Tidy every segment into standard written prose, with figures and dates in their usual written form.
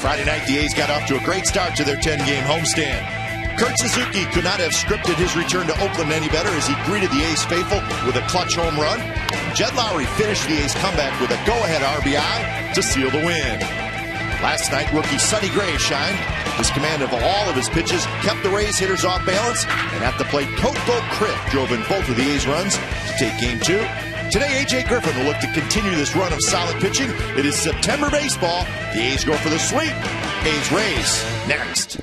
Friday night, the A's got off to a great start to their 10-game homestand. Kurt Suzuki could not have scripted his return to Oakland any better as he greeted the A's faithful with a clutch home run. Jed Lowry finished the A's comeback with a go-ahead RBI to seal the win. Last night, rookie Sonny Gray shined. His command of all of his pitches kept the Rays hitters off balance, and at the plate, Coco Crisp drove in both of the A's runs to take Game 2. Today, A.J. Griffin will look to continue this run of solid pitching. It is September baseball. The A's go for the sweep. A's-Rays next.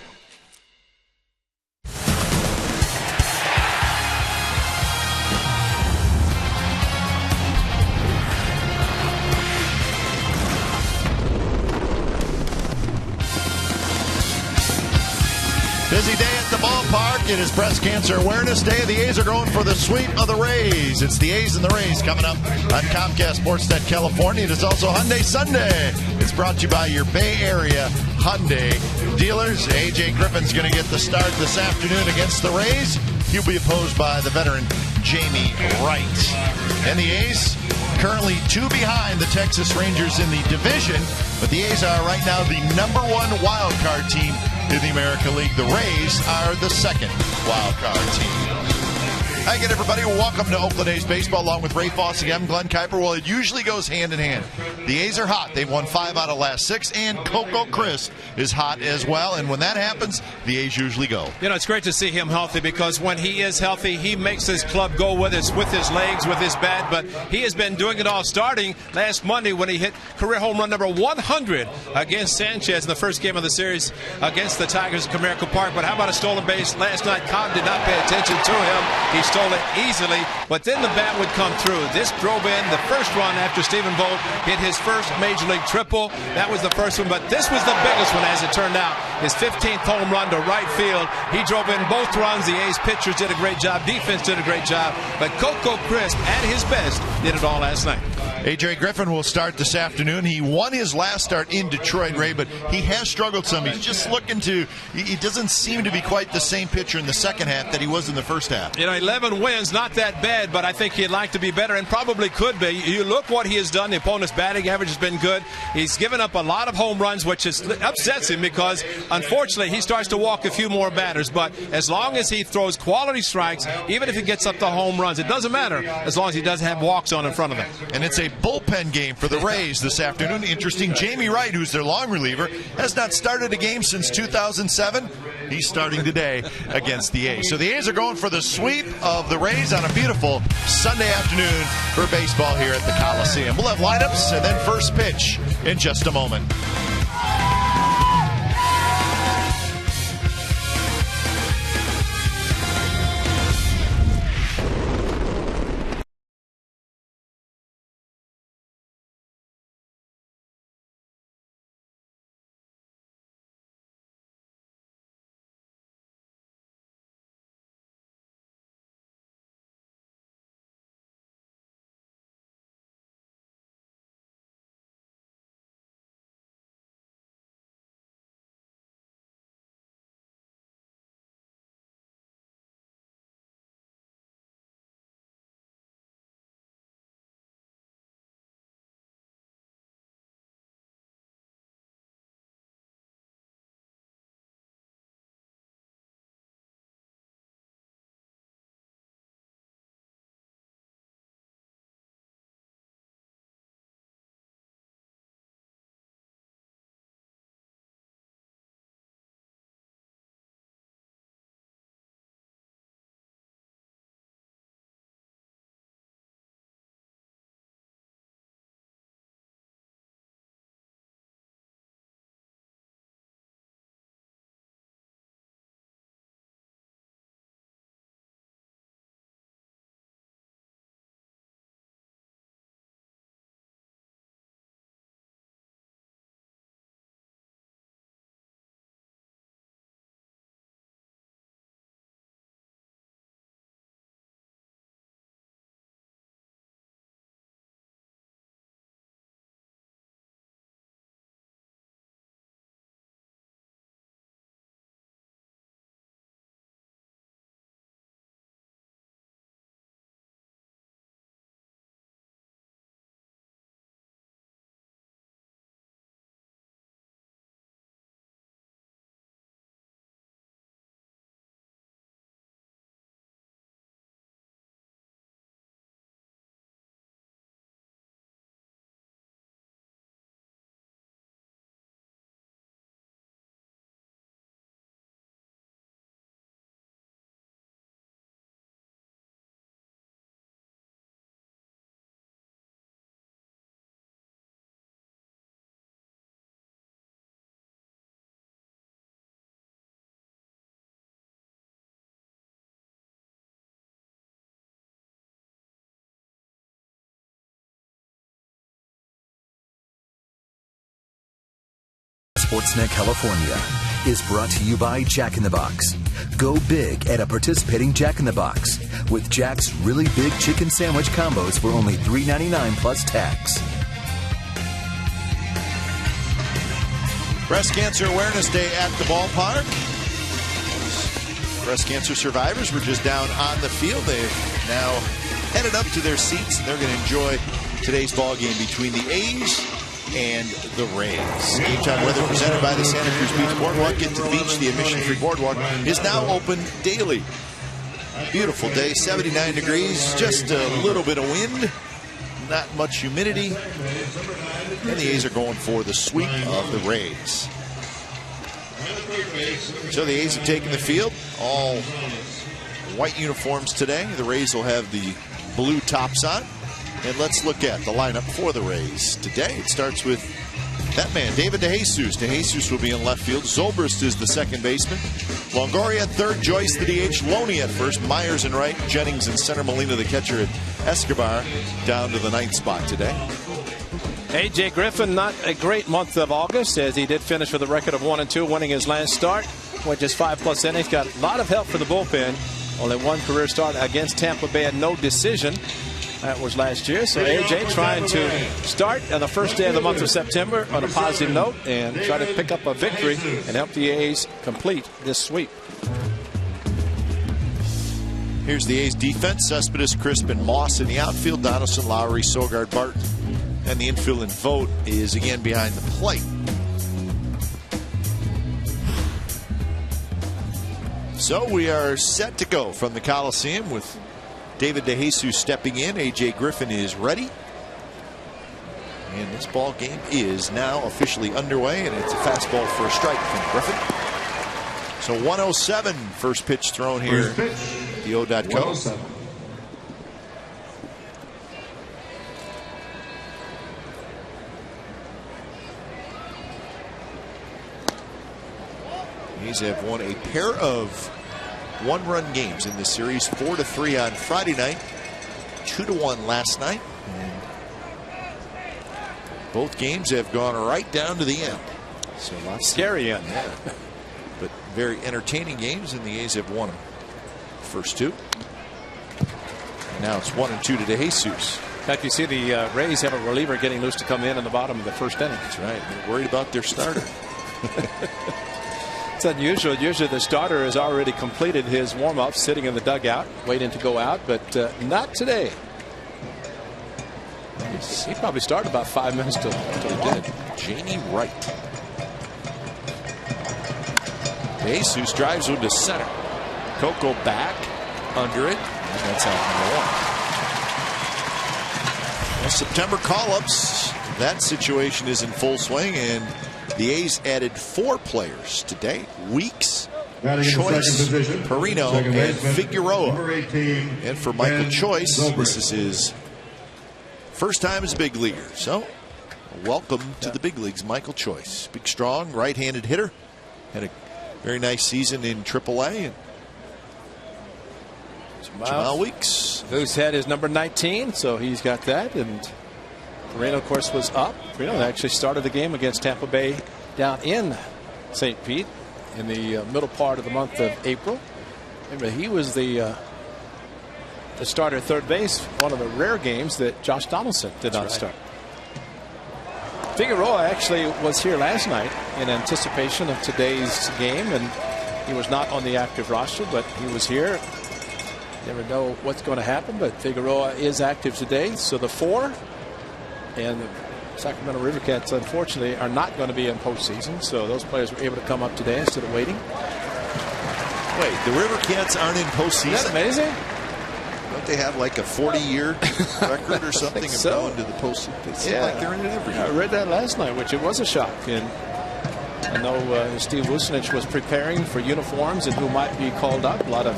Busy day at the ballpark. It is Breast Cancer Awareness Day. The A's are going for the sweep of the Rays. It's the A's and the Rays coming up on Comcast Sportsnet California. It is also Hyundai Sunday. It's brought to you by your Bay Area Hyundai dealers. A.J. Griffin's going to get the start this afternoon against the Rays. He'll be opposed by the veteran Jamie Wright. And the A's currently 2 behind the Texas Rangers in the division, but the A's are right now the #1 wild card team in the American League. The Rays are the second wild card team. Hi again, everybody. Welcome to Oakland A's baseball, along with Ray Fossey. I'm Glenn Kuiper. Well, it usually goes hand in hand. The A's are hot. They've won 5 out of last 6, and Coco Crisp is hot as well. And when that happens, the A's usually go. You know, it's great to see him healthy, because when he is healthy, he makes his club go with his legs, with his bat. But he has been doing it all, starting last Monday when he hit career home run number 100 against Sanchez in the first game of the series against the Tigers at Comerica Park. But how about a stolen base last night? Cobb did not pay attention to him. He stole it easily, but then the bat would come through. This drove in the first run after Stephen Vogt hit his first Major League triple. That was the first one, but this was the biggest one, as it turned out. His 15th home run to right field. He drove in both runs. The A's pitchers did a great job. Defense did a great job. But Coco Crisp, at his best, did it all last night. A.J. Griffin will start this afternoon. He won his last start in Detroit, Ray, but he has struggled some. He's just looking to – he doesn't seem to be quite the same pitcher in the second half that he was in the first half. You know, 11 wins, not that bad, but I think he'd like to be better, and probably could be. You look what he has done. The opponent's batting average has been good. He's given up a lot of home runs, which upsets him, because, unfortunately, he starts to walk a few more batters. But as long as he throws quality strikes, even if he gets up to home runs, it doesn't matter as long as he doesn't have walks on in front of him. And it's a bullpen game for the Rays this afternoon. Interesting, Jamie Wright, who's their long reliever, has not started a game since 2007. He's starting today against the A's. So the A's are going for the sweep of the Rays on a beautiful Sunday afternoon for baseball here at the Coliseum. We'll have lineups and then first pitch in just a moment. Sportsnet California is brought to you by Jack in the Box. Go big at a participating Jack in the Box with Jack's really big chicken sandwich combos for only $3.99 plus tax. Breast Cancer Awareness Day at the ballpark. Breast cancer survivors were just down on the field. They've now headed up to their seats, and they're going to enjoy today's ball game between the A's and the Rays. Game time weather presented by the Santa Cruz Beach Boardwalk. Get to the beach. The admission-free boardwalk is now open daily. Beautiful day, 79 degrees, just a little bit of wind, not much humidity. And the A's are going for the sweep of the Rays. So the A's have taken the field, all white uniforms today. The Rays will have the blue tops on. And let's look at the lineup for the Rays today. It starts with that man, David DeJesus. DeJesus will be in left field. Zobrist is the second baseman. Longoria at third. Joyce the DH. Loney at first. Myers in right. Jennings in center. Molina the catcher. At Escobar down to the ninth spot today. A.J. Griffin, not a great month of August, as he did finish with a record of 1-2, winning his last start. Went just 5+ innings. Got a lot of help for the bullpen. Only one career start against Tampa Bay and no decision. That was last year. So A.J. trying to start on the first day of the month of September on a positive note and try to pick up a victory and help the A's complete this sweep. Here's the A's defense. Cespedes, Crisp, and Moss in the outfield. Donaldson, Lowry, Sogard, Barton. And the infield and Vogt is again behind the plate. So we are set to go from the Coliseum with David DeJesus stepping in. A.J. Griffin is ready. And this ball game is now officially underway, and it's a fastball for a strike from Griffin. So 107, first pitch thrown here at the O.Co. A's have won a pair of one-run games in this series. 4-3 on Friday night, 2-1 last night. And both games have gone right down to the end. So lots scary end. Yeah. But very entertaining games, and the A's have won them. First two. And now it's 1-2 to DeJesus. In fact, you see the Rays have a reliever getting loose to come in the bottom of the first inning. That's right. They're worried about their starter. It's unusual. Usually the starter has already completed his warm-up, sitting in the dugout, waiting to go out, but not today. He probably started about 5 minutes till he did. Jamie Wright. DeJesus drives one to center. Coco back under it, and that's out number one. Well, September call-ups. That situation is in full swing, and the A's added 4 players today. Weeks, Choice, Perino, and Figueroa. And for Michael Choice, this is his first time as a big leaguer. So, welcome to the big leagues, Michael Choice. Big, strong, right-handed hitter. Had a very nice season in AAA. And Jamal Weeks, whose head is number 19, so he's got that. And Perino, of course, was up. Perino actually started the game against Tampa Bay down in St. Pete in the middle part of the month of April. Remember, he was the starter at third base, one of the rare games that Josh Donaldson did not start. Figueroa actually was here last night in anticipation of today's game, and he was not on the active roster, but he was here. Never know what's going to happen, but Figueroa is active today. So the 4 and the Sacramento River Cats, unfortunately, are not going to be in postseason. So those players were able to come up today instead of waiting. Wait, the River Cats aren't in postseason? Isn't that amazing? Don't they have like a 40-year record or something of going to the postseason? They seem like they're in it every year. I read that last night, which it was a shock. And I know Steve Vucinich was preparing for uniforms and who might be called up. A lot of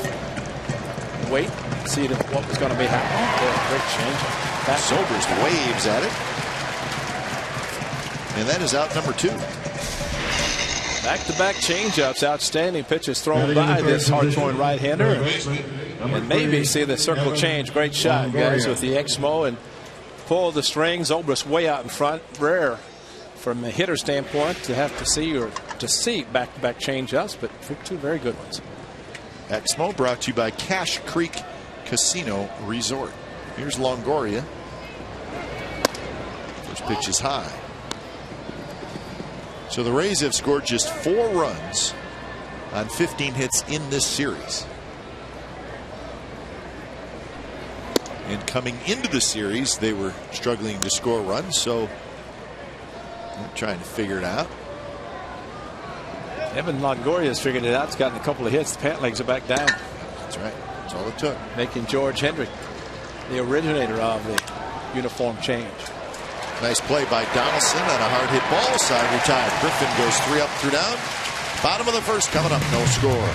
wait, see what was going to be happening. Great change. That Sobers waves at it. And that is out number 2. Back-to-back changeups. Outstanding pitches thrown by this hard-throwing right-hander. And maybe see the circle change. Great shot, guys, with the Exmo and pull the strings. Zobrist way out in front. Rare from a hitter standpoint to have to see back-to-back change-ups, but two very good ones. Exmo brought to you by Cache Creek Casino Resort. Here's Longoria. First pitch is high. So the Rays have scored just 4 runs on 15 hits in this series. And coming into the series, they were struggling to score runs, so they're trying to figure it out. Evan Longoria's figured it out. He's gotten a couple of hits. The pant legs are back down. That's right. That's all it took. Making George Hendrick the originator of the uniform change. Nice play by Donaldson on a hard hit ball. Side retired. Griffin goes 3 up, 3 down. Bottom of the first coming up. No score.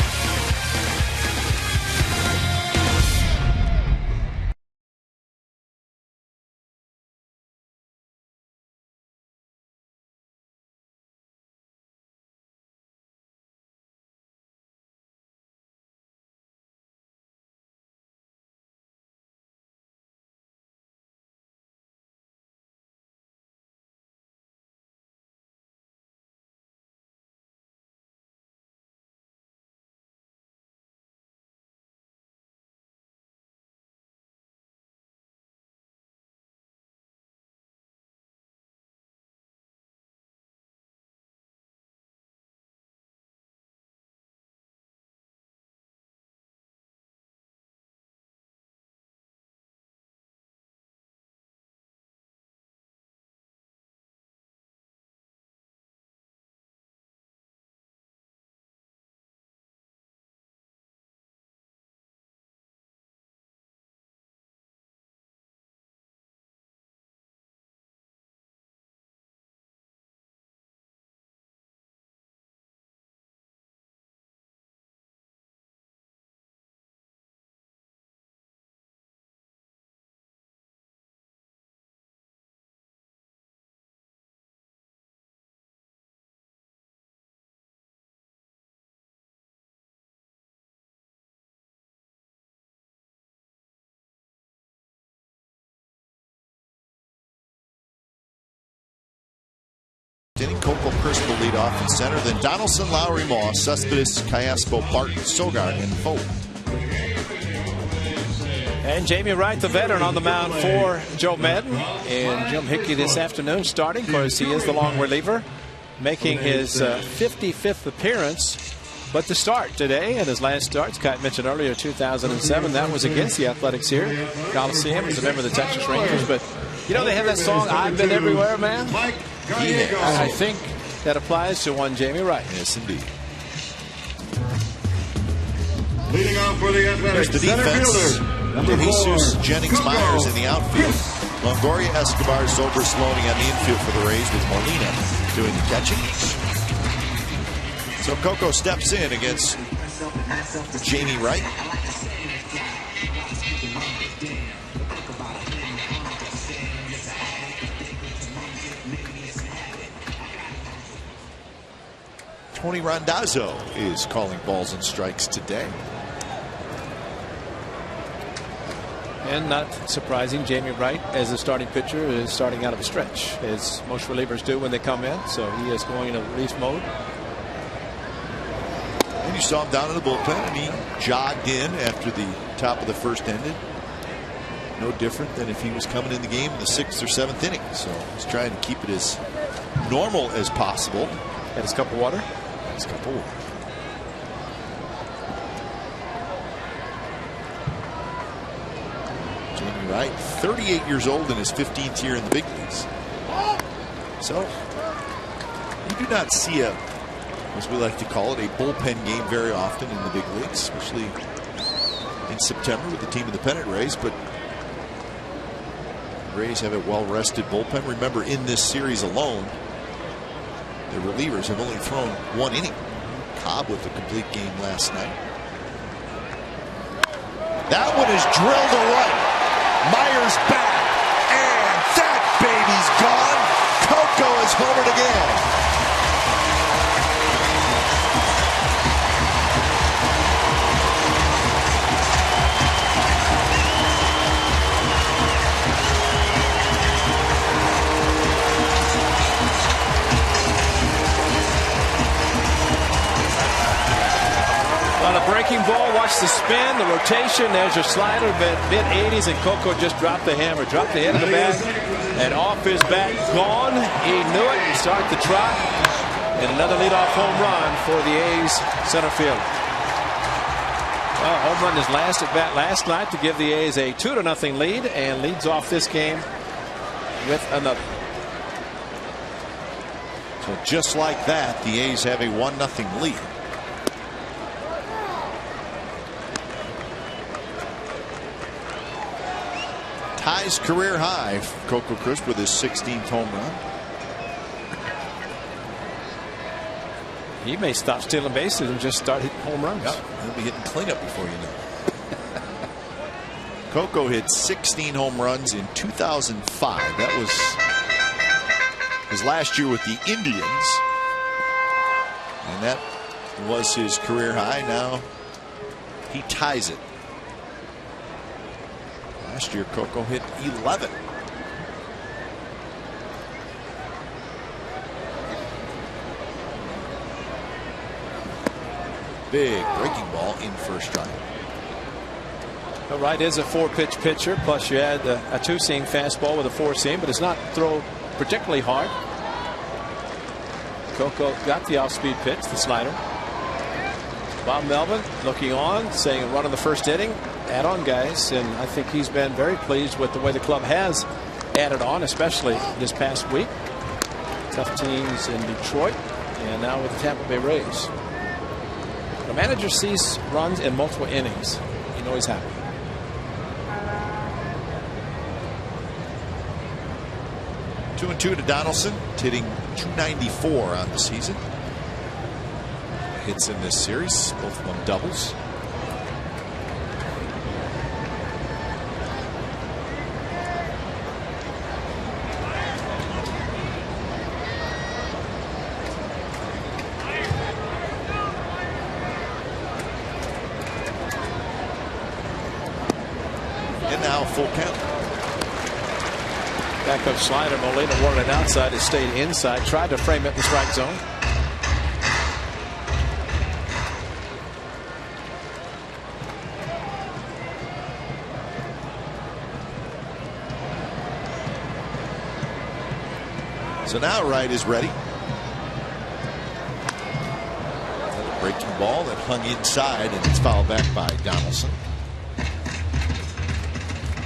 Coco Chris will lead off in center. Then Donaldson, Lowry, Moss, Cespedes, Callaspo, Barton, Sogard, and Foe. And Jamie Wright, the veteran, on the mound for Joe Madden. And Jim Hickey this afternoon starting, because he is the long reliever, making his 55th appearance. But the start today, and his last start, Scott mentioned earlier, 2007, that was against the Athletics here. Coliseum. He's a member of the Texas Rangers. But, you know, they have that song, I've Been Everywhere, Man. Yes. And I think that applies to one Jamie Wright. Yes, indeed. Leading off for the Athletics, the defense. Jesus Jennings-Myers in the outfield. Longoria, Escobar, Zober, Sloaney on the infield for the Rays, with Molina doing the catching. So Coco steps in against Jamie Wright. Tony Randazzo is calling balls and strikes today. And not surprising, Jamie Wright, as a starting pitcher, is starting out of a stretch, as most relievers do when they come in. So he is going into relief mode. And you saw him down in the bullpen, and he jogged in after the top of the first ended. No different than if he was coming in the game in the 6th or 7th inning. So he's trying to keep it as normal as possible. Had his cup of water. His cup of water. Jamie Wright, 38 years old in his 15th year in the big leagues. So you do not see a, as we like to call it, a bullpen game very often in the big leagues, especially in September with the team in the pennant race. But the Rays have a well-rested bullpen. Remember, in this series alone, the relievers have only thrown 1 inning. Cobb with a complete game last night. That one is drilled to right. Myers back, and that baby's gone. Coco is homered again. breaking ball. Watch the spin, the rotation. There's your slider, mid-80s, and Coco just dropped the hammer, dropped the head of the bat, and off his bat, gone. He knew it. He started the trot, and another leadoff home run for the A's center field. Well, home run his last at bat last night to give the A's a 2-0 lead, and leads off this game with another. So just like that, the A's have a 1-0 lead. Ties career high for Coco Crisp with his 16th home run. He may stop stealing bases and just start hitting home runs. Yep, he'll be hitting cleanup before you know it. Coco hit 16 home runs in 2005. That was his last year with the Indians, and that was his career high. Now he ties it. Last year Coco hit 11. Big breaking ball in first strike. The right is a 4-pitch pitcher, plus you add a 2-seam fastball with a 4-seam, but it's not thrown particularly hard. Coco got the off-speed pitch, the slider. Bob Melvin looking on, saying a run in the first inning. Add on, guys, and I think he's been very pleased with the way the club has added on, especially this past week. Tough teams in Detroit, and now with the Tampa Bay Rays. The manager sees runs in multiple innings. You know he's happy. Two and 2 to Donaldson, hitting .294 on the season. Hits in this series, both of them doubles. And now full count. Backup slider. Molina wanted it outside. It stayed inside. Tried to frame it in the strike zone. So now right is ready. Breaking ball that hung inside, and it's fouled back by Donaldson.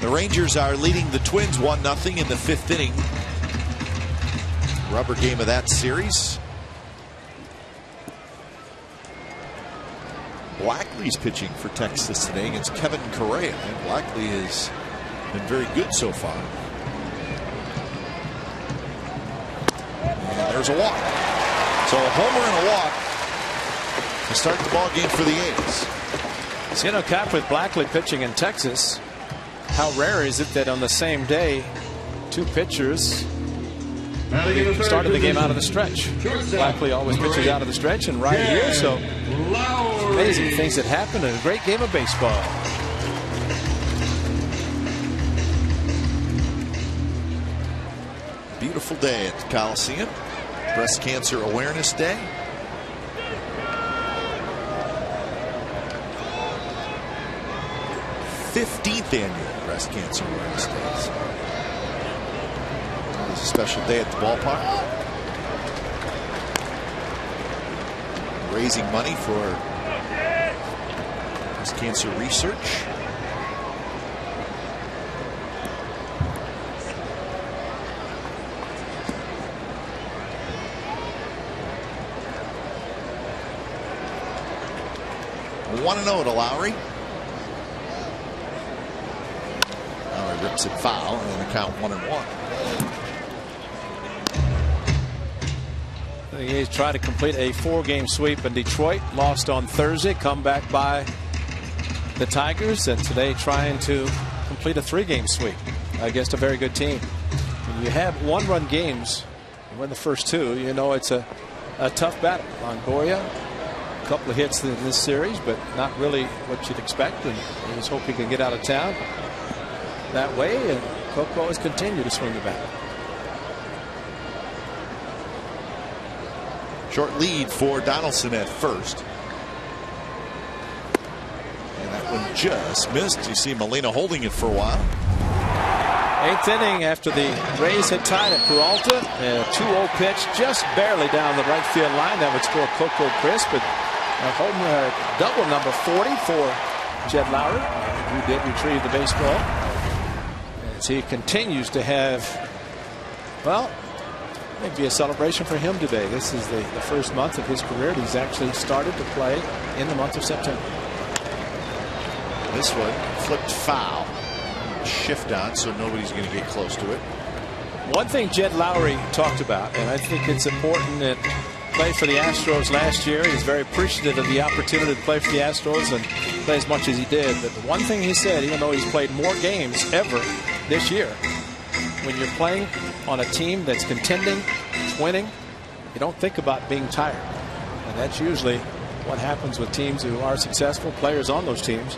The Rangers are leading the Twins 1-0 in the 5th inning. Rubber game of that series. Blackley's pitching for Texas today against Kevin Correa, and Blackley has been very good so far. And there's a walk. So a homer and a walk to start the ball game for the A's. So, you know, Cap, with Blackley pitching in Texas, how rare is it that on the same day, two pitchers started the game out of the stretch? Blackley always pitches out of the stretch, and right here, so amazing things that happen in a great game of baseball. Beautiful day at the Coliseum. Breast Cancer Awareness Day. '15th annual Breast Cancer Awareness Days. It's a special day at the ballpark. Raising money for breast cancer research. A 1-0 to Lowry. Rips it foul, and the count 1-1. The A's try to complete a 4-game sweep in Detroit. Lost on Thursday. Come back by the Tigers, and today trying to complete a 3-game sweep against a very good team. When you have 1-run games, you win the first 2. You know it's a tough battle. Longoria, a couple of hits in this series, but not really what you'd expect. And he was hoping he could get out of town that way, and Coco has continued to swing the bat. Short lead for Donaldson at first. one just missed. You see Molina holding it for a while. 8th inning after the Rays had tied at Peralta. A 2-0 pitch just barely down the right field line. That would score Coco Crisp. But a home double number 40 for Jed Lowry, who did retrieve the baseball. As he continues to have, well, maybe a celebration for him today. This is the first month of his career. He's actually started to play in the month of September. This one flipped foul. Shift on, so nobody's going to get close to it. One thing Jed Lowry talked about, and I think it's important, that played for the Astros last year. He's very appreciative of the opportunity to play for the Astros and play as much as he did. But the one thing he said, even though he's played more games ever this year, when you're playing on a team that's contending, it's winning, you don't think about being tired. And that's usually what happens with teams who are successful, players on those teams.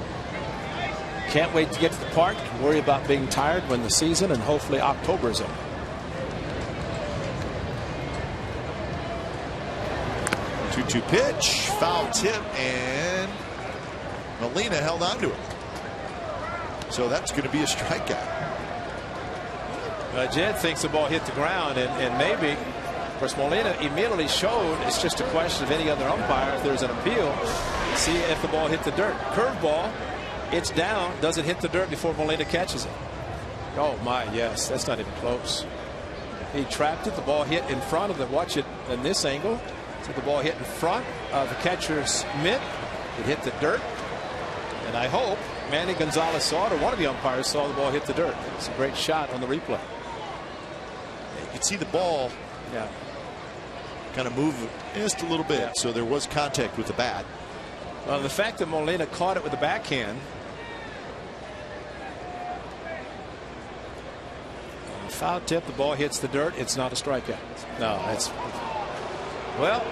Can't wait to get to the park. Worry about being tired when the season and hopefully October is over. Two pitch, foul tip, and Molina held on to it. So that's going to be a strikeout. Jed thinks the ball hit the ground, and maybe, of course, Molina immediately showed it's just a question of any other umpire if there's an appeal. See if the ball hit the dirt. Curveball. It's down. Does it hit the dirt before Molina catches it? Oh, my, yes. That's not even close. He trapped it. The ball hit in front of the, watch it in this angle. So the ball hit in front of the catcher's mitt. It hit the dirt. And I hope Manny Gonzalez saw it, or one of the umpires saw the ball hit the dirt. It's a great shot on the replay. You can see the ball kind of move just a little bit. Yeah. So there was contact with the bat. Well, the fact that Molina caught it with the backhand. Foul tip, the ball hits the dirt. It's not a strikeout. No, that's. Well,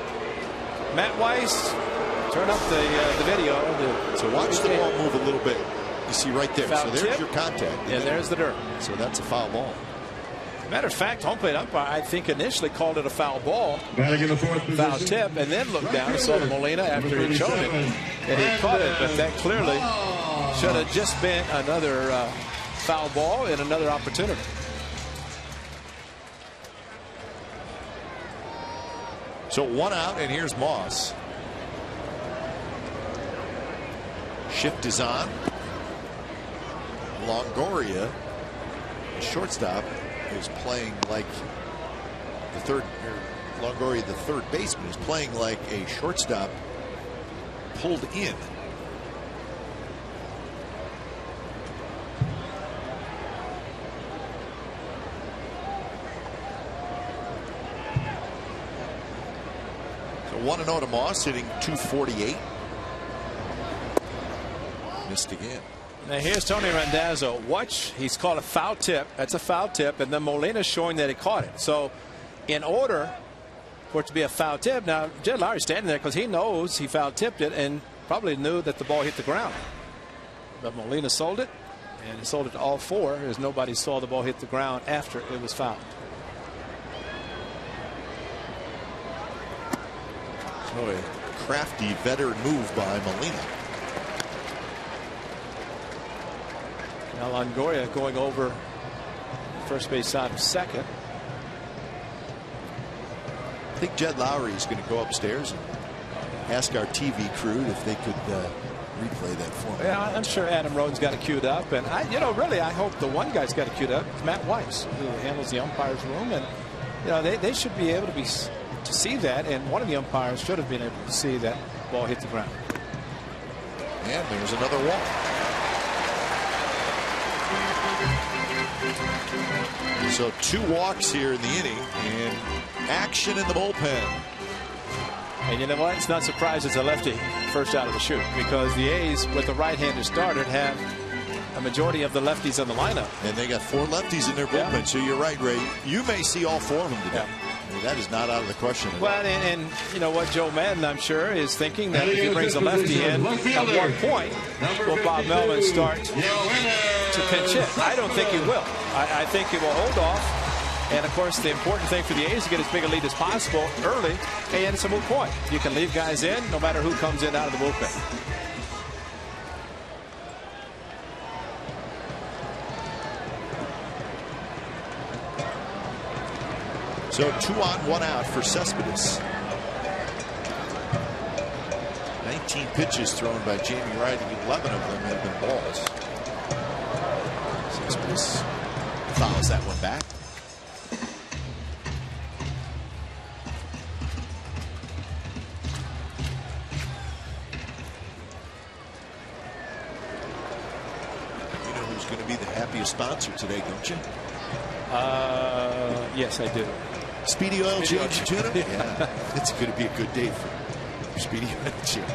Matt Weiss, turn up the video. So watch the ball move a little bit. You see right there. Foul so there's tip, your contact. And there's the dirt. So that's a foul ball. Matter of fact, home plate umpire, I think, initially called it a foul ball, foul tip, and then looked down and saw the Molina after he'd shown it, and he caught it. But that clearly should have just been another foul ball and another opportunity. So 1 out, and here's Moss. Shift is on. Longoria, the shortstop, is playing like the third. Longoria, the third baseman, is playing like a shortstop pulled in. So 1-0 to Moss, hitting .248. Missed again. Now here's Tony Randazzo. Watch, he's called a foul tip. That's a foul tip, and then Molina's showing that he caught it. So in order for it to be a foul tip, now Jed Lowry's standing there because he knows he foul tipped it and probably knew that the ball hit the ground. But Molina sold it, and he sold it to all four, as nobody saw the ball hit the ground after it was fouled. So a crafty veteran move by Molina. Now Longoria going over first base side of second. I think Jed Lowry is going to go upstairs and ask our TV crew if they could replay that for me. Yeah, I'm sure Adam Roden's got it queued up, and really, I hope the one guy's got it queued up. It's Matt Weiss, who handles the umpires room, and they should be able to see that, and one of the umpires should have been able to see that ball hit the ground. And there's another walk. So 2 walks here in the inning, and action in the bullpen. And you know what? It's not surprised it's a lefty first out of the chute, because the A's, with the right-hander starter, have a majority of the lefties in the lineup. And they got 4 lefties in their bullpen. Yeah. So you're right, Ray. You may see all 4 of them today. Yeah. I mean, that is not out of the question. Well, and you know what, Joe Madden, I'm sure, is thinking that if he brings a lefty in, at one point, will Bob Melvin start to pinch hit? I don't think he will. I think he will hold off. And, of course, the important thing for the A's is to get as big a lead as possible early. And it's a moot point. You can leave guys in no matter who comes in out of the bullpen. So 2 on, 1 out for Cespedes. 19 pitches thrown by Jamie Wright, and 11 of them have been balls. Cespedes fouls that one back. You know who's going to be the happiest sponsor today, don't you? Yes, I do. Speedy Oil Change Tuna? Yeah, it's going to be a good day for Speedy Oil Change.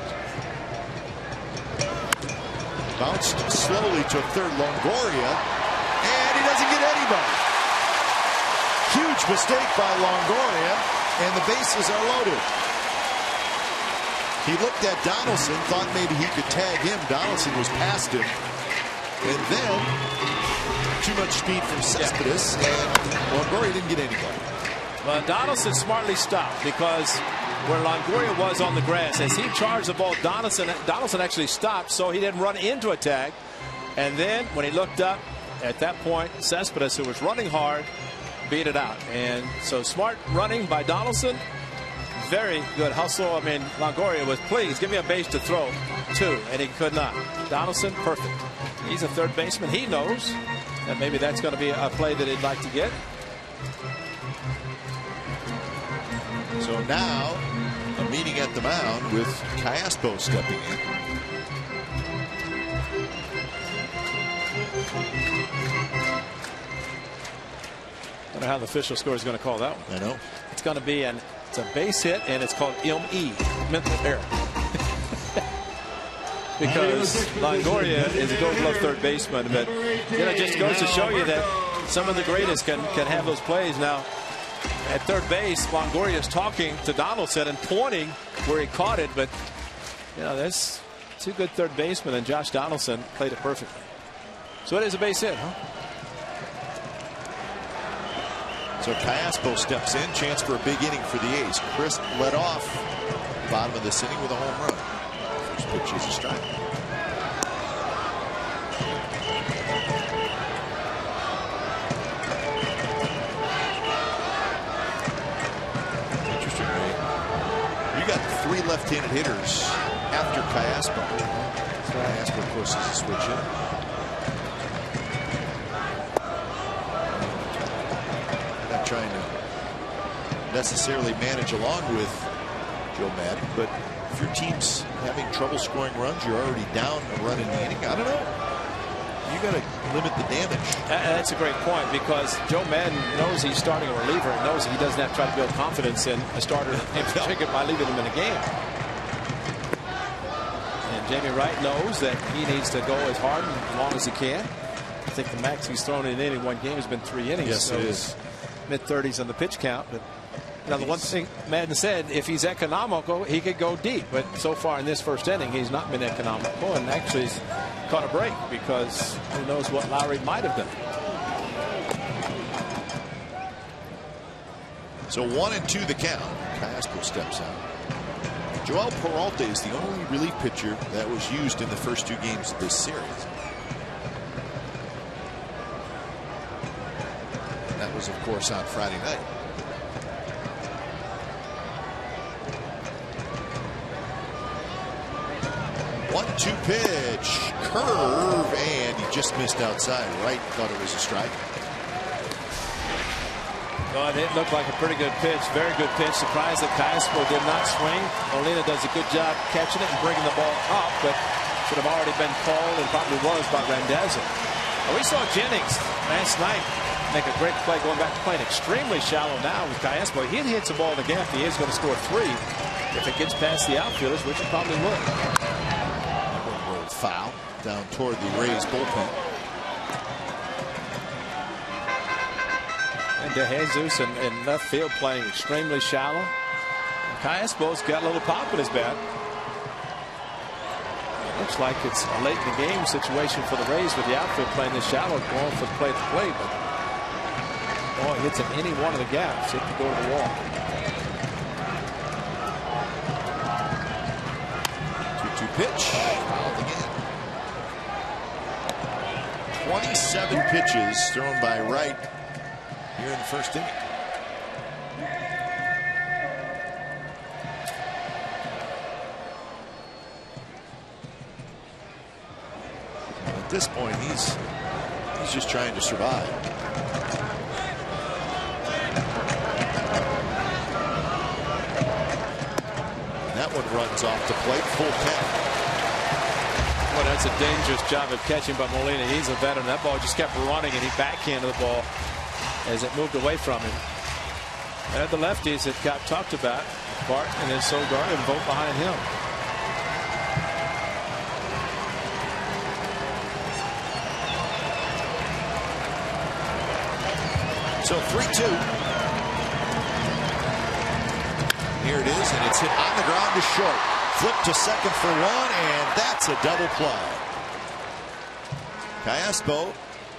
Bounced slowly to third, Longoria, and he doesn't get anybody. Huge mistake by Longoria, and the bases are loaded. He looked at Donaldson, thought maybe he could tag him. Donaldson was past him. And then, too much speed from Cespedes, and Longoria didn't get anybody. Well, Donaldson smartly stopped because where Longoria was on the grass, as he charged the ball, Donaldson actually stopped, so he didn't run into a tag. And then when he looked up, at that point, Cespedes, who was running hard, beat it out. And so smart running by Donaldson. Very good hustle. I mean, Longoria was, please give me a base to throw to, and he could not. Donaldson, perfect. He's a third baseman. He knows that maybe that's going to be a play that he'd like to get. So now, a meeting at the mound with Callaspo stepping in. I don't know how the official score is going to call that one. I know. It's going to be it's a base hit, and it's called M.E. mental error. Because Longoria is a gold glove third baseman, but it just goes to show you that some of the greatest can have those plays. Now, at third base, Longoria is talking to Donaldson and pointing where he caught it, but you know, there's 2 good third basemen, and Josh Donaldson played it perfectly. So it is a base hit, huh? So Callaspo steps in, chance for a big inning for the A's. Crisp led off bottom of this inning with a home run. First pitch is a strike. Interesting, right? You got 3 left-handed hitters after Callaspo. Callaspo, of course, is a switch in. Trying to necessarily manage along with Joe Madden, but if your team's having trouble scoring runs, you're already down a run in the inning. I don't know. You got to limit the damage. That's a great point, because Joe Madden knows he's starting a reliever and knows he doesn't have to try to build confidence in a starter in particular by leaving him in a game. And Jamie Wright knows that he needs to go as hard and as long as he can. I think the max he's thrown in any one game has been 3 innings. Yes, so it is. Mid-30s on the pitch count. But you know, the one thing Madden said, if he's economical, he could go deep. But so far in this first inning, he's not been economical, and actually he's caught a break, because who knows what Lowry might have done. So 1-2 the count. Callaspo steps out. Joel Peralta is the only relief pitcher that was used in the first 2 games of this series. That was, of course, on Friday night. One-two pitch, curve, and he just missed outside. Wright thought it was a strike. Well, it looked like a pretty good pitch, very good pitch. Surprised that Callaspo did not swing. Molina does a good job catching it and bringing the ball up, but should have already been called, and probably was, by Randazzo. We saw Jennings last night make a great play, going back to playing extremely shallow now with Callaspo. He hits the ball in the gap. He is going to score 3 if it gets past the outfielders, which it probably would. Rolled foul down toward the Rays bullpen. And DeJesus in left field playing extremely shallow. Callaspo's got a little pop in his bat. It looks like it's a late in the game situation for the Rays with the outfield playing this shallow, going for the play to play, but oh, he hits him any one of the gaps. It could go to the wall. 2-2 pitch. Fouled again. 27 pitches thrown by Wright here in the first inning. At this point, he's just trying to survive. That one runs off the plate, full count. Well, that's a dangerous job of catching by Molina. He's a veteran. That ball just kept running, and he backhanded the ball as it moved away from him. And the lefties that got talked about, Bart and then Sogard, and both behind him. So 3-2. Here it is, and it's hit on the ground to short. Flip to second for one, and that's a double play. Callaspo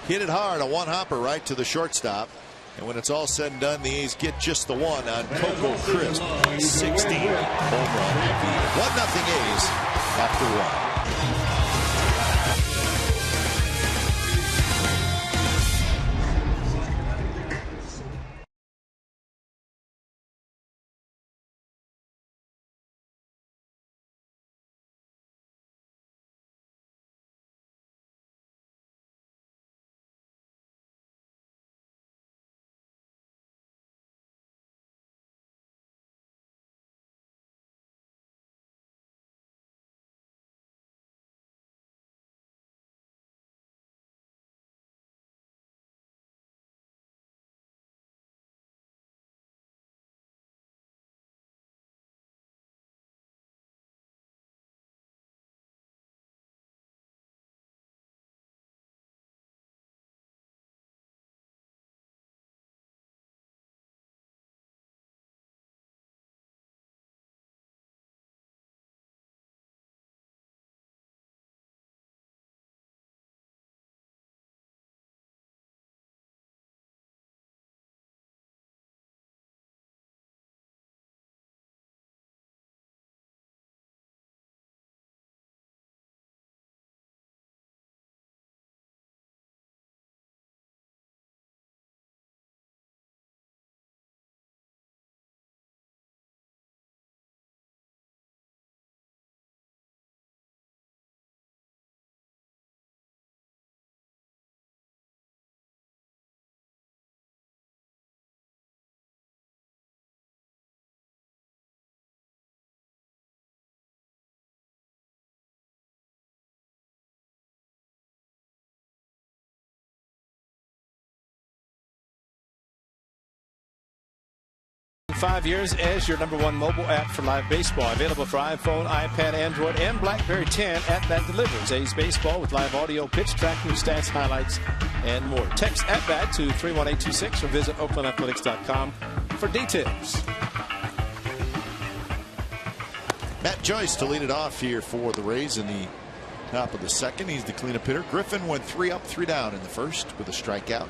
hit it hard, a one-hopper right to the shortstop. And when it's all said and done, the A's get just the one on Coco Crisp. 16 home run. 1-0 A's after one. "5 years as your #1 mobile app for live baseball. Available for iPhone, iPad, Android, and BlackBerry 10. At Bat delivers A's baseball with live audio, pitch tracking, stats, highlights, and more. Text At Bat to 31826 or visit OaklandAthletics.com for details. Matt Joyce to lead it off here for the Rays in the top of the second. He's the cleanup hitter. Griffin went 3 up, 3 down in the first with a strikeout.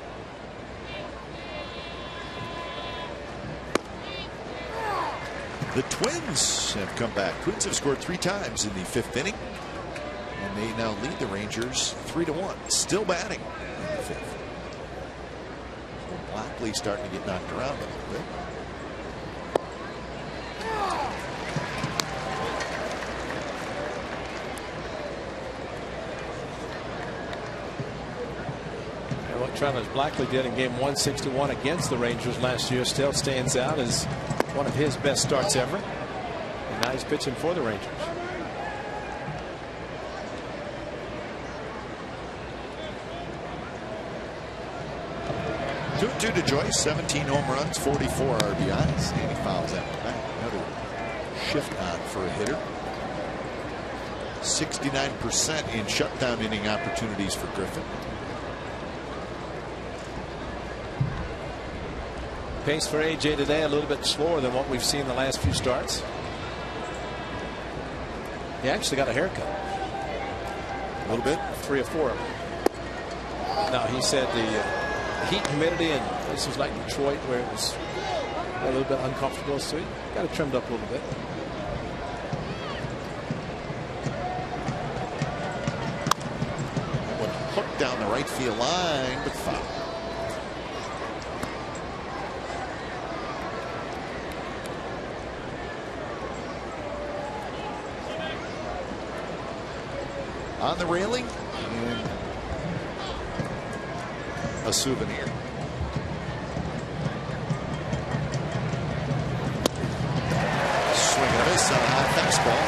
The Twins have come back. Twins have scored 3 times in the 5th inning, and they now lead the Rangers 3-1. Still batting in the 5th. Blackley starting to get knocked around a little bit. And what Travis Blackley did in game 161 against the Rangers last year still stands out as one of his best starts ever. And now he's pitching for the Rangers. Two to Joyce, 17 home runs, 44 RBIs, and he fouls out the back. Another shift on for a hitter. 69% in shutdown inning opportunities for Griffin. Pace for AJ today a little bit slower than what we've seen the last few starts. He actually got a haircut. A little bit. 3 or 4 of them. Now he said the heat, humidity, and this was like Detroit where it was a little bit uncomfortable, so he got it trimmed up a little bit. One hooked down the right field line, but foul. On the railing, and a souvenir. Swing and miss on a high fastball.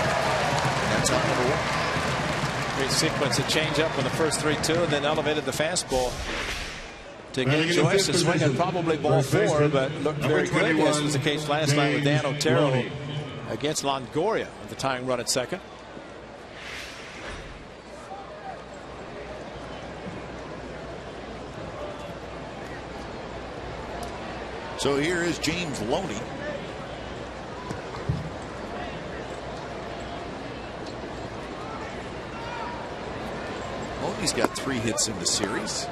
And that's out number 1. Great sequence of changeup in the first 3-2, and then elevated the fastball to get Joyce to swing at probably ball 4, but looked very good, as was the case last night with Dan Otero against Longoria with the tying run at second. So here is James Loney. Loney's got 3 hits in the series.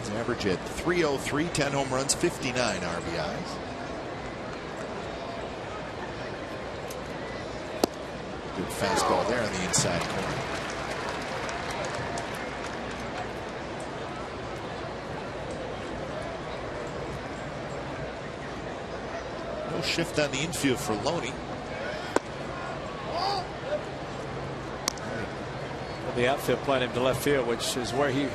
His average at .303, 10 home runs, 59 RBIs. Good fastball there on the inside corner. No shift on the infield for Loney. The outfield playing him to left field, which is where he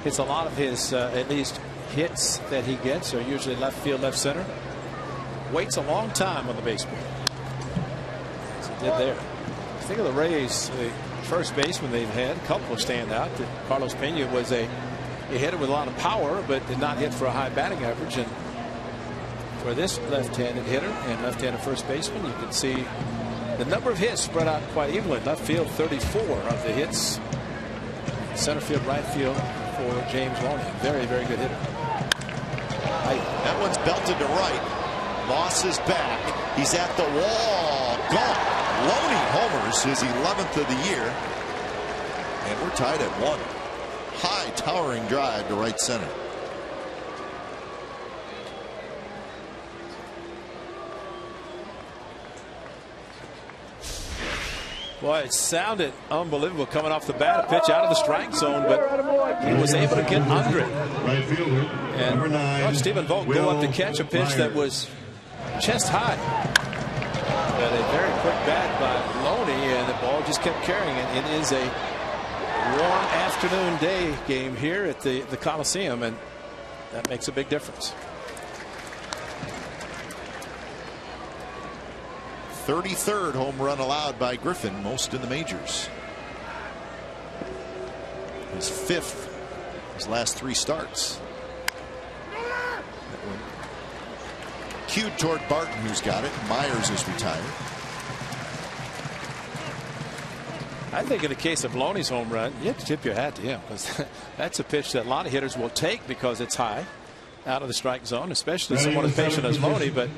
hits a lot of his at least hits that he gets, are usually left field, left center. Waits a long time on the baseball, as he did there. Think of the Rays, the first baseman they've had, a couple of stand out. Carlos Pena was a hitter with a lot of power, but did not hit for a high batting average. And for this left-handed hitter and left-handed first baseman, you can see the number of hits spread out quite evenly. Left field, 34 of the hits. Center field, right field for James Loney. Very, very good hitter. That one's belted to right. Moss is back. He's at the wall. Gone. Loney homers his 11th of the year. And we're tied at 1. High towering drive to right center. Boy, it sounded unbelievable coming off the bat. A pitch out of the strike zone, but he was able to get under it. Right fielder, number 9. Watch Stephen Vogt go up to catch a pitch that was chest high. But a very quick bat by Loney, and the ball just kept carrying it. It is a warm afternoon day game here at the Coliseum, and that makes a big difference. 33rd home run allowed by Griffin, most in the majors. His 5th, his last 3 starts. That one cued toward Barton, who's got it. Myers is retired. I think in the case of Loney's home run, you have to tip your hat to him, because that's a pitch that a lot of hitters will take because it's high out of the strike zone, especially someone as patient as Loney, but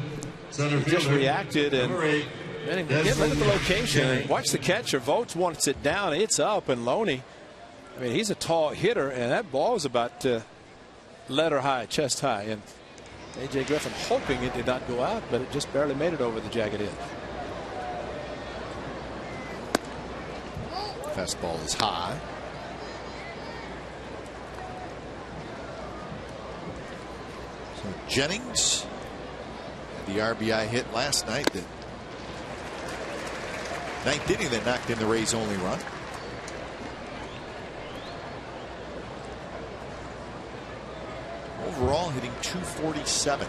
he just reacted and look at the location and watch the catcher. Vogt wants it down, it's up, and Loney, I mean, he's a tall hitter, and that ball was about letter high, chest high, and A.J. Griffin hoping it did not go out, but it just barely made it over the jagged edge. Fastball is high. So Jennings, the RBI hit last night, that 9th inning that knocked in the Rays' only run. Overall hitting .247.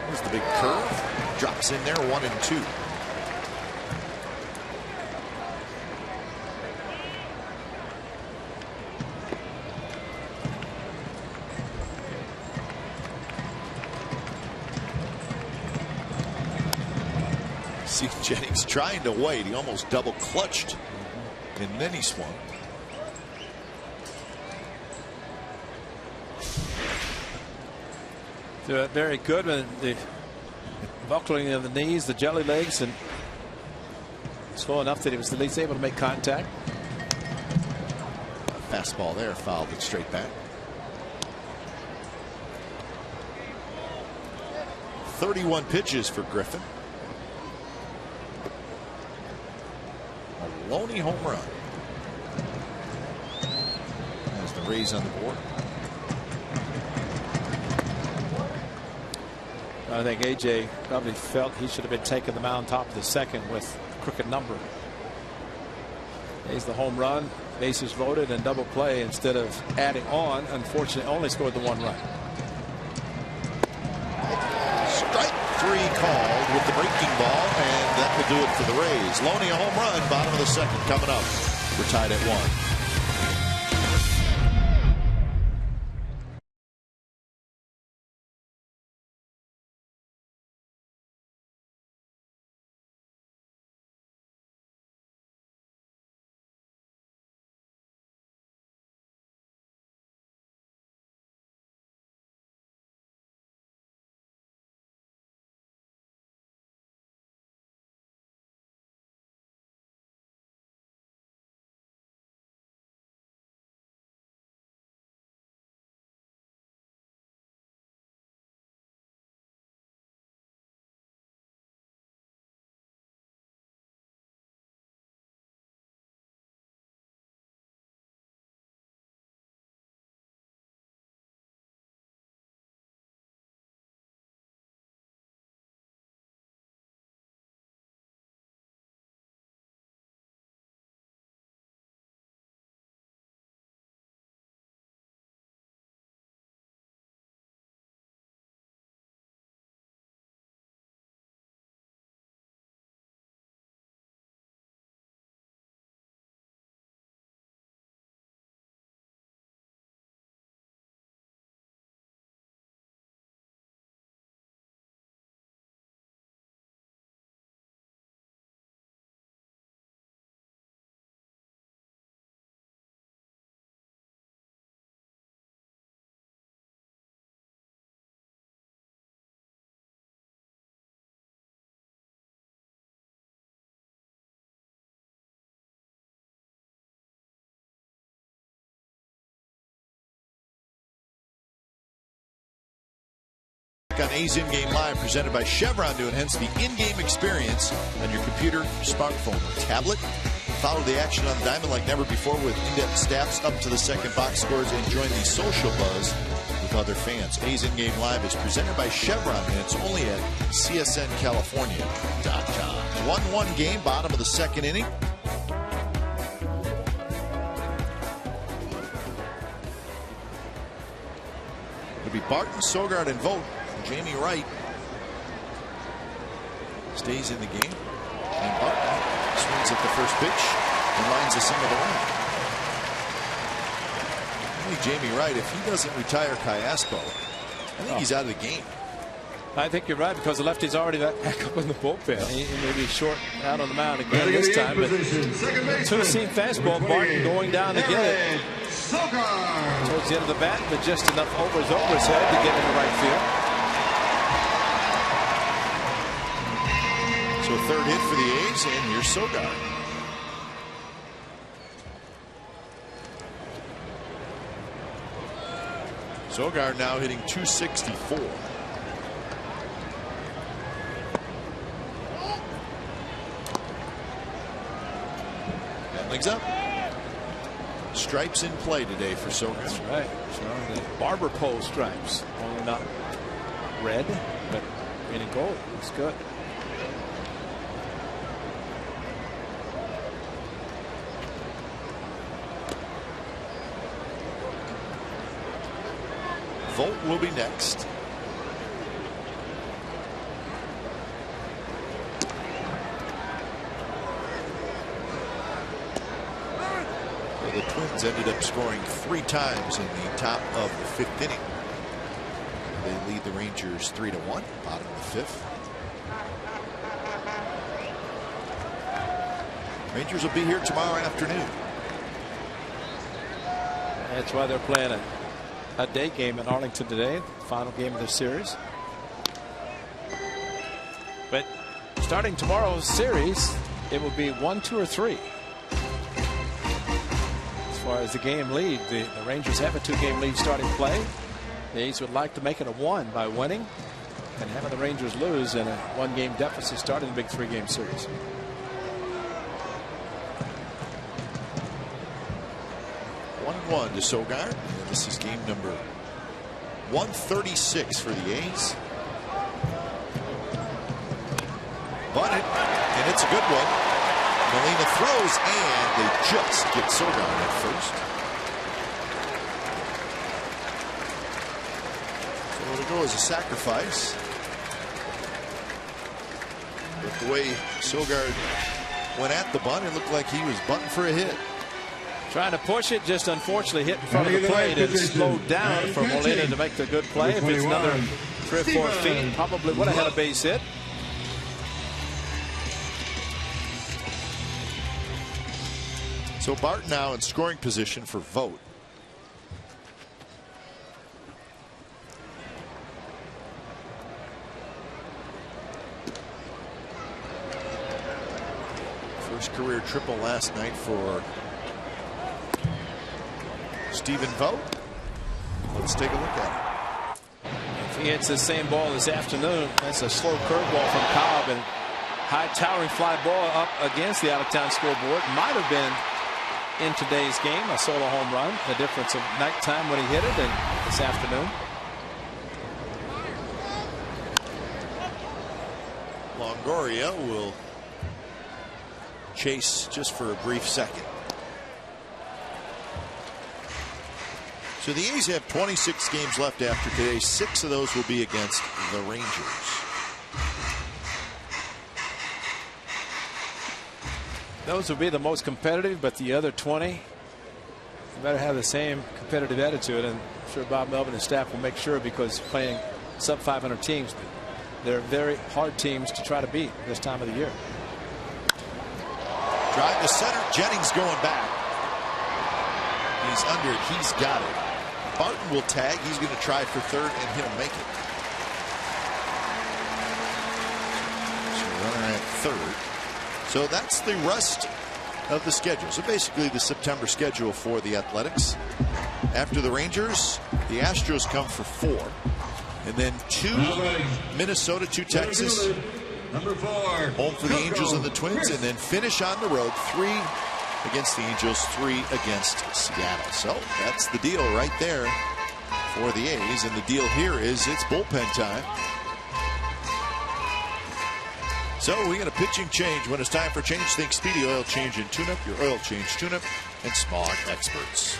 There's the big curve. Drops in there, 1-2. See Jennings trying to wait. He almost double clutched, and then he swung. Very good with the buckling of the knees, the jelly legs, and slow enough that he was at least able to make contact. A fastball there, fouled it straight back. 31 pitches for Griffin. A Loney home run. As the Rays on the board. I think A.J. probably felt he should have been taking the mound top of the second with crooked number. There's the home run, bases loaded, and double play instead of adding on. Unfortunately, only scored the 1 run. Strike 3 called with the breaking ball, and that will do it for the Rays. Loney a home run, bottom of the second coming up. We're tied at 1. On A's In-Game Live, presented by Chevron, to enhance the in-game experience on your computer, smartphone, or tablet. Follow the action on the diamond like never before with in-depth stats, up to the second box scores, and join the social buzz with other fans. A's In-Game Live is presented by Chevron, and it's only at csncalifornia.com. 1-1 game, bottom of the second inning. It'll be Barton, Sogard, and Vogt. Jamie Wright stays in the game, and Barton swings at the first pitch and lines a single to right. I think Jamie Wright, if he doesn't retire Callaspo, I think he's out of the game. I think you're right, because the lefty's already back up in the bullpen. He may be short out on the mound again this time, but two-seam fastball. Barton going down to get it towards the end of the bat, but just enough over his head to get into right field. So third hit for the A's, and here's Sogard. Sogard now hitting .264. Legs up. Stripes in play today for Sogard. That's right. Showing the barber pole stripes. Only not red, but in gold. It's good. Vogt will be next. Well, the Twins ended up scoring 3 times in the top of the 5th inning. They lead the Rangers 3-1, bottom of the 5th. Rangers will be here tomorrow afternoon. That's why they're playing a day game in Arlington today, final game of the series. But starting tomorrow's series, it will be 1, 2, or 3. As far as the game lead, the Rangers have a 2-game lead starting play. The A's would like to make it a 1 by winning, and having the Rangers lose in a 1-game deficit starting the big 3-game series. One to Sogard. This is game number 136 for the A's. Bunted, and it's a good one. Molina throws, and they just get Sogard at first. So it'll go as a sacrifice. But the way Sogard went at the bunt, it looked like he was bunting for a hit. Trying to push it, just unfortunately hit in front of the plate and slowed down for Molina to make the good play. If it's another 3 or 4 feet, probably would have had a base hit. So Bart now in scoring position for Vogt. First career triple last night for Stephen Vogt. Let's take a look at it. If he hits the same ball this afternoon, that's a slow curveball from Cobb, and high towering fly ball up against the out-of-town scoreboard. Might have been in today's game a solo home run. The difference of nighttime when he hit it and this afternoon. Longoria will chase just for a brief second. So the A's have 26 games left after today. 6 of those will be against the Rangers. Those will be the most competitive, but the other 20, you better have the same competitive attitude. And I'm sure Bob Melvin and staff will make sure, because playing sub 500 teams, they're very hard teams to try to beat this time of the year. Drive to center. Jennings going back. He's under it. He's got it. Barton will tag. He's going to try for third, and he'll make it. So runner at third. So that's the rest of the schedule. So basically the September schedule for the Athletics. After the Rangers, the Astros come for 4. And then 2 Minnesota, 2 Texas. Number 4. Home for the Angels and the Twins. And then finish on the road. 3 against the Angels, 3 against Seattle. So that's the deal right there for the A's. And the deal here is it's bullpen time. So we get a pitching change. When it's time for change, think Speedy Oil Change and Tune-Up, your oil change, tune-up, and smog experts.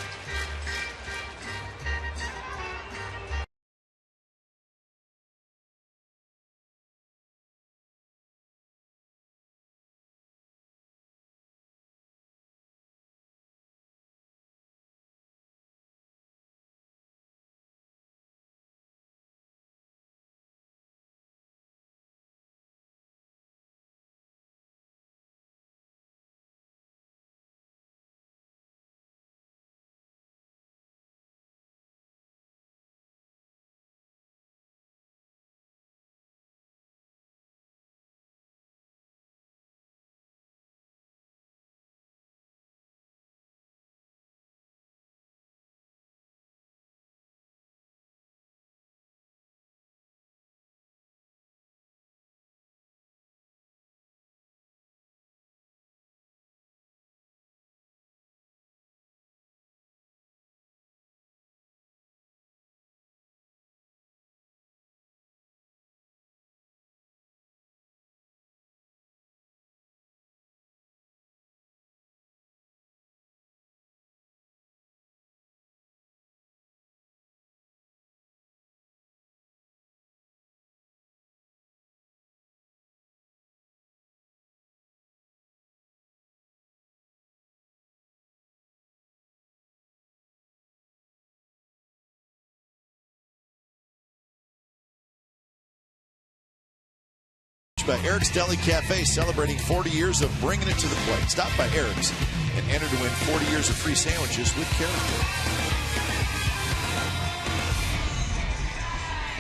By Eric's Deli Cafe, celebrating 40 years of bringing it to the plate. Stop by Eric's and enter to win 40 years of free sandwiches with character.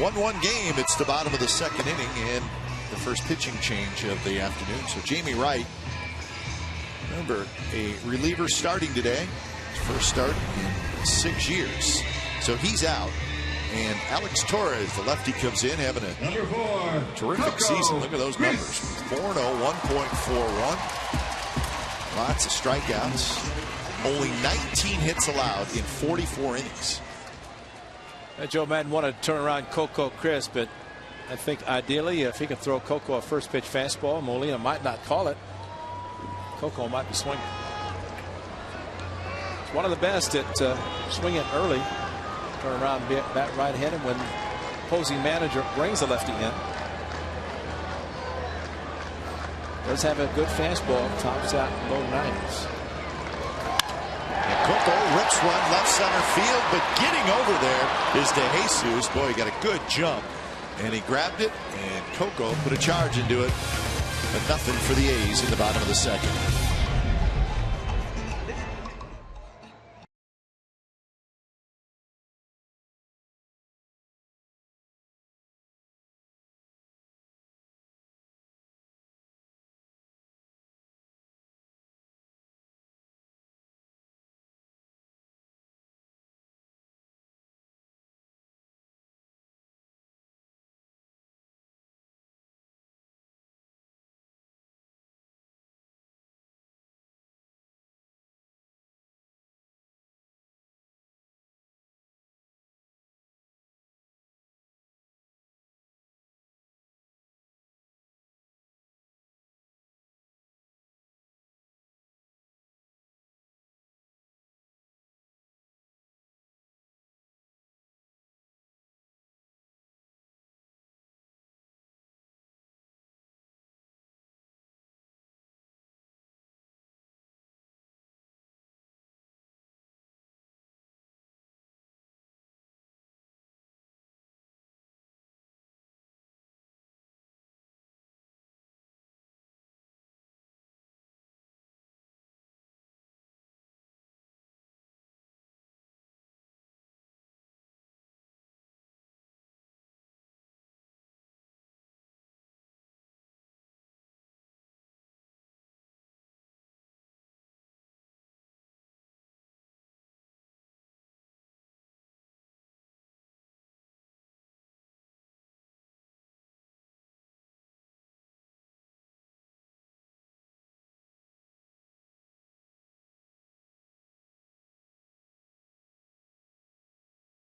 1-1 game. It's the bottom of the second inning and the first pitching change of the afternoon. So Jamie Wright, remember, a reliever starting today. His first start in 6 years. So he's out. And Alex Torres, the lefty, comes in having a terrific season. Look at those numbers. 4-0, 1.41. Lots of strikeouts. Only 19 hits allowed in 44 innings. Joe Madden wanted to turn around Coco Crisp, but I think ideally, if he can throw Coco a first pitch fastball, Molina might not call it. Coco might be swinging. It's one of the best at swinging early. Turn around and bat right-handed when opposing manager brings the lefty in. Does have a good fastball, tops out low 90s. Coco rips one left center field, but getting over there is De Jesus. Boy, he got a good jump, and he grabbed it, and Coco put a charge into it, but nothing for the A's in the bottom of the second.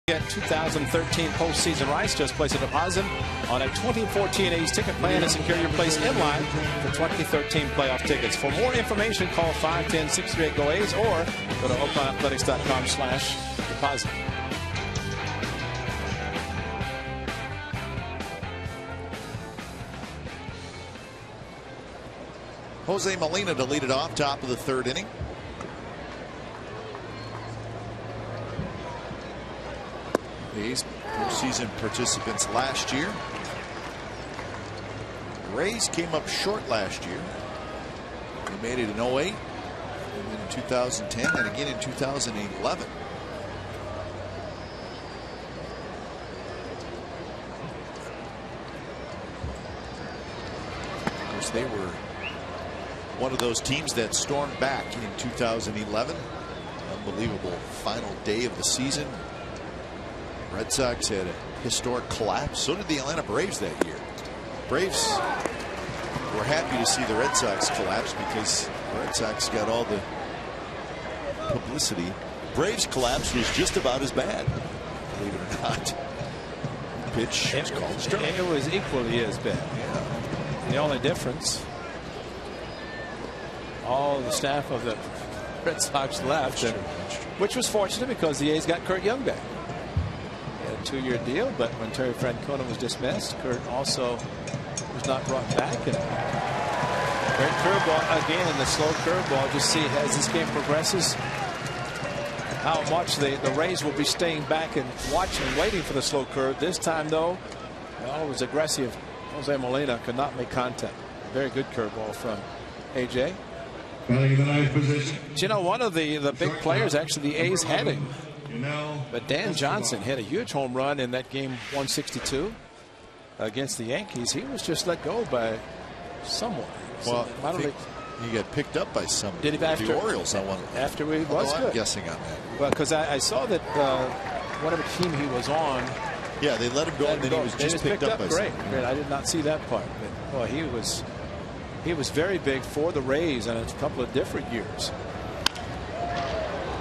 Get 2013 postseason rights. Just place a deposit on a 2014 A's ticket plan and secure your place in line for 2013 playoff tickets. For more information, call 510-638-GO-A's or go to oaklawnathletics.com/deposit. Jose Molina to lead it off, top of the third inning. A's postseason participants last year. The Rays came up short last year. They made it in 08, and then in 2010, and again in 2011. Of course, they were one of those teams that stormed back in 2011. Unbelievable final day of the season. Red Sox had a historic collapse. So did the Atlanta Braves that year. Braves were happy to see the Red Sox collapse because the Red Sox got all the publicity. Braves collapse was just about as bad, believe it or not. Pitch was called strike. It was equally as bad. Yeah. The only difference, all the staff of the Red Sox left, which was fortunate because the A's got Kurt Young back. A 2-year deal, but when Terry Francona was dismissed, Kurt also was not brought back. And great curveball again, and the slow curveball. Just see as this game progresses how much the Rays will be staying back and watching, waiting for the slow curve. This time, though, well, it was aggressive. Jose Molina could not make contact. Very good curveball from AJ. But, you know, one of the big players, actually, the A's had him. But Dan Johnson hit a huge home run in that game 162 against the Yankees. He was just let go by someone. Well, I think he got picked up by someone. Did he after the Orioles? After he was good. I'm guessing on that. Well, because I saw that whatever team he was on. Yeah, they let him go, and then he was just picked up by great. someone. Great. I did not see that part. But, well, he was very big for the Rays in a couple of different years.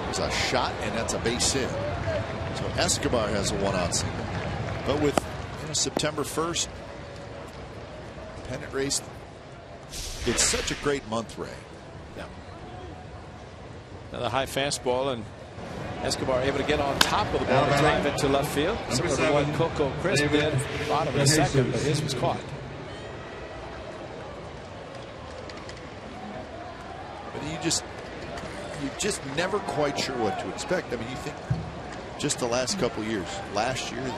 There's a shot, and that's a base hit. So Escobar has a one-out single. But with September 1st. Pennant race. It's such a great month, Ray. Yeah. Another high fastball, and Escobar able to get on top of the ball and drive it to left field. Similar to what Coco Crisp did bottom of the second, but his was caught. But you're just never quite sure what to expect. I mean, you think just the last couple years. Last year,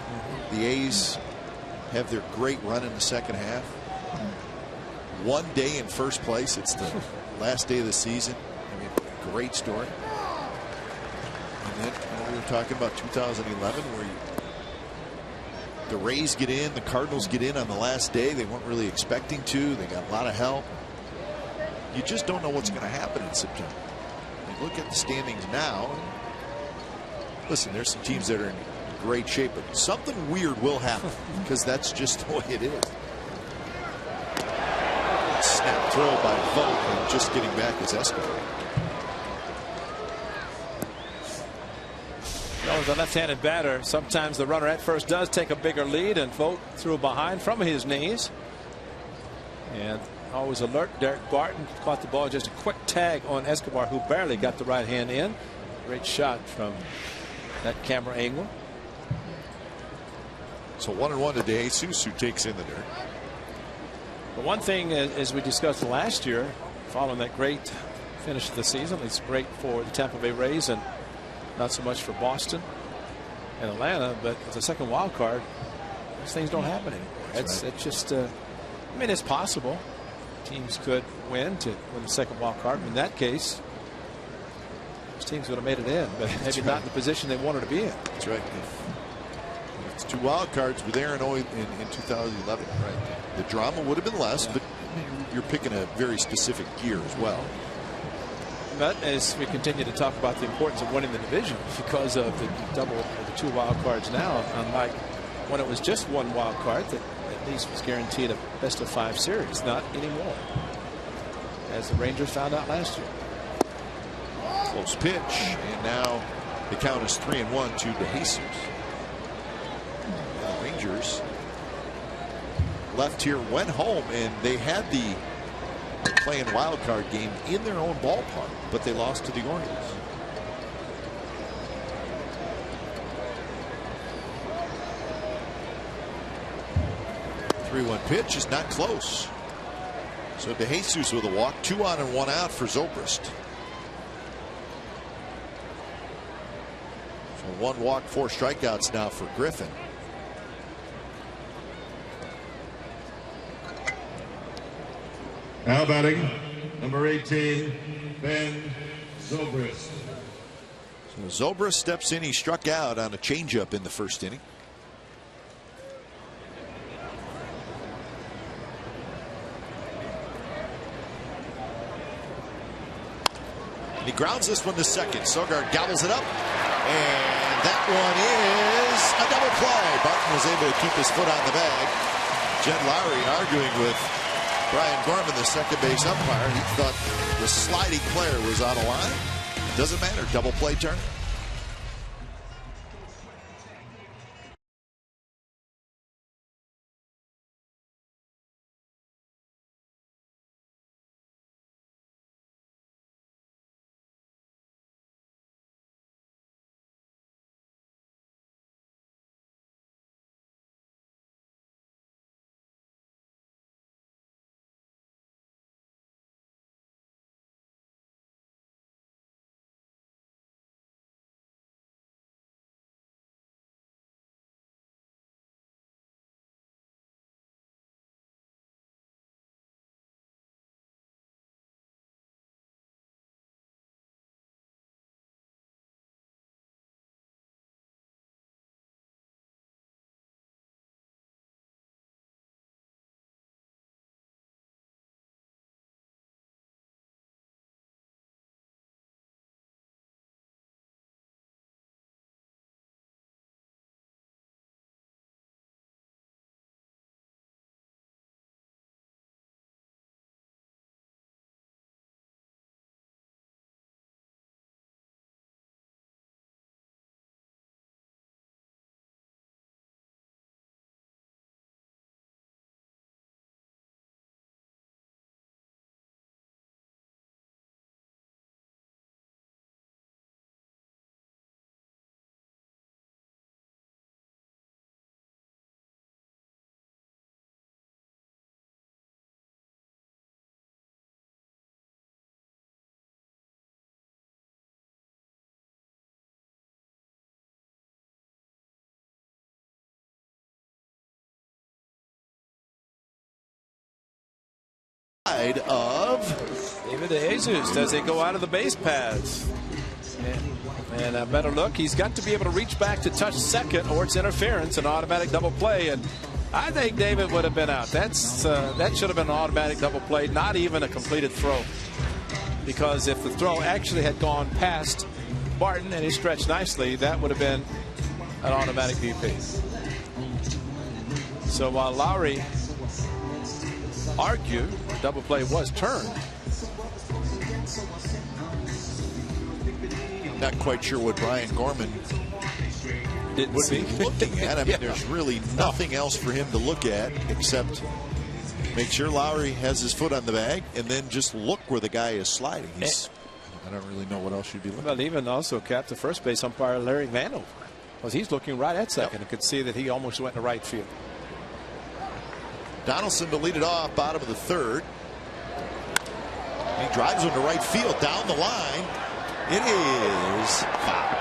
the A's have their great run in the second half. One day in first place. It's the last day of the season. I mean, great story. And then we were talking about 2011, where the Rays get in, the Cardinals get in on the last day. They weren't really expecting to. They got a lot of help. You just don't know what's going to happen in September. You look at the standings now. Listen, there's some teams that are in great shape, but something weird will happen because that's just the way it is. Snap throw by Vogt, and just getting back is Escobar. As a left-handed batter, sometimes the runner at first does take a bigger lead, and Vogt threw behind from his knees. And always alert, Derek Barton caught the ball, just a quick tag on Escobar, who barely got the right hand in. Great shot from that camera angle. So 1-1 to De Jesus, who takes in the dirt. But one thing, as we discussed last year, following that great finish of the season, it's great for the Tampa Bay Rays and not so much for Boston and Atlanta, but as a second wild card, those things don't happen anymore. It's just, I mean, it's possible. Teams could win to win the second wild card. In that case, those teams would have made it in, but maybe not in the position they wanted to be in. That's right. If it's two wild cards with Aaron Oy in 2011, right? The drama would have been less, but you're picking a very specific gear as well. But as we continue to talk about the importance of winning the division because of the two wild cards now, unlike when it was just one wild card that at least was guaranteed a best-of-5 series, not anymore, as the Rangers found out last year. Close pitch, and now the count is 3-1 to De Jesus. The Rangers left here, went home, and they had the playing wild card game in their own ballpark, but they lost to the Orioles. The 3-1 pitch is not close. So De Jesus with a walk, 2 on and 1 out for Zobrist. So 1 walk, 4 strikeouts now for Griffin. Now batting, number 18, Ben Zobrist. So Zobrist steps in. He struck out on a changeup in the first inning. And he grounds this one to second. Sogard gobbles it up, and that one is a double play. Barton was able to keep his foot on the bag. Jed Lowry arguing with Brian Gorman, the second base umpire. He thought the sliding player was on a line. Doesn't matter. Double play turn. side of David DeJesus as they go out of the base paths. And a better look. He's got to be able to reach back to touch second, or it's interference, an automatic double play. And I think David would have been out. That should have been an automatic double play, not even a completed throw. Because if the throw actually had gone past Barton and he stretched nicely, that would have been an automatic BP. So while Lowry argued, double play was turned. Not quite sure what Brian Gorman Didn't would see. be looking at. I mean, there's really nothing else for him to look at except make sure Lowry has his foot on the bag and then just look where the guy is sliding. I don't really know what else you'd be looking at. Well, even also the first base umpire Larry Vanover, because he's looking right at second and could see that he almost went to right field. Donaldson to lead it off, bottom of the third. He drives him to right field, down the line. It is foul.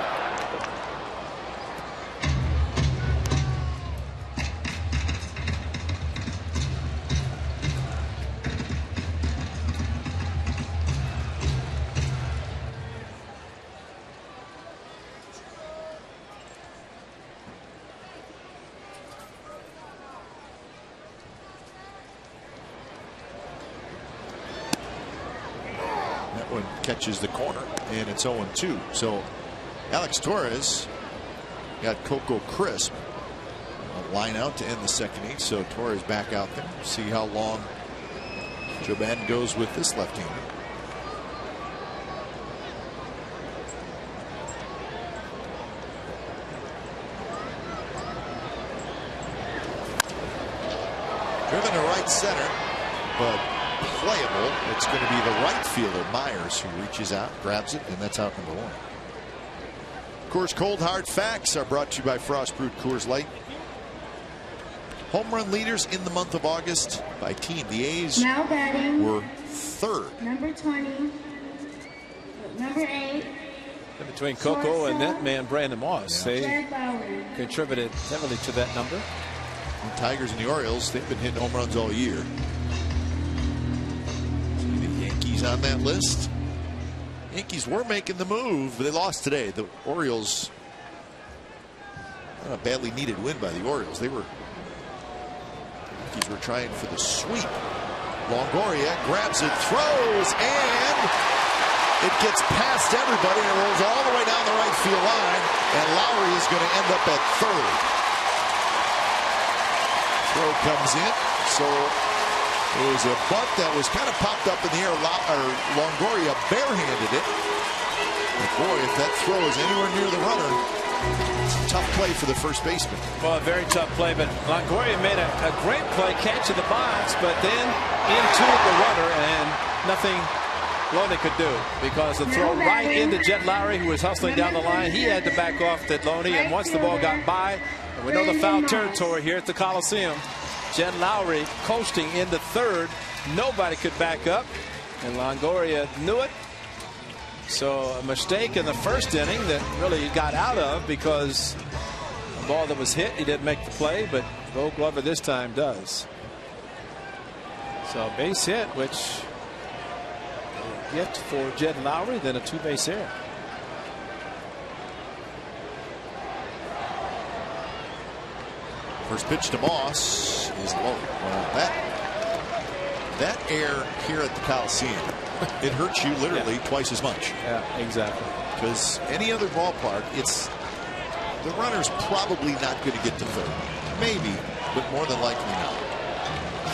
Catches the corner, and it's 0-2. So Alex Torres got Coco Crisp a line out to end the second inning. So Torres back out there. See how long Joe Madden goes with this left-hander. Driven to right center, but playable. It's going to be the right fielder, Myers, who reaches out, grabs it, and that's out number one. Coors Cold Hard Facts are brought to you by Frost Brewed Coors Light. Home run leaders in the month of August by team. The A's now batting were third. Number 20, number 8. Between Coco and that man Brandon Moss, they Jed Lowry. contributed heavily to that number. The Tigers and the Orioles, they've been hitting home runs all year. On that list. Yankees were making the move, but they lost today. The Orioles, a badly needed win by the Orioles. Yankees were trying for the sweep. Longoria grabs it, throws, and it gets past everybody and it rolls all the way down the right field line, and Lowry is going to end up at third. Throw comes in, so it was a bunt that was kind of popped up in the air. Longoria barehanded it. But boy, if that throw is anywhere near the runner, it's a tough play for the first baseman. Well, a very tough play, but Longoria made a great play, catch in the box, but then into the runner, and nothing Loney could do, because the throw right into Jed Lowry, who was hustling down the line. He had to back off to Loney, and once the ball got by, and we know the foul territory here at the Coliseum, Jed Lowry coasting into third. Nobody could back up, and Longoria knew it. So a mistake in the first inning that really he got out of, because the ball that was hit, he didn't make the play, but Gold Glover this time does. So a base hit, which gift for Jed Lowry, then a two-base error. First pitch to Moss is low. Well, that air here at the Coliseum, it hurts you literally twice as much. Yeah, exactly. Because any other ballpark, the runner's probably not going to get to third. Maybe, but more than likely not.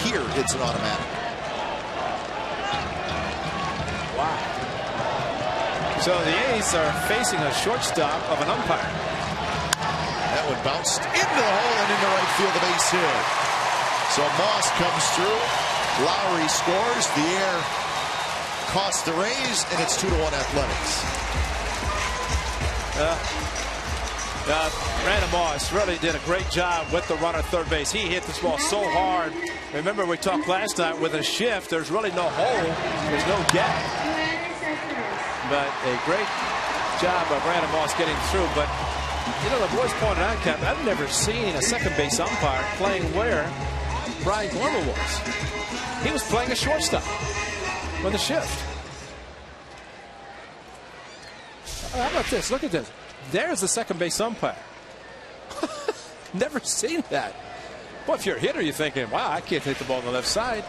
Here, it's an automatic. Wow. So the A's are facing a shortstop of an umpire. That one bounced into the hole and into right field, the base hit. So Moss comes through. Lowry scores. The air costs the Rays, and it's 2-1 Athletics. Brandon Moss really did a great job with the runner third base. He hit this ball so hard. Remember, we talked last night, with a shift, there's really no hole. There's no gap. But a great job by Brandon Moss getting through. But you know, the boys pointed out, Cap, I've never seen a second base umpire playing where Brian Gorman was. He was playing a shortstop on the shift. How about this? Look at this. There's the second base umpire. Never seen that. Well, if you're a hitter, you're thinking, wow, I can't hit the ball on the left side.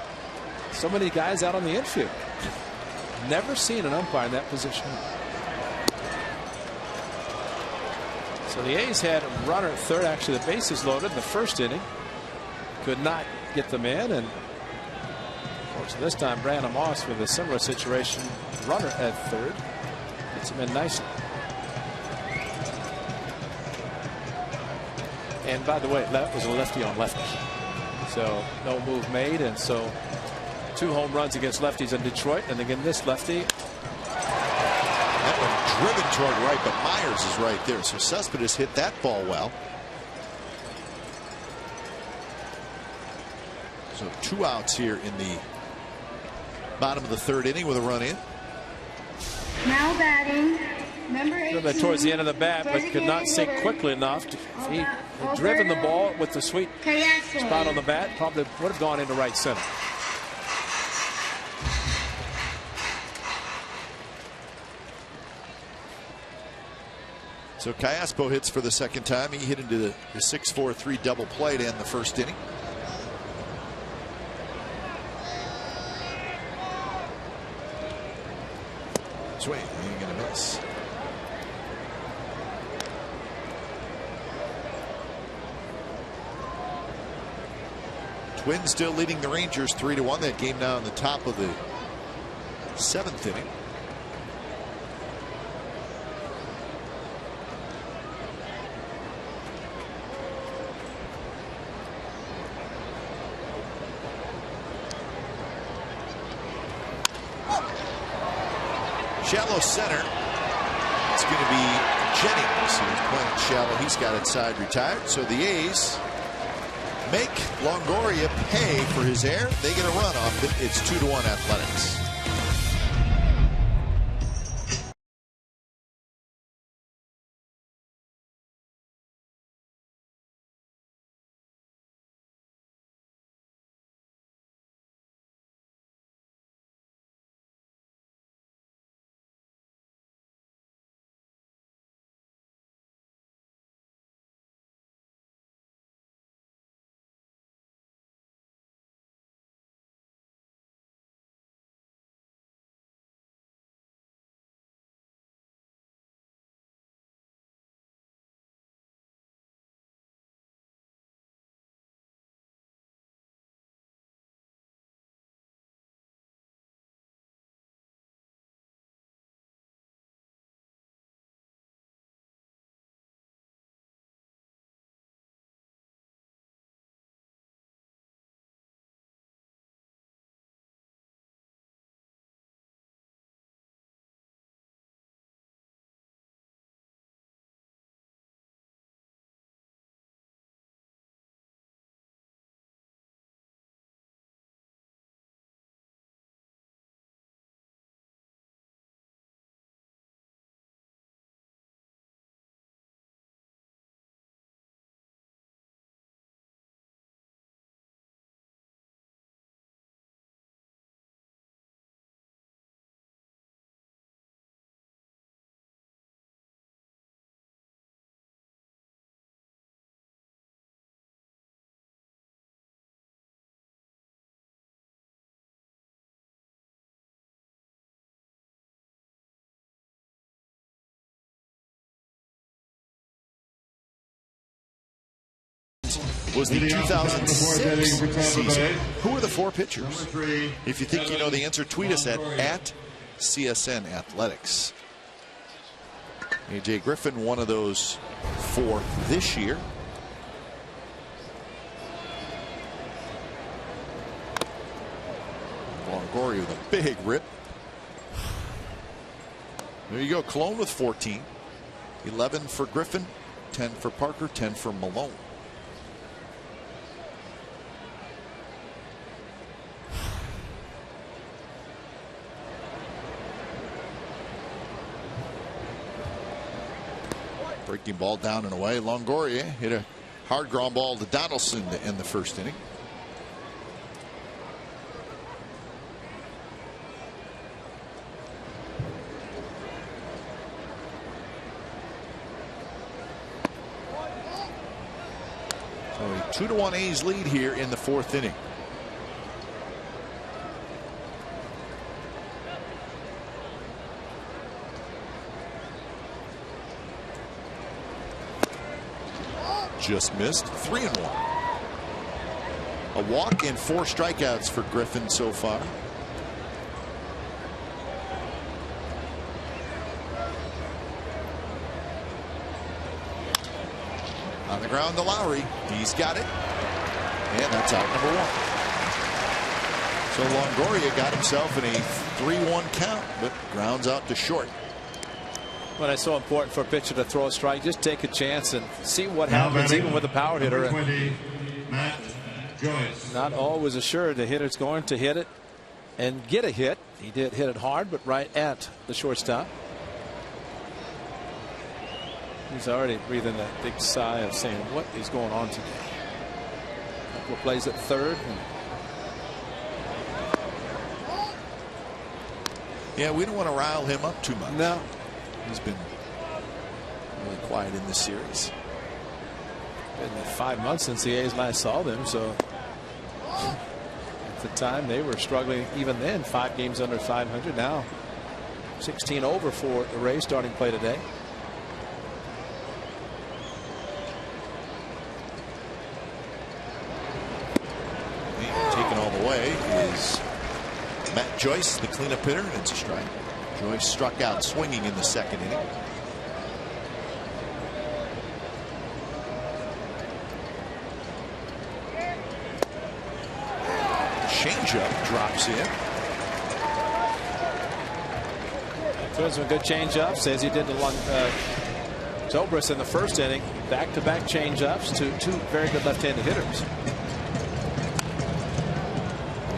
So many guys out on the infield. Never seen an umpire in that position. So the A's had a runner at third. Actually, the bases loaded in the first inning. Could not get them in. And of course, this time, Brandon Moss with a similar situation. Runner at third. Gets him in nicely. And by the way, that was a lefty on lefty. So no move made. And so 2 home runs against lefties in Detroit. And again, this lefty. That one driven toward right, but Myers is right there. So Cespedes hit that ball well. So 2 outs here in the bottom of the 3rd inning with a run in. Now batting, number 18. Towards the end of the bat, but could not sink quickly enough. He had driven the ball with the sweet spot on the bat. Probably would have gone into right center. So Callaspo hits for the 2nd time. He hit into the 6-4-3 double play to end the 1st inning. Swing, he ain't gonna miss. Twins still leading the Rangers 3-1. That game now in the top of the 7th inning. Shallow center. It's going to be Jennings who's playing shallow. He's got it side retired. So the A's make Longoria pay for his error. They get a run off it. It's 2-1 Athletics. Was the 2006 season. Who were the 4 pitchers? If you think you know the answer, tweet us at CSN Athletics. A.J. Griffin, one of those 4 this year. Longoria with a big rip. There you go, Cologne with 14. 11 for Griffin, 10 for Parker, 10 for Malone. Breaking ball down and away. Longoria hit a hard ground ball to Donaldson to end the 1st inning. 2-1 A's lead here in the 4th inning. Just missed. 3-1. A walk and 4 strikeouts for Griffin so far. On the ground to Lowry. He's got it. And that's out number 1. So Longoria got himself in a 3-1 count, but grounds out to short. But it's so important for a pitcher to throw a strike. Just take a chance and see what happens, even with a power hitter. 20, Matt Joyce. Not always assured the hitter's going to hit it and get a hit. He did hit it hard, but right at the shortstop. He's already breathing that big sigh of saying, what is going on today? A couple of plays at third. Yeah, we don't want to rile him up too much. No. He's been really quiet in this series. Been 5 months since the A's last saw them, so at the time they were struggling even then. 5 games under 500. Now 16 over for the Rays starting play today. Taken all the way is Matt Joyce, the cleanup hitter, and it's a strike. Joyce struck out swinging in the 2nd inning. Changeup drops in. Throws some good changeups as he did to Zobrist in the 1st inning. Back-to-back changeups to 2 very good left-handed hitters.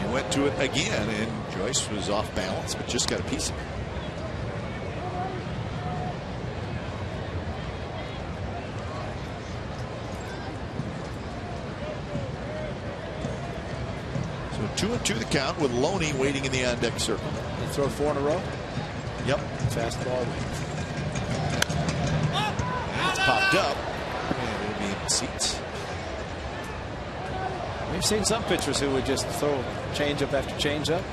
He went to it again, and Joyce was off balance, but just got a piece of it. So 2-2 the count with Loney waiting in the on-deck circle. He throw 4 in a row. Yep. Fastball. It's popped up, and it'll be in the seats. We've seen some pitchers who would just throw changeup after changeup.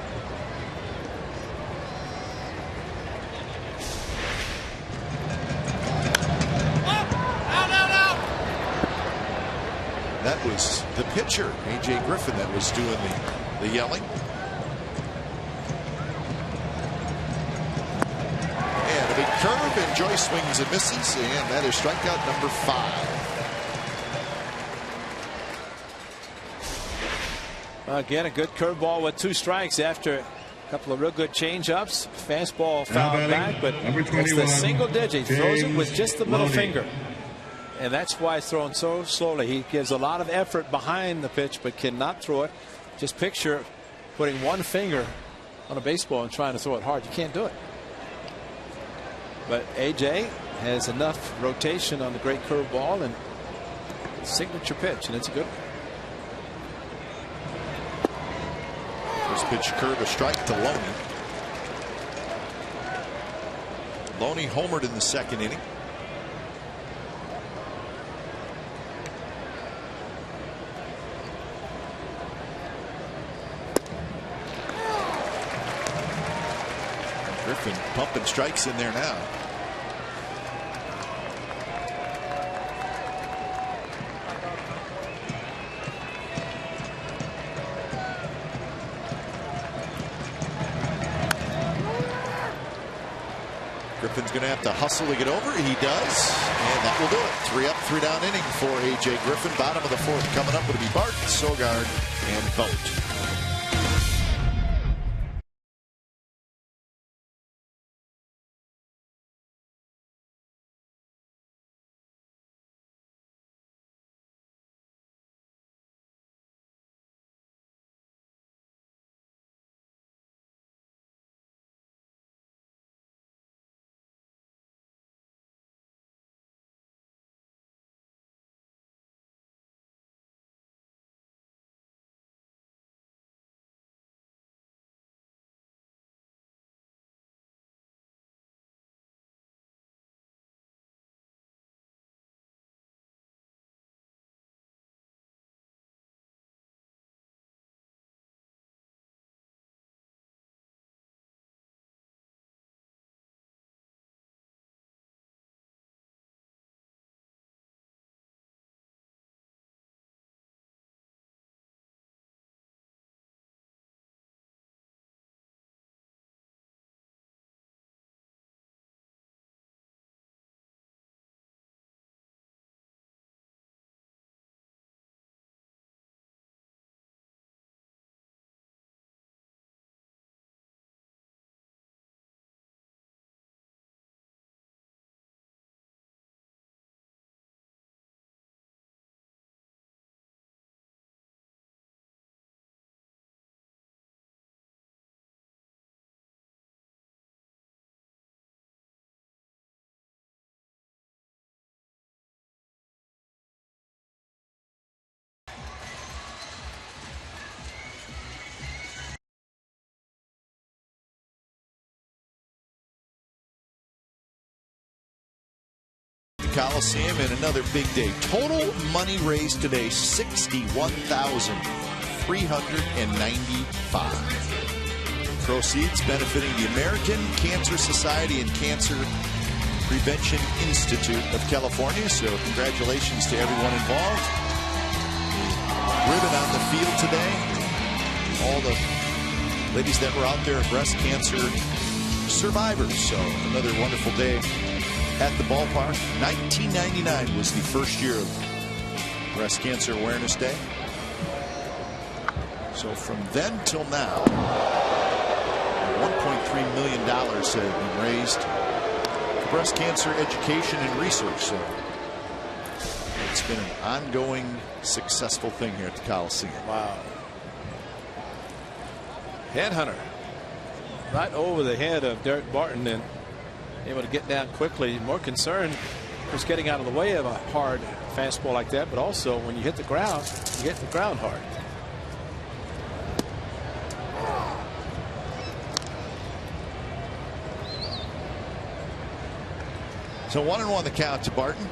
That was the pitcher, A.J. Griffin, that was doing the yelling. And a big curve, and Joyce swings and misses, and that is strikeout number 5. Again, a good curveball with 2 strikes after a couple of real good changeups. Fastball fouled back, but it's the single digit. He throws it with just the middle finger. And that's why it's thrown so slowly. He gives a lot of effort behind the pitch, but cannot throw it. Just picture putting 1 finger on a baseball and trying to throw it hard. You can't do it. But AJ has enough rotation on the great curveball and signature pitch, and it's a good one. First pitch curve, a strike to Loney. Loney homered in the 2nd inning. Griffin pumping strikes in there now. Griffin's going to have to hustle to get over. He does, and that will do it. 3 up, 3 down inning for A.J. Griffin. Bottom of the 4th coming up. It'll be Bart, Sogard, and Vogt. Coliseum in another big day. Total money raised today, $61,395. Proceeds benefiting the American Cancer Society and Cancer Prevention Institute of California. So congratulations to everyone involved. The ribbon on the field today. All the ladies that were out there, breast cancer survivors. So another wonderful day at the ballpark. 1999 was the first year of Breast Cancer Awareness Day. So from then till now, $1.3 million have been raised for breast cancer education and research. So it's been an ongoing, successful thing here at the Coliseum. Wow. Headhunter right over the head of Derek Barton and able to get down quickly. More concerned was getting out of the way of a hard fastball like that, but also when you hit the ground, you hit the ground hard. So 1-1 the count to Barton.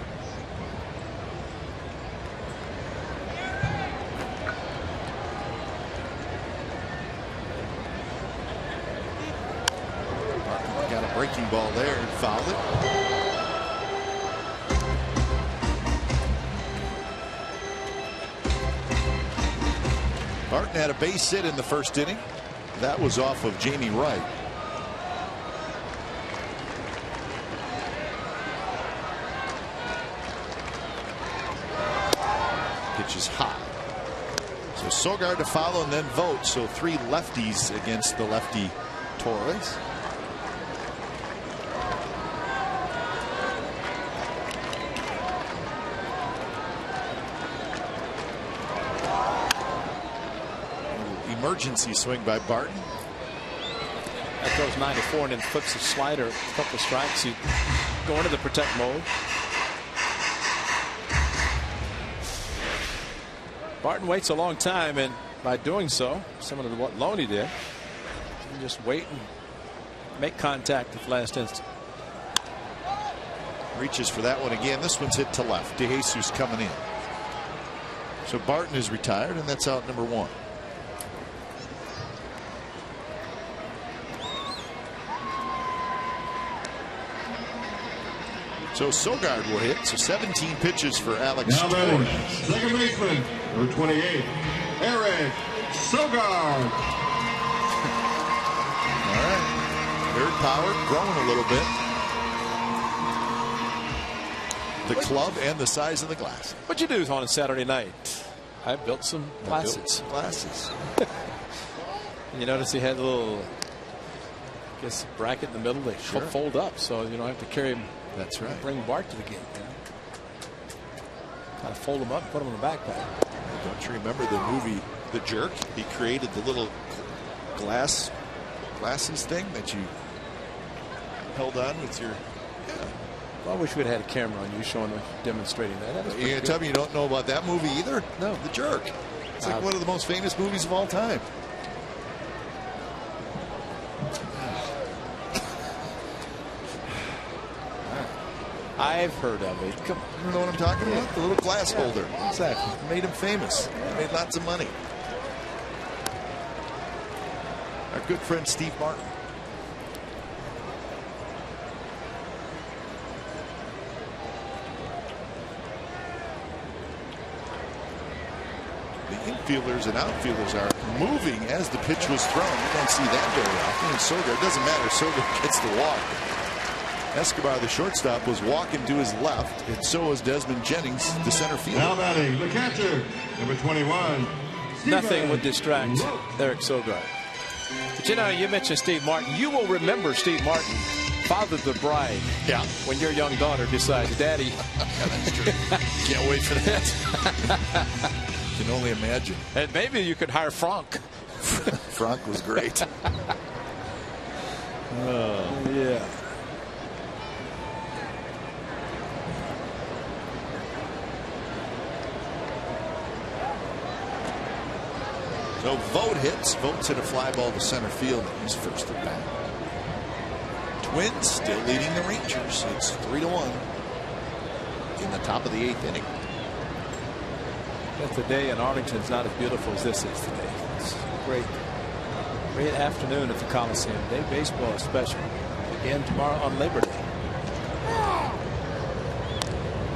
Barton got a breaking ball there and fouled it. Barton had a base hit in the first inning. That was off of Jamie Wright. Pitch is hot. So Sogard to follow and then vote. So 3 lefties against the lefty Torres. Emergency swing by Barton. That throws 94 and then flips a slider. A couple of strikes. You go into the protect mode. Barton waits a long time, and by doing so, similar to what Loney did, you just wait and make contact at the last instant. Reaches for that one again. This one's hit to left. DeJesus coming in. So Barton is retired, and that's out number 1. So Sogard will hit. So 17 pitches for Alex Now Torres. second baseman, number 28, Eric Sogard. All right. Third power growing a little bit. The club and the size of the glass. What'd you do on a Saturday night? I built some glasses. And you notice he had a little, I guess, bracket in the middle. They fold up, so you don't have to carry them. That's right. Bring Bart to the game. You know? Kind of fold them up, put them in the backpack. Don't you remember the movie The Jerk? He created the little glasses thing that you held on with your. Well, I wish we'd had a camera on you showing us, demonstrating that. That was You're going to tell me you don't know about that movie either? No, The Jerk. It's like one of the most famous movies of all time. I've heard of it. Come on. You know what I'm talking about? The little glass holder. Exactly. It made him famous. He made lots of money. Our good friend Steve Martin. The infielders and outfielders are moving as the pitch was thrown. You don't see that very often. And Sogard, it doesn't matter. Sogard gets the walk. Escobar, the shortstop, was walking to his left, and so was Desmond Jennings, the center fielder. Now batting, the catcher, number 21. Nothing would distract Eric Sogard. But you know, you mentioned Steve Martin. You will remember Steve Martin fathered the bride. Yeah. When your young daughter decides, Daddy. Yeah, that's true. Can't wait for that. Can only imagine. And maybe you could hire Frank. Frank was great. Yeah. So Vogt hits. Vogt's hit a fly ball to center field. He's first at bat. Twins still leading the Rangers. It's 3-1. in the top of the 8th inning. But the day in Arlington is not as beautiful as this is today. It's great afternoon at the Coliseum. Day baseball is special. Again tomorrow on Labor Day.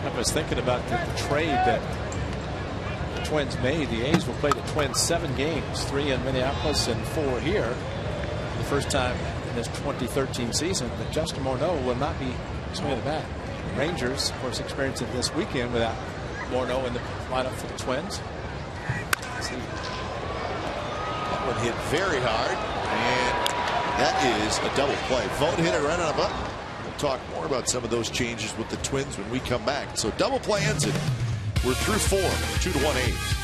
I was thinking about the trade that the Twins made. The A's will play the Twins 7 games, 3 in Minneapolis and 4 here. The first time in this 2013 season that Justin Morneau will not be swinging the bat. The Rangers, of course, experiencing this weekend without Morneau in the lineup for the Twins. That one hit very hard, and that is a double play. Vogt hit it right on a button. We'll talk more about some of those changes with the Twins when we come back. So double play ends it. We're through 4, 2-1 A's.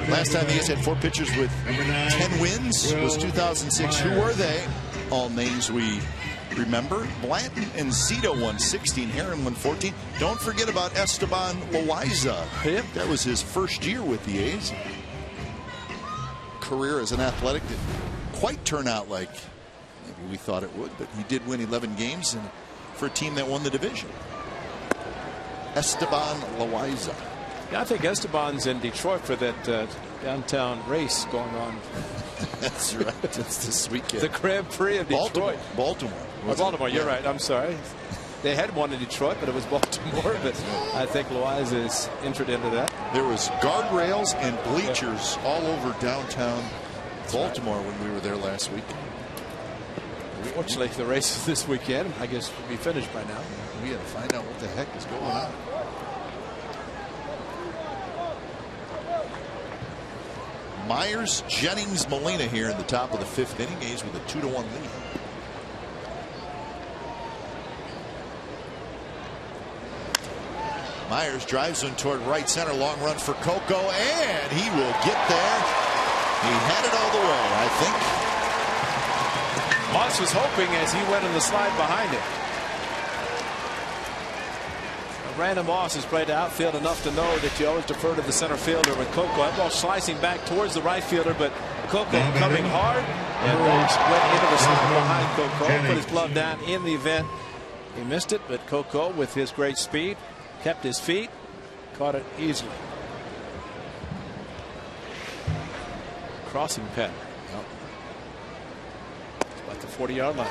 Last time the A's had 4 pitchers with 10 wins was 2006. Who were they? All names we remember. Blanton and Zito won 16. Heron won 14. Don't forget about Esteban Loaiza. Yep. That was his first year with the A's. Career as an athletic didn't quite turn out like maybe we thought it would, but he did win 11 games and for a team that won the division. Esteban Loaiza. Yeah, I think Esteban's in Detroit for that downtown race going on. That's right. It's this weekend. The Grand Prix of Detroit. Baltimore. Baltimore. You're right. I'm sorry. They had one in Detroit, but it was Baltimore. But I think Loaiza is entered into that. There was guardrails and bleachers all over downtown Baltimore when we were there last week. Fortunately, the race is this weekend. I guess will be finished by now. We got to find out what the heck is going on. Myers, Jennings, Molina here in the top of the 5th inning. A's with a 2-1 lead. Myers drives one toward right center. Long run for Coco, and he will get there. He had it all the way, I think. Moss was hoping as he went in the slide behind him. Brandon Moss has played outfield enough to know that you always defer to the center fielder with Coco. That ball slicing back towards the right fielder, but Coco coming hard, and Moss went into the slot behind Coco, put his glove down in the event. He missed it, but Coco, with his great speed, kept his feet, caught it easily. Crossing pattern. It's about the 40-yard line.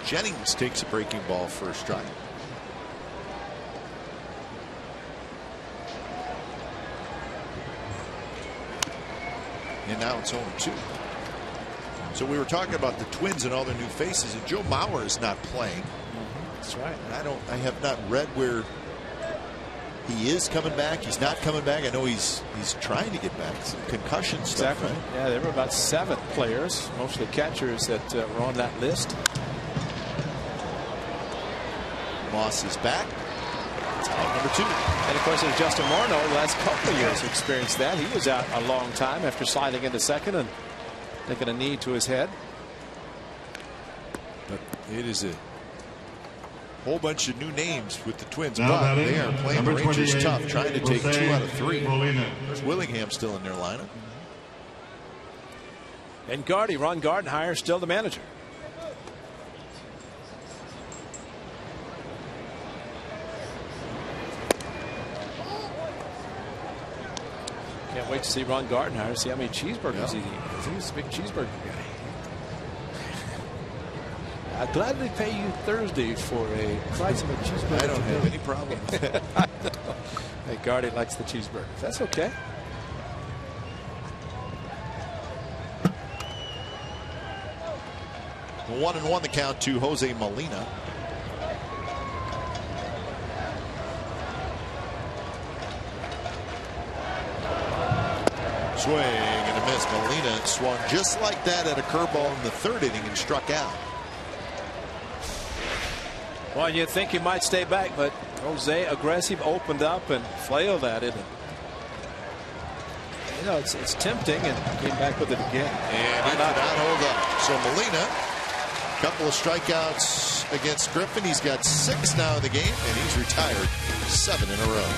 Jennings takes a breaking ball for a strike. And now it's 0-2. So we were talking about the Twins and all their new faces, and Joe Mauer is not playing. That's right. I have not read where he is coming back. He's not coming back. I know he's trying to get back. Some concussion stuff. Exactly. Right? Yeah, there were about 7 players, mostly catchers, that were on that list. Moss is back. Time number 2. And of course, there's Justin Morneau. The last couple of years experienced that. He was out a long time after sliding into second and taking a knee to his head. But it is a whole bunch of new names with the Twins. Now But batting, they are playing the number Rangers 28, tough, trying to take 2 Jose out of 3. Molina. There's Willingham still in their lineup. And Ron Gardenhire, still the manager. Can't wait to see Ron Gardenhire, see how many cheeseburgers he eats. He's a big cheeseburger guy. I'd gladly pay you Thursday for a price of a cheeseburger. I don't have any problem with that. Hey, Gardy likes the cheeseburgers. That's okay. The 1-1 the count to Jose Molina. Swing and a miss. Molina swung just like that at a curveball in the 3rd inning and struck out. Well, you'd think he might stay back, but Jose, aggressive, opened up and flailed at it. And, you know, it's tempting, and came back with it again. And he did not hold up. So Molina, a couple of strikeouts against Griffin. He's got 6 now in the game, and he's retired 7 in a row.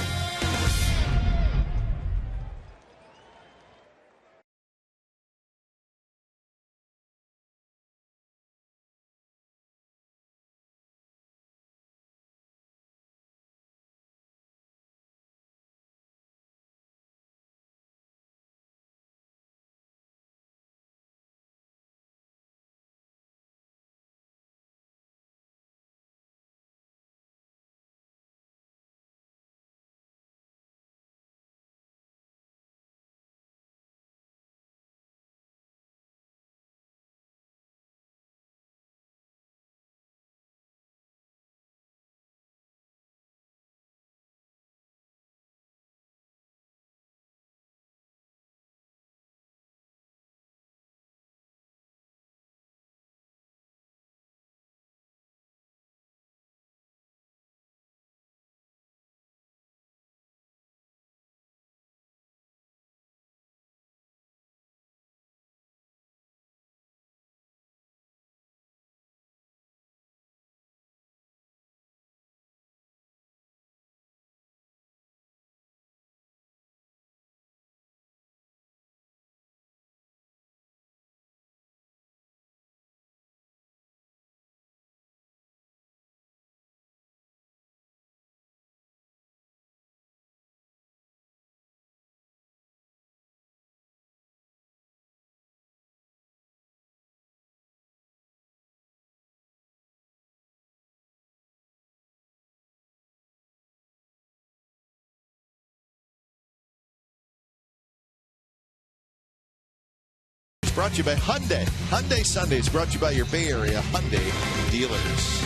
Brought to you by Hyundai. Hyundai Sundays brought to you by your Bay Area Hyundai dealers.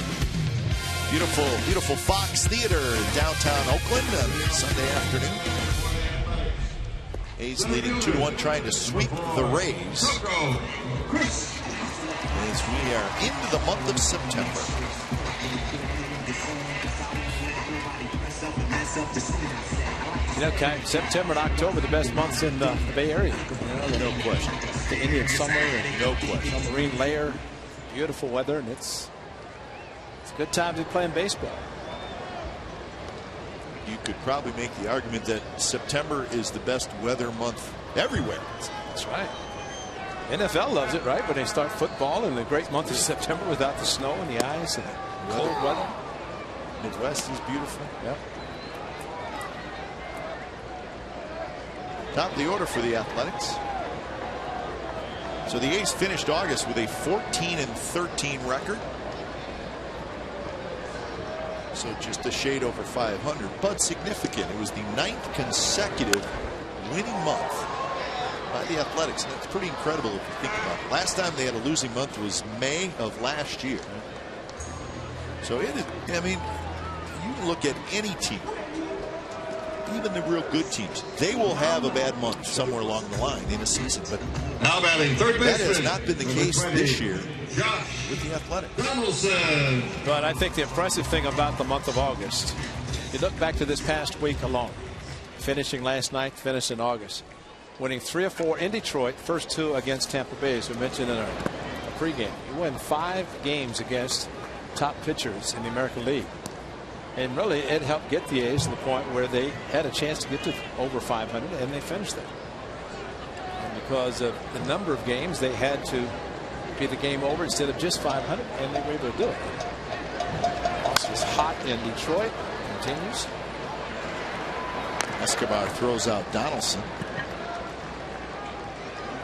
Beautiful, beautiful Fox Theater in downtown Oakland on Sunday afternoon. A's leading 2-1, trying to sweep the Rays. As we are into the month of September. You know, September and October, the best months in the Bay Area. No question. The Indian summer, and No question. submarine layer, beautiful weather, and it's a good time to be playing baseball. You could probably make the argument that September is the best weather month everywhere. That's right. NFL loves it, right? When they start football in the great month of September without the snow and the ice and the cold weather. Midwest is beautiful. Yep. Top of the order for the Athletics. So the A's finished August with a 14-13 record. So just a shade over 500, but significant. It was the 9th consecutive winning month by the Athletics. And that's pretty incredible if you think about it. Last time they had a losing month was May of last year. So it is, I mean, you look at any team even the real good teams, they will have a bad month somewhere along the line in a season. But now batting third baseman. That has not been the case this year Josh with the Athletics. Donaldson. But I think the impressive thing about the month of August, you look back to this past week alone, finishing last night, finished in August, winning 3 or 4 in Detroit, first 2 against Tampa Bay, as we mentioned in our pregame. You win 5 games against top pitchers in the American League. And really, it helped get the A's to the point where they had a chance to get to over 500, and they finished there. And because of the number of games, they had to be the game over instead of just 500, and they were able to do it. Moss was hot in Detroit. Continues. Escobar throws out Donaldson.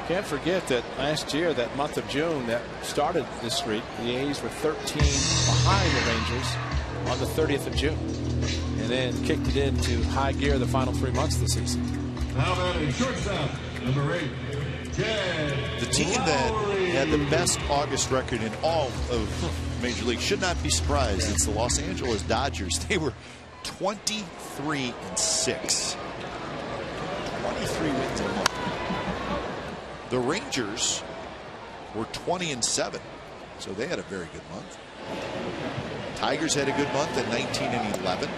Can't forget that last year, that month of June that started this streak, the A's were 13 behind the Rangers on the 30th of June, and then kicked it into high gear the final 3 months of the season. Now batting shortstop, number 8, The team that had the best August record in all of Major League should not be surprised. It's the Los Angeles Dodgers. They were 23-6. 23 wins in a month. The Rangers were 20-7, so they had a very good month. Tigers had a good month at 19-11.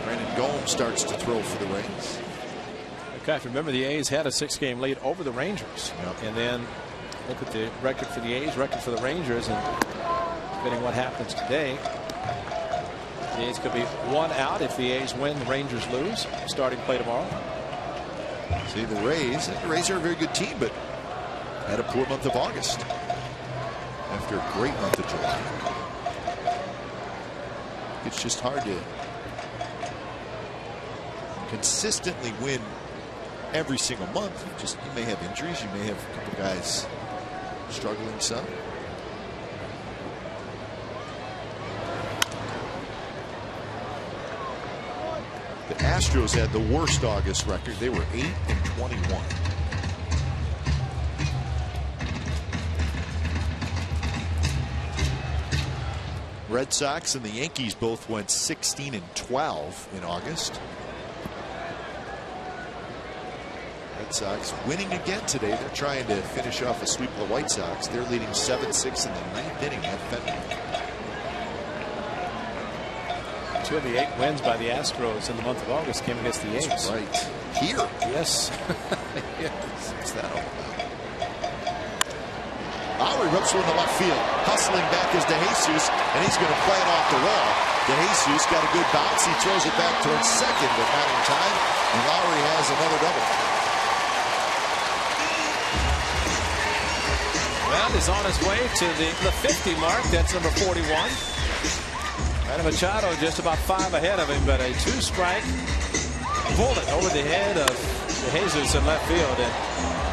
Brandon Gomes starts to throw for the Rays. Okay, remember the A's had a 6-game lead over the Rangers. Yep. And then look at the record for the A's, record for the Rangers, and depending what happens today, the A's could be 1 out if the A's win, the Rangers lose. Starting play tomorrow. See, the Rays are a very good team, but had a poor month of August after a great month of July. It's just hard to consistently win every single month. You may have injuries, you may have a couple guys struggling some. The Astros had the worst August record. They were 8-21. Red Sox and the Yankees both went 16-12 in August. Red Sox winning again today. They're trying to finish off a sweep of the White Sox. They're leading 7-6 in the 9th inning at Fenway. 2 of the 8 wins by the Astros in the month of August came against the A's. That's right. Here. Yes. Yes. What's that all about? Lowry rips one to left field. Hustling back is DeJesus, and he's going to play it off the wall. DeJesus got a good bounce. He throws it back towards second, but not in time. And Lowry has another double. Well, he's on his way to the 50 mark. That's number 41. Manny Machado just about 5 ahead of him, but a 2-strike bullet over the head of DeJesus in left field, and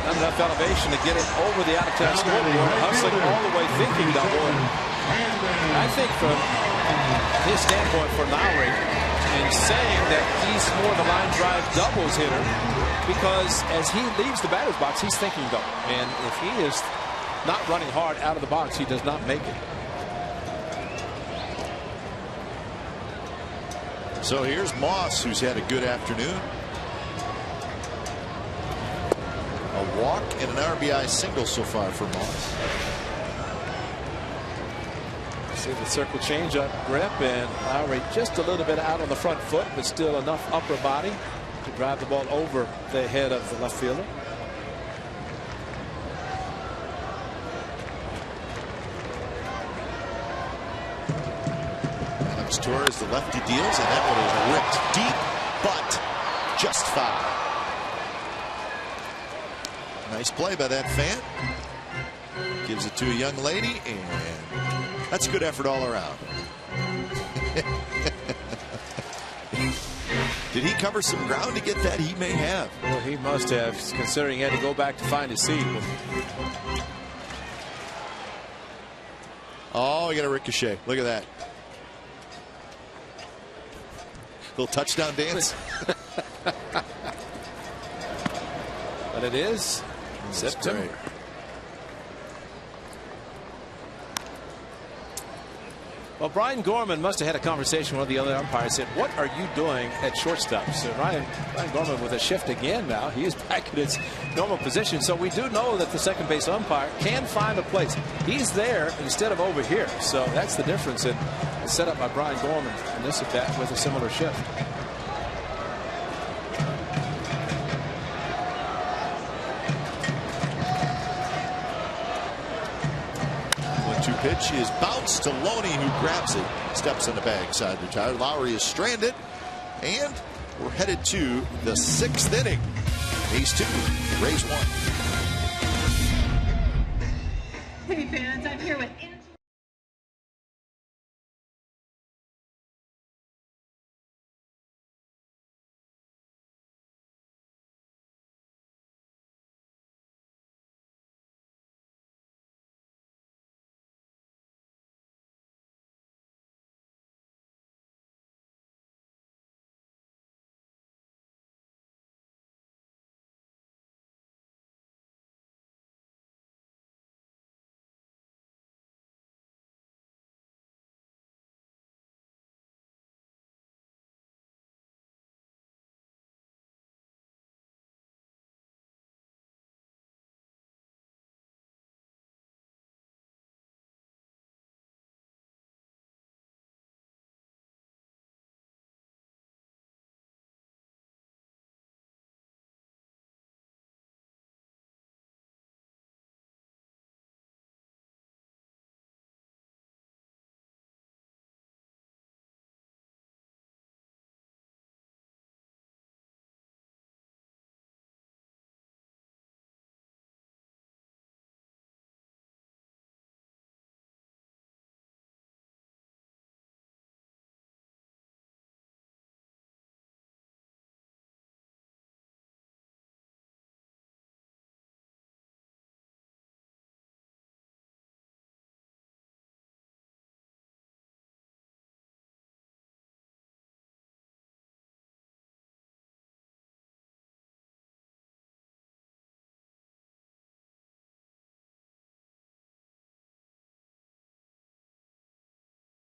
not enough elevation to get it over the out-of-town scoreboard. Hustling all the way, thinking double. I think from his standpoint for Lowry, in saying that he's more the line drive doubles hitter, because as he leaves the batter's box, he's thinking double, and if he is not running hard out of the box, he does not make it. So here's Moss, who's had a good afternoon. A walk and an RBI single so far for Moss. See the circle change up grip, and Lowry just a little bit out on the front foot, but still enough upper body to drive the ball over the head of the left fielder. Torres, the lefty, deals, and that one is ripped deep, but just foul. Nice play by that fan. Gives it to a young lady, and that's good effort all around. Did he cover some ground to get that? He may have. Well, he must have, considering he had to go back to find his seat. Oh, he got a ricochet. Look at that. Little touchdown dance. But it is September. Great. Well, Brian Gorman must have had a conversation with the other umpire. Said, "What are you doing at shortstop?" So Brian Gorman with a shift again now. He is back in his normal position. So we do know that the second base umpire can find a place. He's there instead of over here. So that's the difference in the setup by Brian Gorman in this at bat with a similar shift. 1-2 pitch is bounced to Loney, who grabs it, steps in the bag, side retired. Lowry is stranded, and we're headed to the 6th inning. A's 2, Rays 1. Hey fans, I'm here with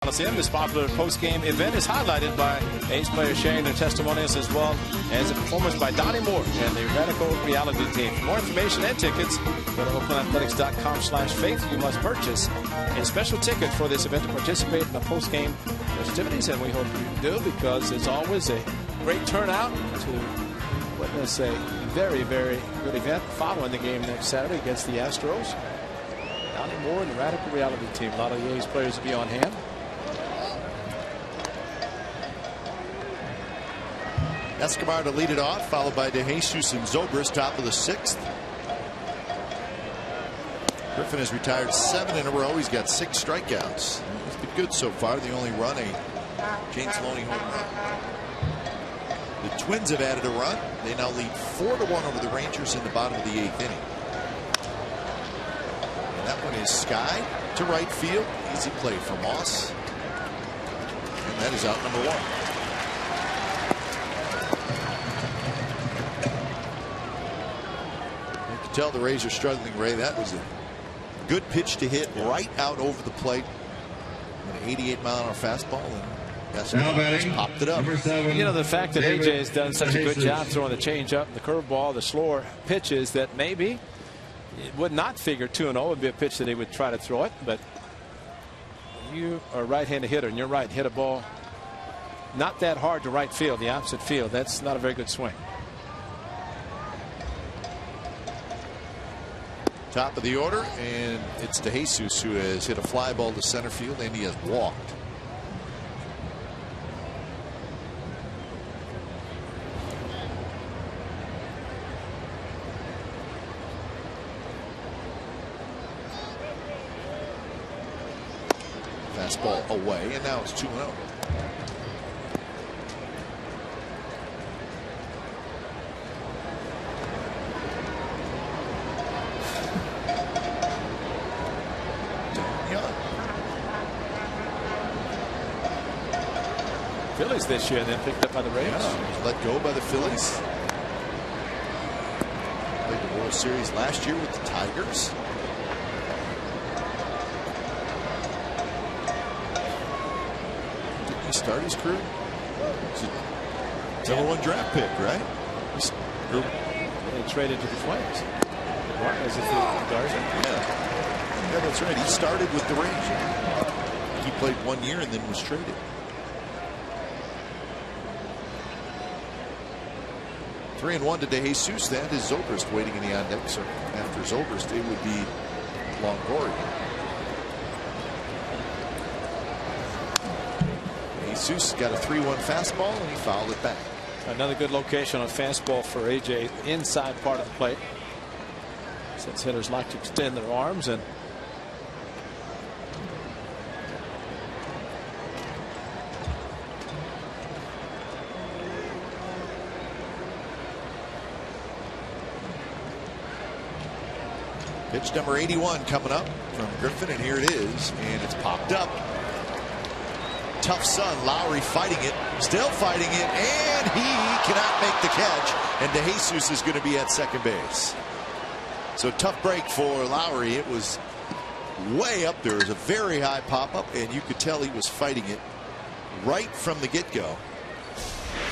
This popular post-game event is highlighted by A's players sharing their testimonials as well as a performance by Donnie Moore and the Radical Reality team. For more information and tickets, go to OaklandAthletics.com/faith. You must purchase a special ticket for this event to participate in the post-game festivities, and we hope you do, because it's always a great turnout to witness a very, very good event following the game next Saturday against the Astros. Donnie Moore and the Radical Reality team. A lot of the A's players will be on hand. Escobar to lead it off, followed by DeJesus and Zobrist, top of the 6th. Griffin has retired 7 in a row. He's got 6 strikeouts. He's been good so far. The only run, a James Loney home run. The Twins have added a run. They now lead 4-1 over the Rangers in the bottom of the 8th inning. And that one is Sky to right field. Easy play for Moss. And that is out number 1. Tell the Rays are struggling, Ray. That was a good pitch to hit right out over the plate. An 88-mile-an-hour fastball, and that's just popped it up. You know, the fact that AJ has done such a good job throwing the changeup, the curveball, the slower pitches, that maybe it would not figure 2-0 would be a pitch that he would try to throw it. But you are a right-handed hitter, and you're right, hit a ball not that hard to right field, the opposite field. That's not a very good swing. Top of the order, and it's DeJesus who has hit a fly ball to center field, and he has walked. Fastball away, and now it's 2-0. Phillies this year, and then picked up by the Rays. Yeah, let go by the Phillies. Played the World Series last year with the Tigers. he start his career? He's a #1 draft pick, right? He traded to the Flames. As if Yeah, that's right. He started with the Rangers. He played 1 year and then was traded. Three and 1 to DeJesus. That is Zobrist waiting in the on deck circle. After Zobrist, it would be Longoria. Jesus got a 3-1 fastball and he fouled it back. Another good location on fastball for AJ, inside part of the plate. Since hitters like to extend their arms, and pitch number 81 coming up from Griffin, and here it is, and it's popped up. Tough son, Lowry fighting it, still fighting it, and he cannot make the catch, and DeJesus is going to be at second base. So tough break for Lowry. It was way up there. It was a very high pop up, and you could tell he was fighting it right from the get-go.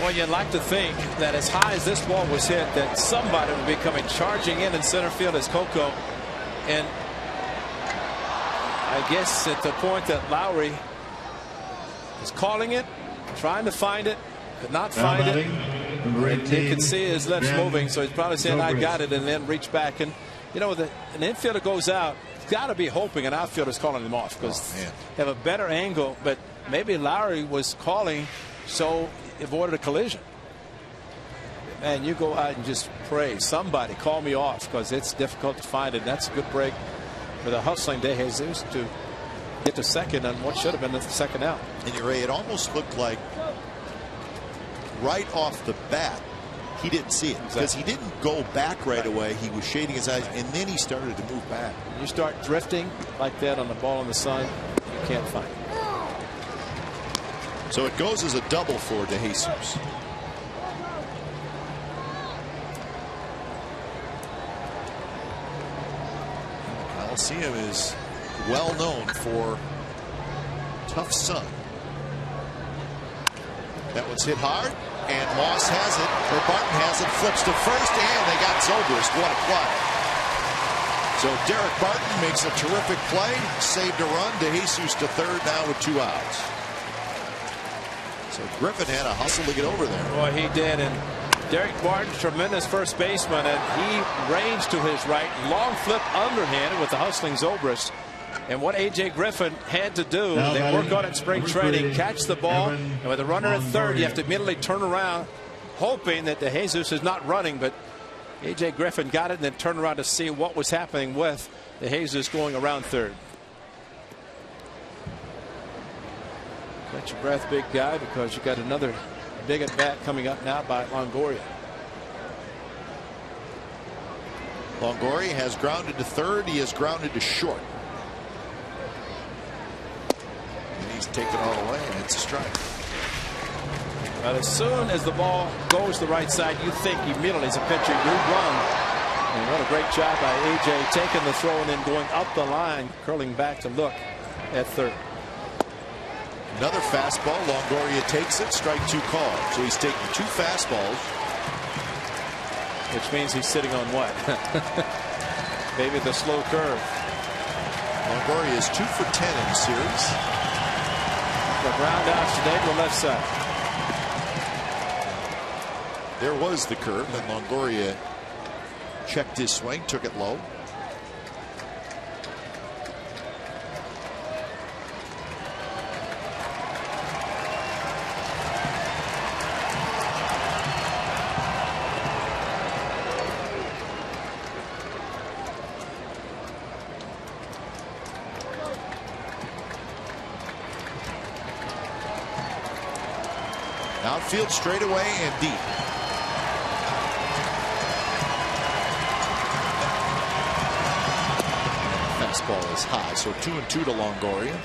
Well, you'd like to think that as high as this ball was hit, that somebody would be coming charging in center field as Coco. And I guess at the point that Lowry was calling it, trying to find it, could not find it. And you can see his lips moving, so he's probably saying, I got it, and then reach back. And, you know, an infielder goes out, he's got to be hoping an outfielder's calling him off because they have a better angle. But maybe Lowry was calling so avoided a collision. And you go out and just pray, somebody call me off, because it's difficult to find it. That's a good break for the hustling DeJesus to get to second on what should have been the second out. And you're right, it almost looked like right off the bat he didn't see it, because he didn't go back right away. He was shading his eyes, and then he started to move back. When you start drifting like that on the ball in the sun, you can't find it. So it goes as a double for DeJesus. Coliseum is well known for tough sun. That one's hit hard, and Moss has it, or Barton has it, flips to first, and they got Zobrist. What a play. So Derek Barton makes a terrific play, saved a run. DeJesus to third now with 2 outs. So Griffin had a hustle to get over there. Boy, he did. And Derek Barton, tremendous first baseman, and he ranged to his right, long flip underhanded with the hustling Zobrist. And what A.J. Griffin had to do, they work on it in spring training, catch the ball, and with a runner at third, you have to immediately turn around, hoping that DeJesus is not running. But A.J. Griffin got it and then turned around to see what was happening with DeJesus going around third. Catch your breath, big guy, because you got another big at bat coming up now by Longoria. Longoria has grounded to third. He has grounded to short. And he's taken all the way, and it's a strike. But as soon as the ball goes the right side, you think immediately as a pitcher, you run. And what a great job by A.J. taking the throw and then going up the line, curling back to look at third. Another fastball. Longoria takes it. Strike 2 called. So he's taking 2 fastballs. Which means he's sitting on what? Maybe the slow curve. Longoria is 2 for 10 in the series. The ground out today to the left side. There was the curve, and Longoria checked his swing, took it low. Outfield straightaway and deep. Fastball is high, so 2-2 to Longoria.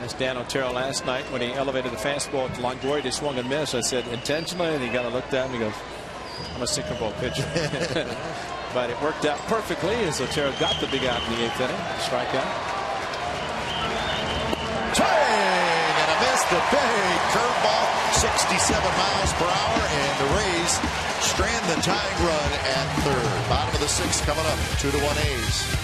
That's Dan Otero last night when he elevated the fastball to Longoria. He swung and missed. I said intentionally, and he got to look at him. He goes, I'm a sinker ball pitcher. But it worked out perfectly as Otero got the big out in the 8th inning. Strikeout. Swing and a miss. just a big curveball, 67 miles per hour, and the Rays strand the tying run at third. Bottom of the sixth coming up, 2-1 A's.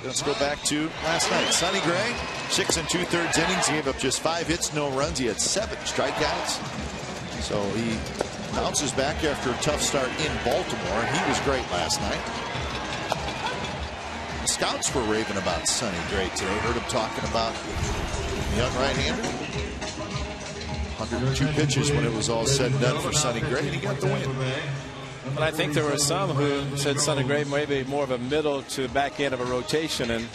Let's go back to last night. Sonny Gray, 6 2/3 innings. He gave up just 5 hits, no runs. He had 7 strikeouts. So he bounces back after a tough start in Baltimore, and he was great last night. The scouts were raving about Sonny Gray today. Heard him talking about the young right-hander. 102 pitches when it was all said and done for Sonny Gray, and he got the win. But I think there were some who said Sonny Gray may be more of a middle to back end of a rotation, and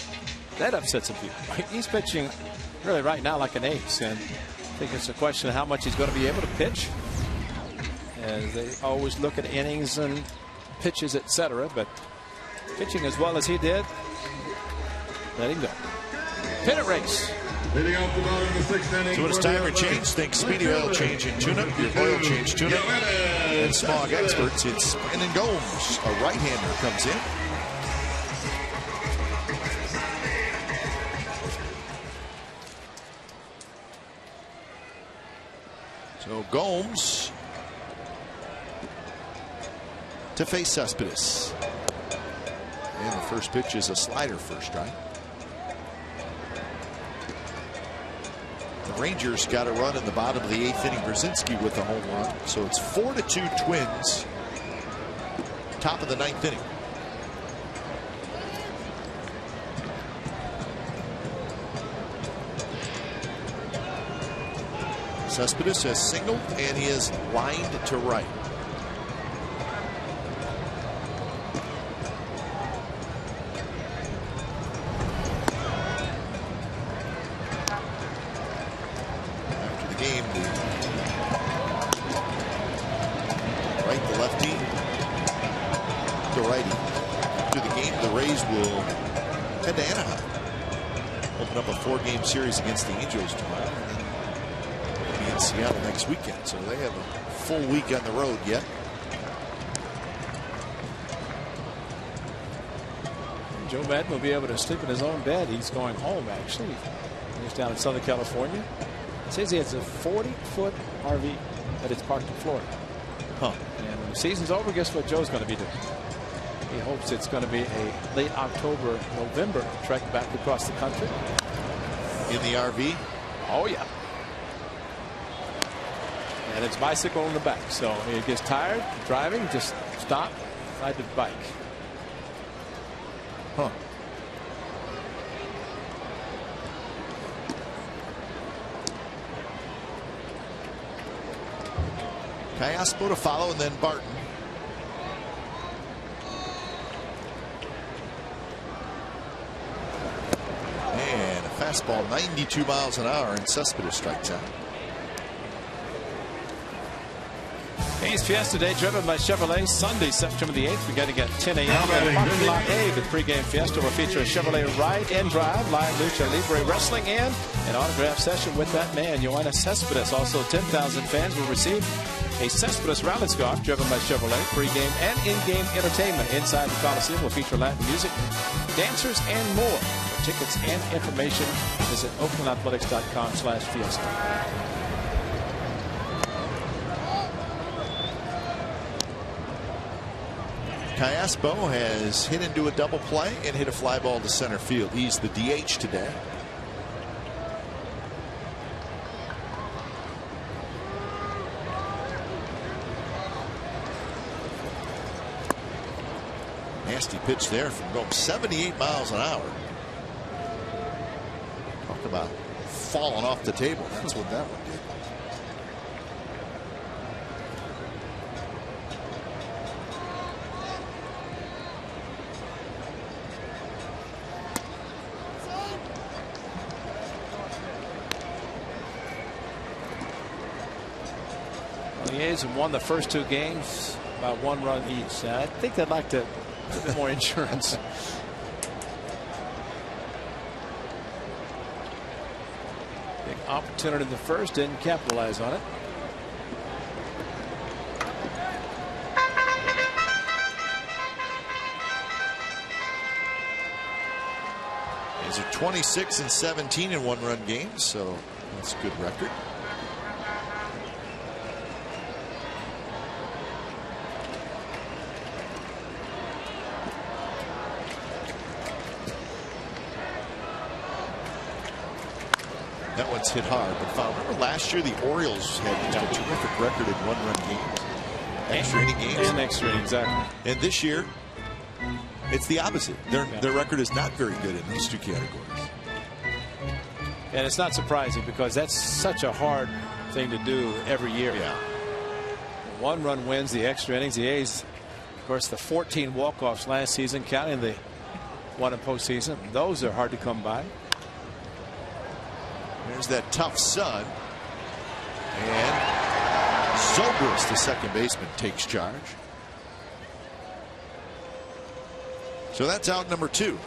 that upsets some people. He's pitching really right now like an ace, and I think it's a question of how much he's going to be able to pitch. As they always look at innings and pitches, etc. But pitching as well as he did, let him go. Pennant race. Leading off the bottom of the sixth inning. So when it's time for change, think Speedy Oil Change and Tune-Up. Your oil change tune-up. And Smog Experts, it's Brandon Gomes. A right-hander comes in. So Gomes to face Cespedes. And the first pitch is a slider for a strike. The Rangers got a run in the bottom of the 8th inning. Brzezinski with a home run. So it's 4-2 Twins. Top of the 9th inning. Cespedes has singled and he is lined to right. Series against the Angels tomorrow. They'll be in Seattle next weekend, so they have a full week on the road yet. Joe Madden will be able to sleep in his own bed. He's going home, actually. He's down in Southern California. It says he has a 40-foot RV that is parked in Florida. Huh. And when the season's over, guess what Joe's going to be doing? He hopes it's going to be a late October, November trek back across the country. In the RV? Oh, yeah. And it's bicycle on the back. So he gets tired driving, just stop, ride the bike. Huh. Callaspo to follow, and then Barton. And a fastball 92 miles an hour, and Cespedes strikes out. A's Fiesta Day driven by Chevrolet. Sunday, September the 8th, beginning at 10 a.m. And Parking Lot A, the pregame Fiesta will feature a Chevrolet Ride and Drive, live lucha libre wrestling, and an autograph session with that man, Yoenis Cespedes. Also, 10,000 fans will receive a Cespedes rally scarf driven by Chevrolet. Pregame and in-game entertainment inside the Coliseum will feature Latin music, dancers, and more. For tickets and information, visit OaklandAthletics.com/Fiesta. Callaspo has hit into a double play and hit a fly ball to center field. He's the DH today. Nasty pitch there from going 78 miles an hour. Talk about falling off the table. That's what that one did. The A's have won the first two games by 1 run each. I think they'd like to a bit more insurance. Big opportunity in the first, didn't capitalize on it. A's are 26-17 in 1-run games, so that's a good record. That one's hit hard, but foul. Remember last year the Orioles had just a terrific record in 1-run games, extra inning games, and extra inning, exactly. And this year, it's the opposite. Their record is not very good in those two categories. And it's not surprising because that's such a hard thing to do every year. Yeah. 1-run wins, the extra innings. The A's, of course, the 14 walk-offs last season, counting the one in postseason. Those are hard to come by. There's that tough Sun. And Zobrist, the second baseman, takes charge. So that's out number 2.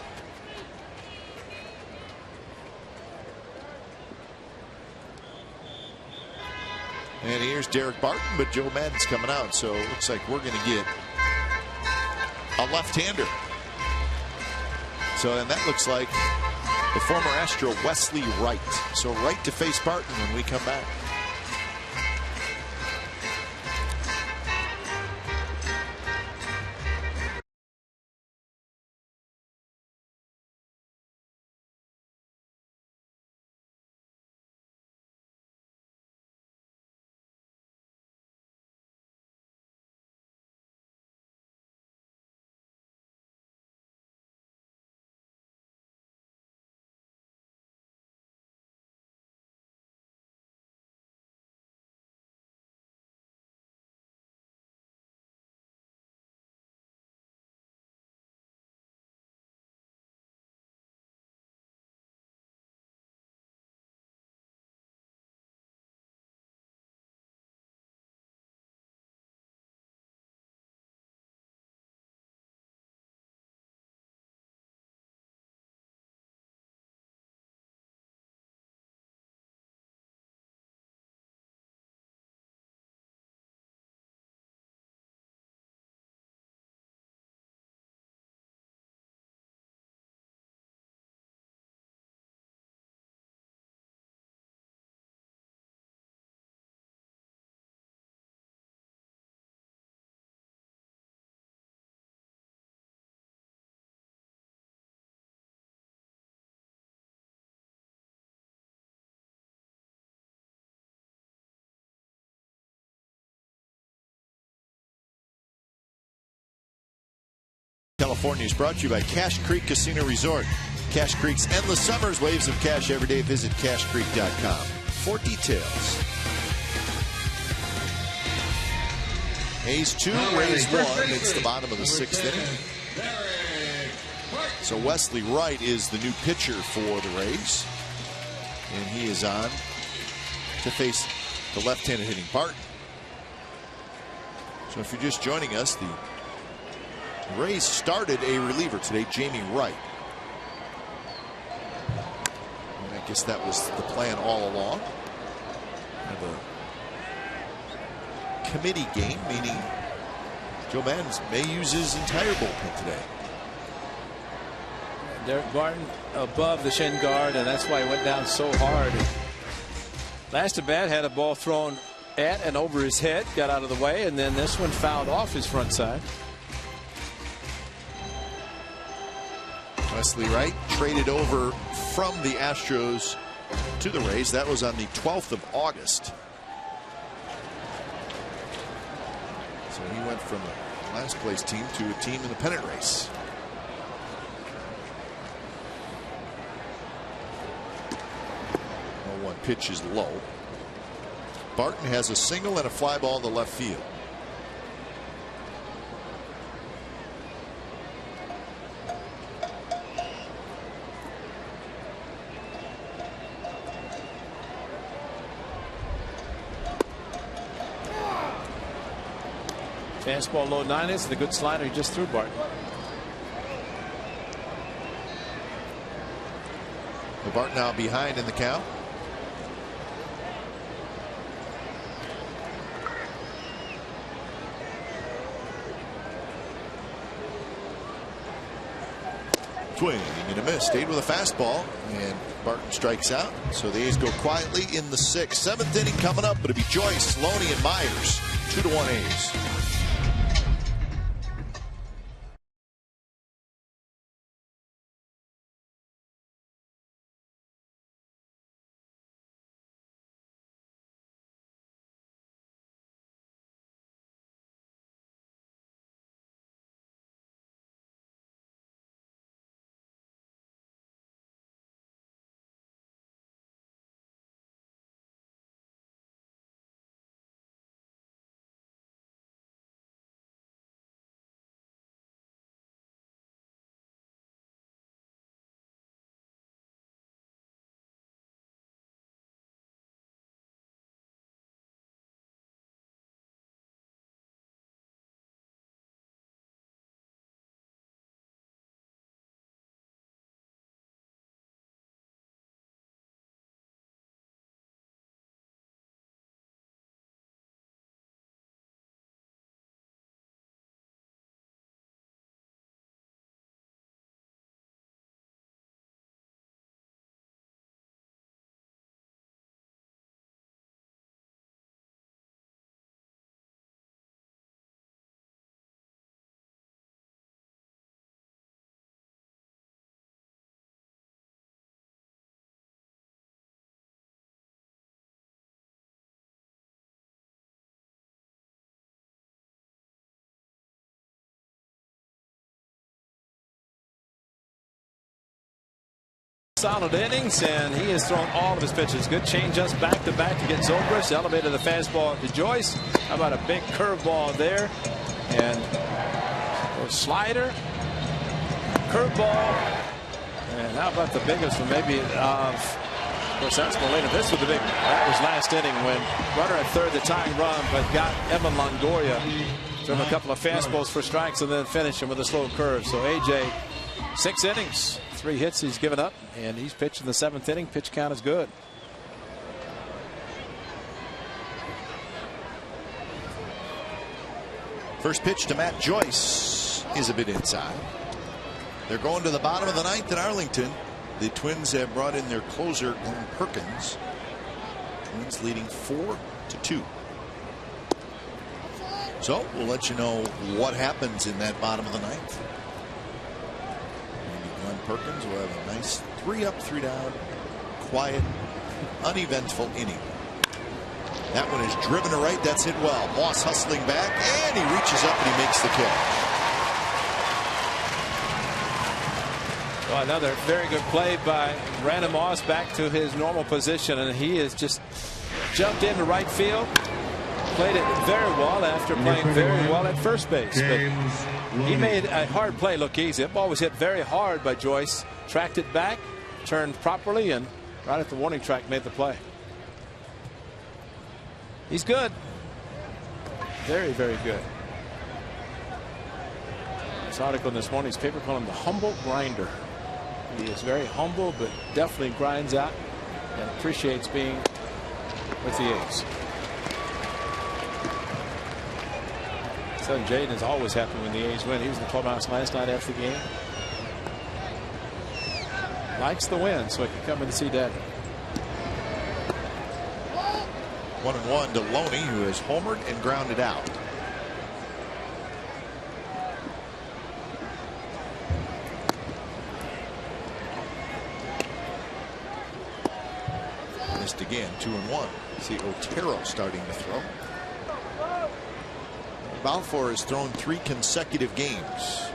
And here's Derek Barton, but Joe Maddon's coming out. So it looks like we're going to get a left-hander. So and that looks like the former Astro Wesley Wright. So Wright to face Barton when we come back. California is brought to you by Cache Creek Casino Resort. Cache Creek's endless summers, waves of cash every day. Visit cachecreek.com for details. A's 2, Rays 1. It's the bottom of the 6th inning. So Wesley Wright is the new pitcher for the Rays. And he is on to face the left-handed hitting Barton. So if you're just joining us, the Rays started a reliever today, Jamie Wright. And I guess that was the plan all along. Have a committee game, meaning Joe Madden may use his entire bullpen today. Derek Barton above the shin guard, and that's why he went down so hard. Last at bat had a ball thrown at and over his head, got out of the way, and then this one fouled off his front side. Wesley Wright traded over from the Astros to the Rays. That was on the 12th of August. So he went from a last place team to a team in the pennant race. One pitch is low. Barton has a single and a fly ball to left field. Fastball low 90s. The good slider he just threw Barton. Barton now behind in the count. Swing and a miss. Stayed with a fastball, and Barton strikes out. So the A's go quietly in the 6th. 7th inning coming up. It'll be Joyce, Loney, and Myers. 2-1 A's. Solid innings, and he has thrown all of his pitches. Good change-ups back-to-back to get Zobrist. Elevated the fastball to Joyce. How about a big curveball there? And a slider, curveball, and how about the biggest one? Maybe of course that's Molina. This was the big. That was last inning when runner at third, the tying run, but got Evan Longoria. Threw him a couple of fastballs for strikes and then finished him with a slow curve. So AJ, 6 innings. 3 hits he's given up, and he's pitched in the 7th inning. Pitch count is good. First pitch to Matt Joyce is a bit inside. They're going to the bottom of the 9th in Arlington. The Twins have brought in their closer, Glenn Perkins. Twins leading 4-2. So we'll let you know what happens in that bottom of the 9th. Perkins will have a nice 3 up, 3 down, quiet, uneventful inning. That one is driven to right. That's hit well. Moss hustling back, and he reaches up and he makes the kill. Well, another very good play by Brandon Moss back to his normal position, and he has just jumped into right field. Played it very well after playing very well at first base. But he made a hard play look easy. The ball was hit very hard by Joyce. Tracked it back, turned properly, and right at the warning track made the play. He's good. Very, very good. This article in this morning's paper called him the humble grinder. He is very humble, but definitely grinds out and appreciates being with the A's. Son Jaden is always happy when the A's win. He was in the clubhouse last night after the game. Likes the win, so he can come in and see Daddy. 1-1 to Loney, who has homered and grounded out. Missed again, 2-1. See Otero starting to throw. Balfour has thrown 3 consecutive games.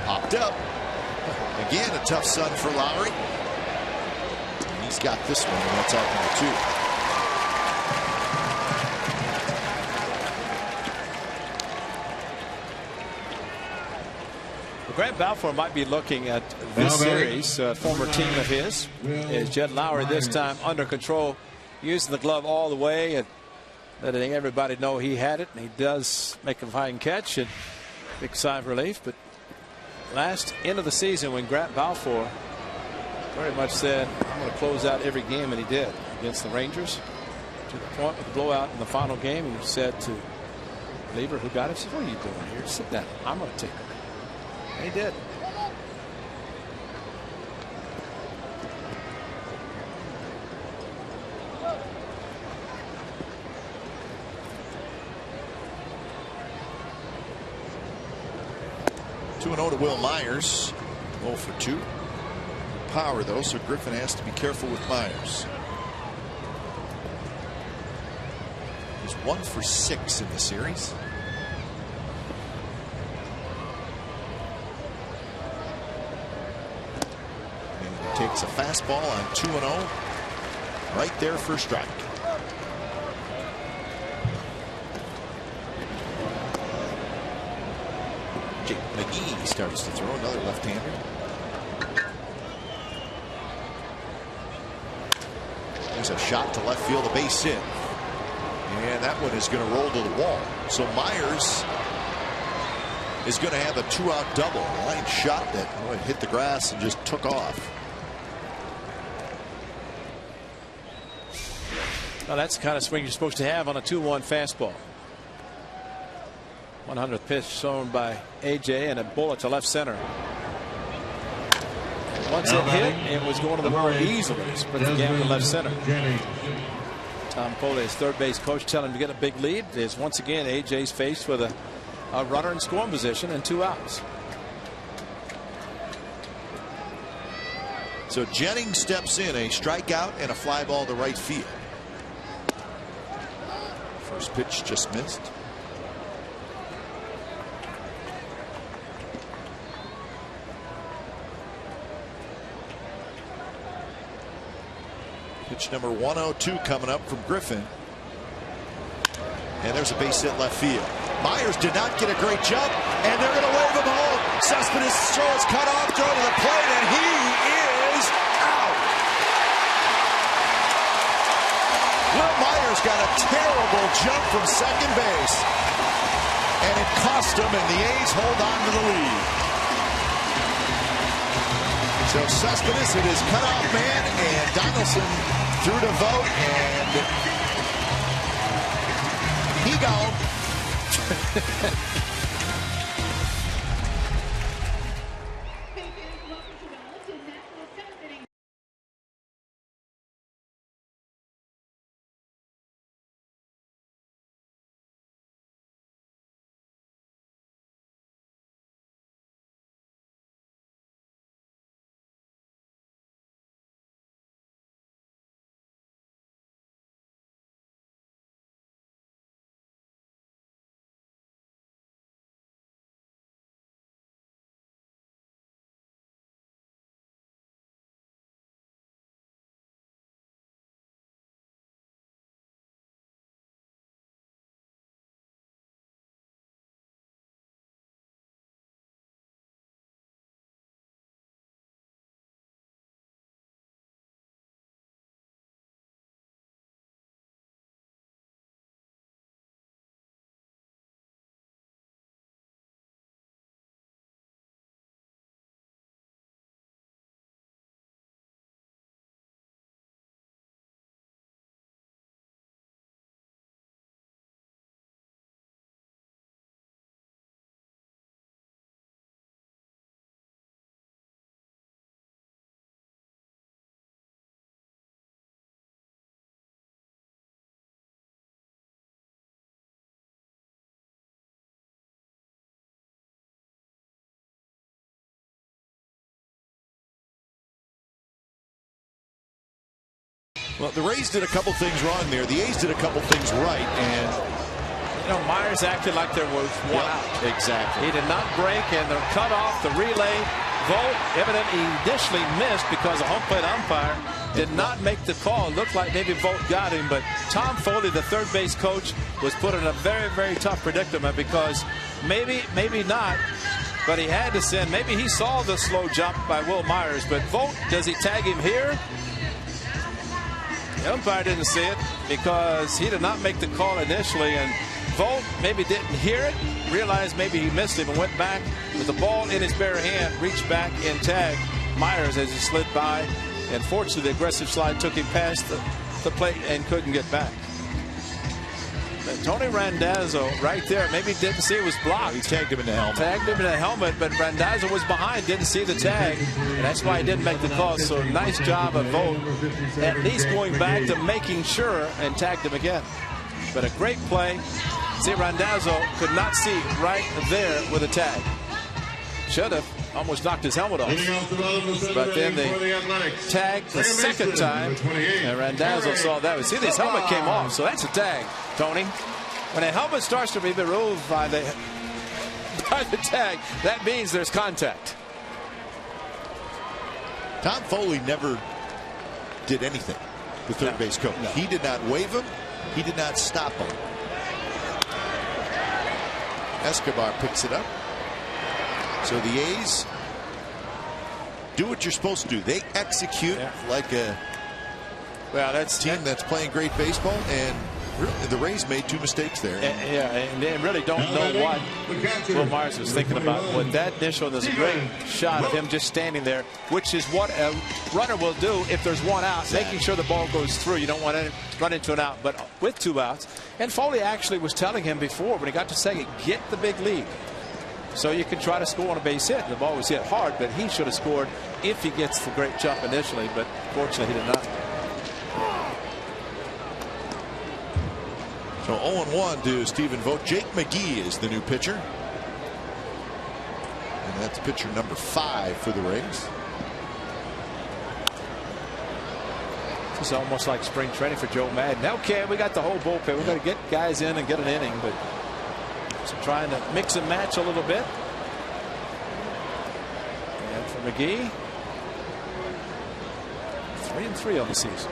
Popped up. Again, a tough sun for Lowry. And he's got this one, and that's out number 2. Well, Grant Balfour might be looking at this series. Former team of his is Jed Lowry, this time under control, using the glove all the way and letting everybody know he had it. And he does make a fine catch and big sigh of relief. But last end of the season, when Grant Balfour very much said, I'm going to close out every game, and he did against the Rangers to the point with the blowout in the final game. He said to Lieber, who got it, said, what are you doing here? Sit down. I'm going to take it. And he did. Two 2-0 to Will Myers. 0 for 2. Power though, so Griffin has to be careful with Myers. He's 1 for 6 in the series. Takes a fastball on 2-0. Right there for a strike. Jake McGee starts to throw, another left-hander. There's a shot to left field, a base hit. And that one is going to roll to the wall. So Myers is going to have a 2-out double. Line shot that hit the grass and just took off. Well, that's the kind of swing you're supposed to have on a 2-1 fastball. 100th pitch shown by AJ, and a bullet to left center. Once it hit, it was going to the wall easily. But the game to left center. Tom Foley's third base coach telling him to get a big lead. Is once again AJ's faced with a runner in scoring position and 2 outs. So Jennings steps in, a strikeout and a fly ball to right field. First pitch just missed. Pitch number 102 coming up from Griffin. And there's a base hit left field. Myers did not get a great jump, and they're going to wave him home. Cespedes throws cut off, throw to the plate, and he is out. Will Myers got a terrible jump from second base, and it cost him, and the A's hold on to the lead. So Cespedes hit his cutoff man, and Donaldson threw to vote, and he gone. Well, the Rays did a couple things wrong there. The A's did a couple things right, and Myers acted like there was one out. Exactly. He did not break, and the cutoff, the relay, Vogt evidently initially missed because the home plate umpire did not make the call. It looked like maybe Vogt got him, but Tom Foley, the third base coach, was put in a very, very tough predicament because maybe not, but he had to send. Maybe he saw the slow jump by Will Myers, but Vogt, does he tag him here? The umpire didn't see it because he did not make the call initially, and Vogt maybe didn't hear it, realized maybe he missed him, and went back with the ball in his bare hand, reached back and tagged Myers as he slid by. And fortunately, the aggressive slide took him past the plate and couldn't get back. But Tony Randazzo right there, maybe didn't see it was blocked. He tagged him in the helmet. Tagged him in the helmet, but Randazzo was behind, didn't see the tag, and that's why he didn't make the call. So nice job of Vogt, at least going back to making sure, and tagged him again. But a great play. See, Randazzo could not see right there with a tag. Should have almost knocked his helmet off. But then they tagged the second time, and Randazzo saw that. See, his helmet came off, so that's a tag, Tony. When a helmet starts to be removed by the tag, that means there's contact. Tom Foley never did anything, the third base coach. No. He did not wave him. He did not stop him. Escobar picks it up. So the A's do what you're supposed to do. They execute like a team that's playing great baseball, and really, the Rays made two mistakes there. And they really don't know what Will Myers was thinking about. With that initial, there's a great shot of him just standing there, which is what a runner will do if there's one out, making sure the ball goes through. You don't want to run into an out, but with two outs. And Foley actually was telling him before, when he got to second, get the big lead, so you can try to score on a base hit. The ball was hit hard, but he should have scored if he gets the great jump initially, but fortunately he did not. So 0-1 to Stephen Vogt. Jake McGee is the new pitcher. And that's pitcher number 5 for the Rays. This is almost like spring training for Joe Madden. Okay, we got the whole bullpen. We got to get guys in and get an inning, but so trying to mix and match a little bit. And for McGee, 3-3 on the season.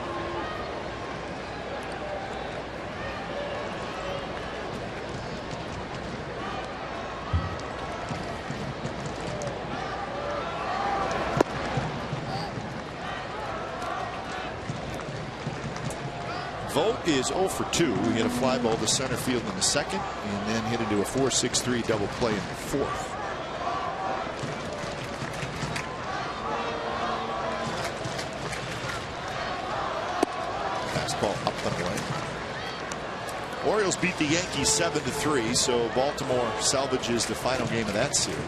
Vogt is 0 for 2. He hit a fly ball to center field in the second, and then hit into a 4-6-3 double play in the fourth. Fastball up and away. Orioles beat the Yankees 7-3, so Baltimore salvages the final game of that series.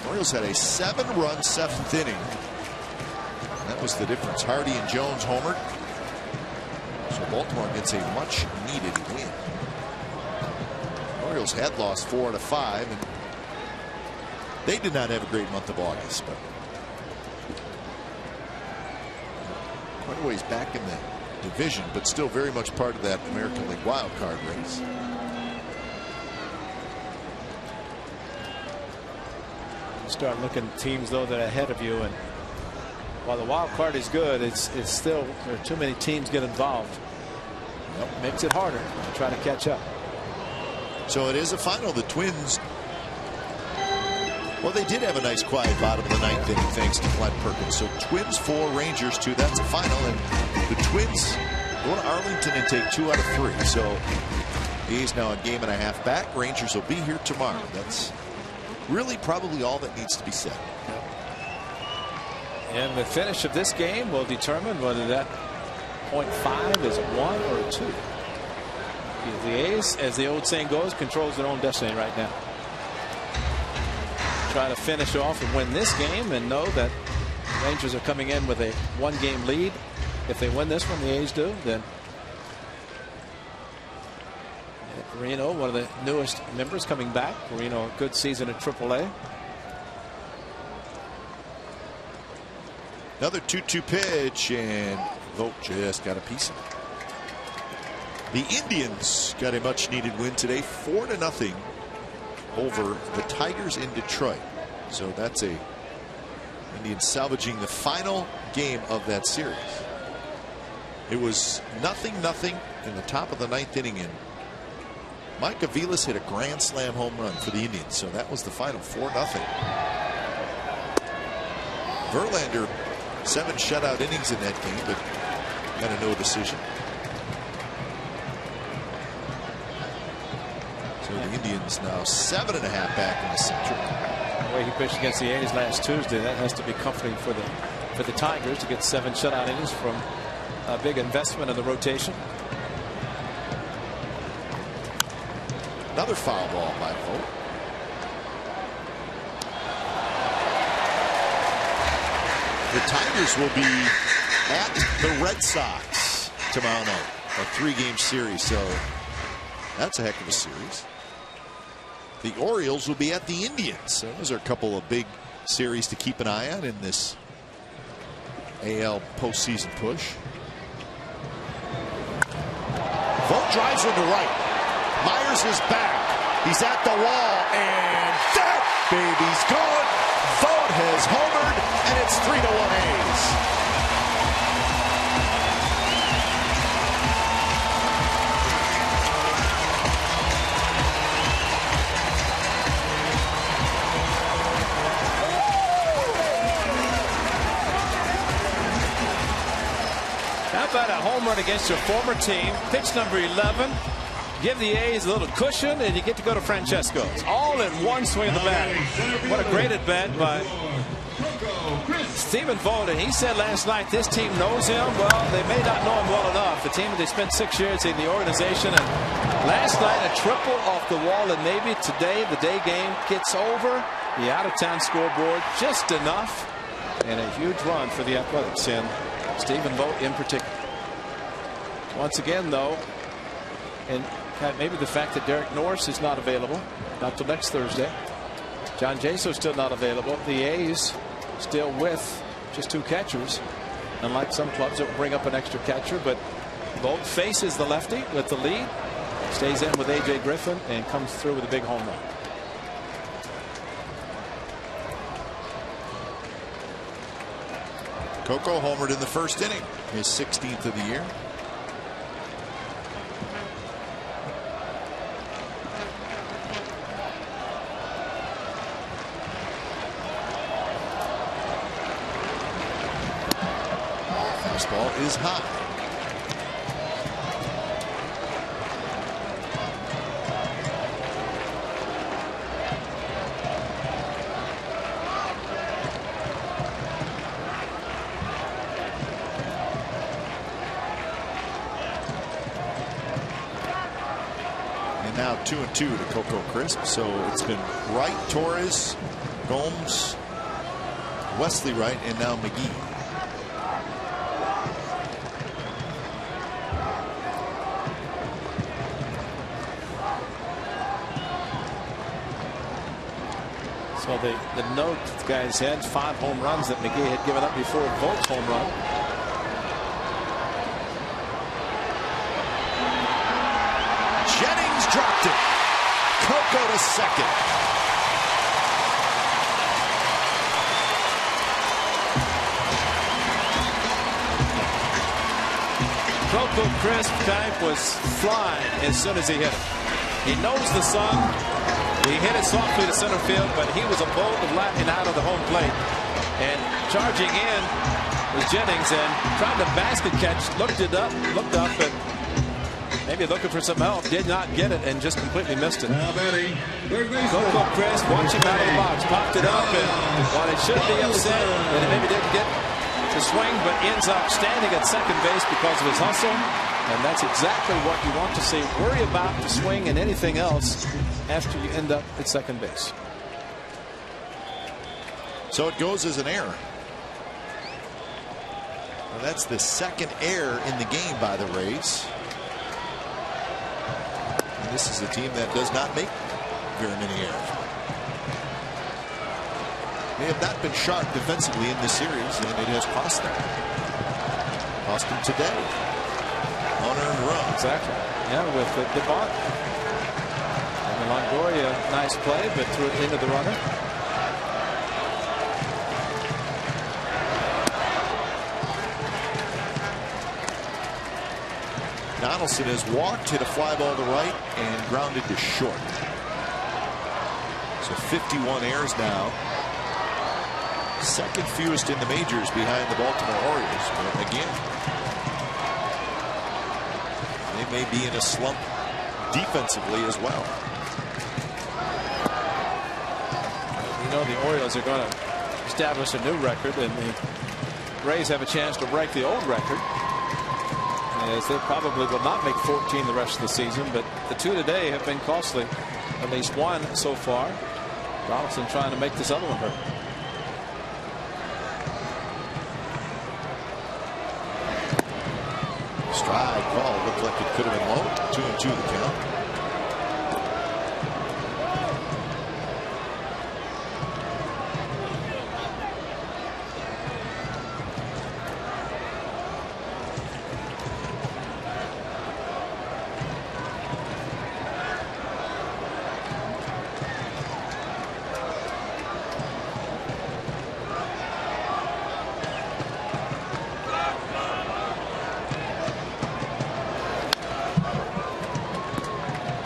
Orioles had a 7-run 7th inning. That was the difference. Hardy and Jones homered. So Baltimore gets a much needed win. Orioles had lost 4 out of 5, and they did not have a great month of August, but quite a ways back in the division, but still very much part of that American League wild card race. Start looking at teams though that are ahead of you, and while the wild card is good, it's still, there are too many teams get involved. Makes it harder to try to catch up. So it is a final. The Twins, well, they did have a nice quiet bottom of the 9th inning thanks to Glenn Perkins. So Twins 4, Rangers 2. That's a final, and the Twins go to Arlington and take 2 out of 3. So he's now a game and a half back. Rangers will be here tomorrow. That's really probably all that needs to be said. And the finish of this game will determine whether that .5 is a 1 or a 2. The A's, as the old saying goes, controls their own destiny right now. Try to finish off and win this game, and know that the Rangers are coming in with a 1-game lead. If they win this one, the A's do, then Reno, one of the newest members, coming back. Reno, a good season at AAA. Another 2-2 pitch, and Vogt just got a piece of it. The Indians got a much needed win today, 4-0 over the Tigers in Detroit. So that's a Indians salvaging the final game of that series. It was 0-0 in the top of the 9th inning, and Mike Aviles hit a grand slam home run for the Indians. So that was the final, 4-0. Verlander 7 shutout innings in that game, but got a no decision. So the Indians now 7.5 back in the Central. The way he pitched against the A's last Tuesday, that has to be comforting for the Tigers to get 7 shutout innings from a big investment in the rotation. Another foul ball by Vogt. The Tigers will be at the Red Sox tomorrow night, a 3-game series. So that's a heck of a series. The Orioles will be at the Indians. So those are a couple of big series to keep an eye on in this AL postseason push. Vogt drives into right. Myers is back. He's at the wall, and that baby's gone. Vogt has homered, and it's 3-1 A's. How about a home run against your former team? Pitch number 11. Give the A's a little cushion, and you get to go to Francesco's. All in one swing of the bat. What a great at bat by Stephen Vogt. And he said last night this team knows him. Well, they may not know him well enough. The team, they spent 6 years in the organization. And last night, a triple off the wall. And maybe today, the day game gets over the out-of-town scoreboard just enough. And a huge run for the Athletics, and Stephen Vogt in particular. Once again, though, and maybe the fact that Derek Norris is not available, not till next Thursday. John Jaso still not available. The A's still with just 2 catchers. Unlike some clubs that will bring up an extra catcher, but Vogt faces the lefty with the lead, stays in with A.J. Griffin, and comes through with a big home run. Coco homered in the first inning, his 16th of the year. Fastball is high. Now 2-2 to Coco Crisp. So it's been Wright, Torres, Gomes, Wesley Wright, and now McGee. So the note the guys had 5 home runs that McGee had given up before Vogt's home run. Jennings dropped it. Coco to second. Coco Crisp type was flying as soon as he hit it. He knows the sun. He hit it softly to center field, but he was a bolt of lightning out of the home plate. And charging in was Jennings, and tried to basket catch, looked up, and maybe looking for some help, did not get it, and just completely missed it. Coco Crisp, watch him out of the box, popped it up, and while it should be upset, and it maybe didn't get to swing, but ends up standing at second base because of his hustle. And that's exactly what you want to see. Worry about the swing and anything else after you end up at second base. So it goes as an error. Well, that's the second error in the game by the Rays. And this is a team that does not make very many errors. They have not been sharp defensively in this series, and it has cost them. Cost them today. Unearned run. Exactly. Yeah, with the bot. And Longoria, nice play, but threw it into the runner. Donaldson has walked, hit a fly ball to right, and grounded to short. So 51 errors now. Second fewest in the majors behind the Baltimore Orioles. But again, they may be in a slump defensively as well. You know, the Orioles are going to establish a new record, and the Rays have a chance to break the old record, as they probably will not make 14 the rest of the season, but the two today have been costly. At least one so far. Donaldson trying to make this other one hurt. Stride call. Looked like it could have been low. 2-2 the count.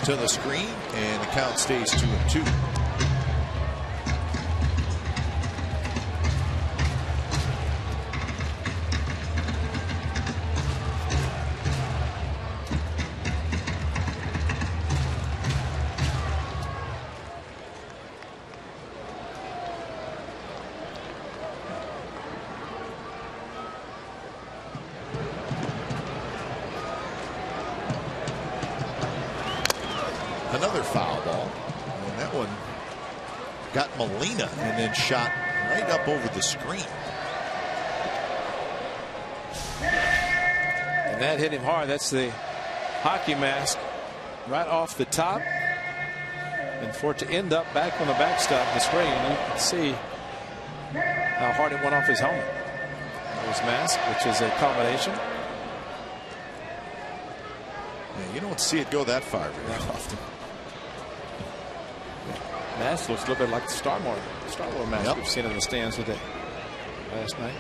To the screen, and the count stays 2-2. Another foul ball, and that one got Molina and then shot right up over the screen. And that hit him hard. That's the hockey mask right off the top, and for it to end up back on the backstop of the screen, you can see how hard it went off his helmet. His mask, which is a combination. Yeah, you don't see it go that far very often. Mask looks a little bit like the Star Wars mask we've seen in the stands today. Last night.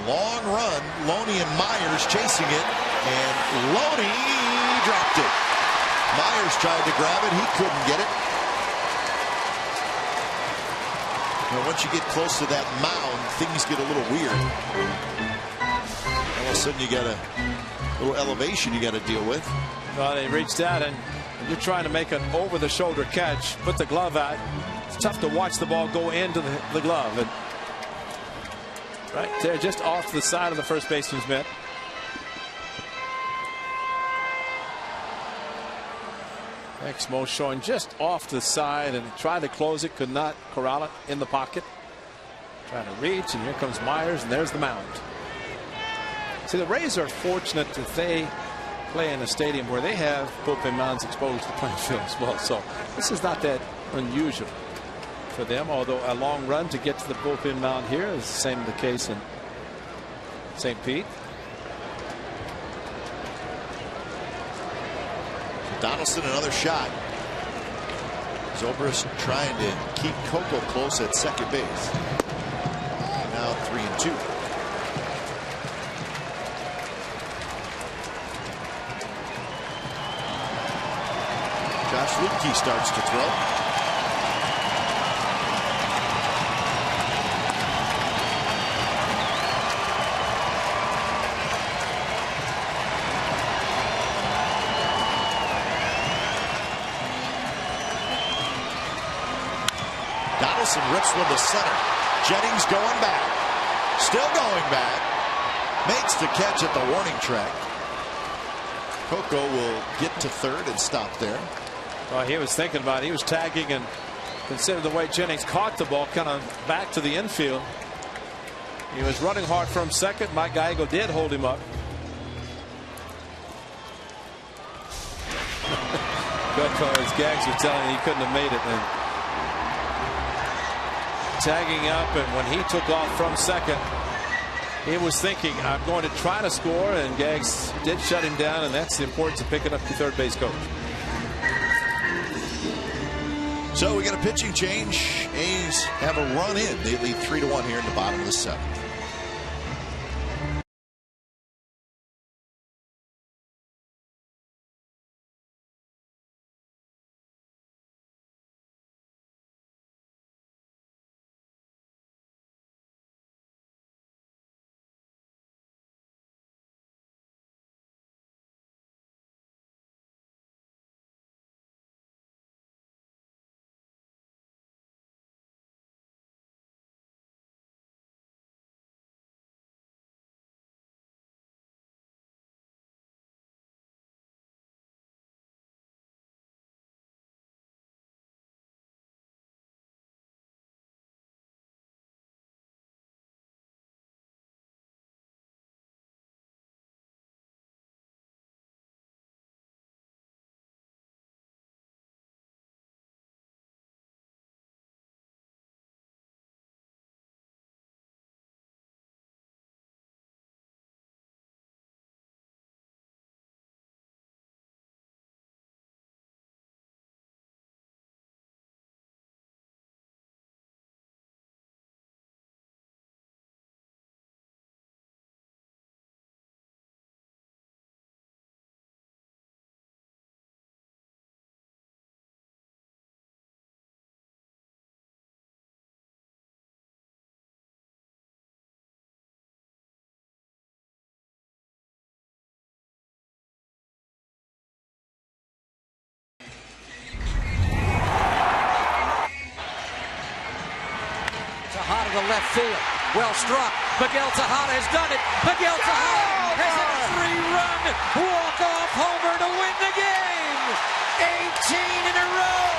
Long run. Loney and Myers chasing it, and Loney dropped it. Myers tried to grab it. He couldn't get it. Now, once you get close to that mound, things get a little weird. All of a sudden, you got a little elevation you got to deal with. Well, they reached out, and you're trying to make an over-the-shoulder catch, put the glove out. It's tough to watch the ball go into the glove. And right there, just off the side of the first baseman's mitt. Exmo showing just off to the side and tried to close it, could not corral it in the pocket. Trying to reach, and here comes Myers, and there's the mound. See, the Rays are fortunate that they play in a stadium where they have bullpen mounds exposed to playing field as well. So this is not that unusual for them, although a long run to get to the bullpen mound here is the same the case in St. Pete. Donaldson, another shot. Zobrist trying to keep Coco close at second base. Now 3-2. Josh Luebke starts to throw. Donaldson rips one to center. Jennings going back. Still going back. Makes the catch at the warning track. Coco will get to third and stop there. Well, he was thinking about it. He was tagging, and consider the way Jennings caught the ball kind of back to the infield. He was running hard from second. Mike Gallego did hold him up. Coco, as Gags was telling him, he couldn't have made it. And tagging up, and when he took off from second, he was thinking, I'm going to try to score, and Gaggs did shut him down, and that's the importance of picking up your third base coach. So we got a pitching change. A's have a run in. They lead 3-1 here in the bottom of the 7th. Tejada to left field. Well struck. Miguel Tejada has done it. Miguel Tejada has hit a 3-run walk-off homer to win the game. 18 in a row.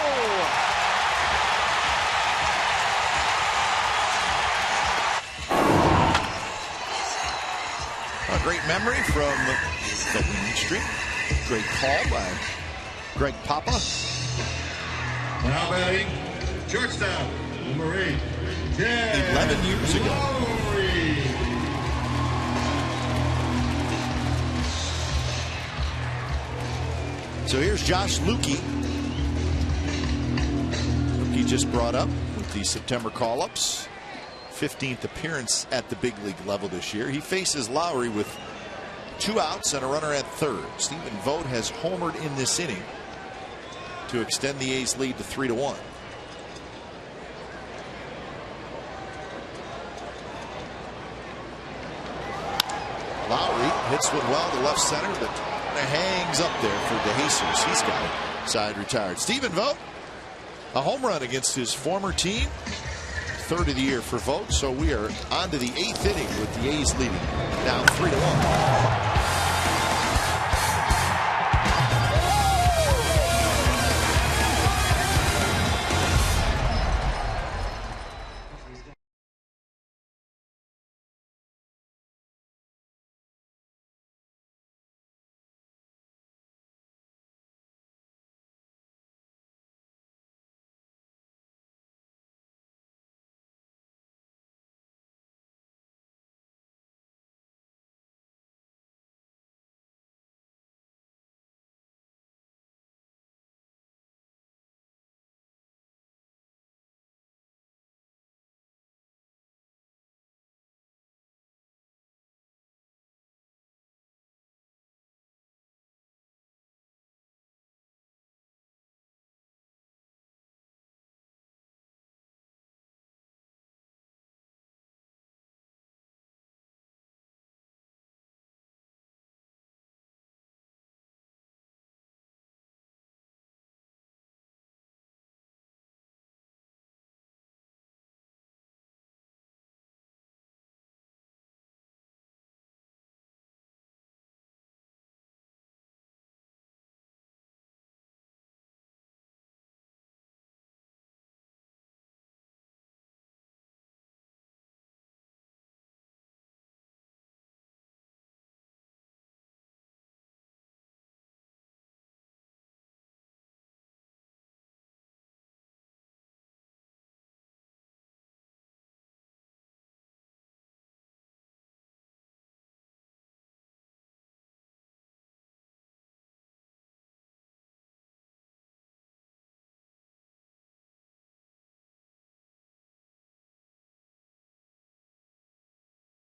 A great memory from the winning streak. Great call by Greg Papa. Now batting, shortstop, number 8. 11 years ago. So here's Josh Lukey. Lukey just brought up with the September call-ups. 15th appearance at the big league level this year. He faces Lowry with 2 outs and a runner at third. Stephen Vogt has homered in this inning to extend the A's lead to 3-1. Lowry hits one well to left center, but hangs up there for DeJesus. He's got it. Side retired. Stephen Vogt, a home run against his former team. 3rd of the year for Vogt. So we are on to the 8th inning with the A's leading now 3-1.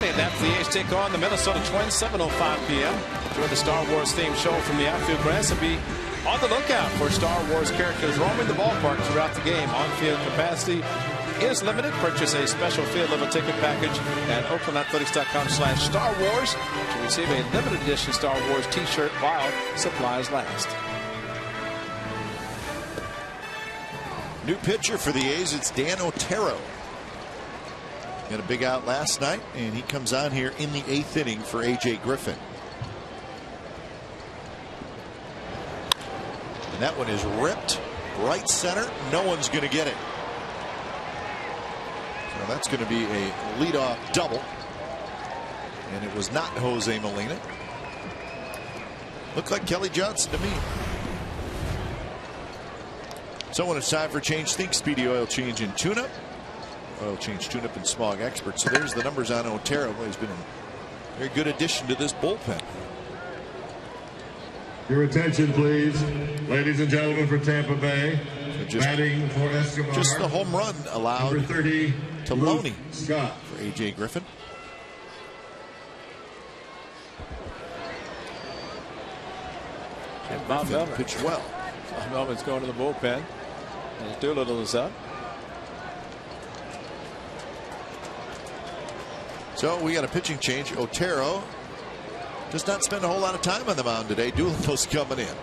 And after the A's take on the Minnesota Twins, 7:05 p.m. Enjoy the Star Wars themed show from the outfield grass and be on the lookout for Star Wars characters roaming the ballpark throughout the game. On-field capacity is limited. Purchase a special field level ticket package at oaklandathletics.com/Star Wars to receive a limited edition Star Wars t-shirt while supplies last. New pitcher for the A's, it's Dan Otero. Got a big out last night, and he comes on here in the 8th inning for A.J. Griffin. And that one is ripped right center. No one's going to get it. So that's going to be a leadoff double. And it was not Jose Molina. Looked like Kelly Johnson to me. So when it's time for change, think Speedy Oil Change and Tune-Up. Oil Change Tune-Up and Smog Expert. So there's the numbers on Otero. He's been a very good addition to this bullpen. Your attention, please, ladies and gentlemen, for Tampa Bay. Batting for Escobar. Just the home run allowed Number 30, to Loney Scott. for A.J. Griffin. And Bob Melvin pitched well. Bob Melvin's going to the bullpen. And Doolittle is up. So we got a pitching change. Otero does not spend a whole lot of time on the mound today. Doolittle's coming in.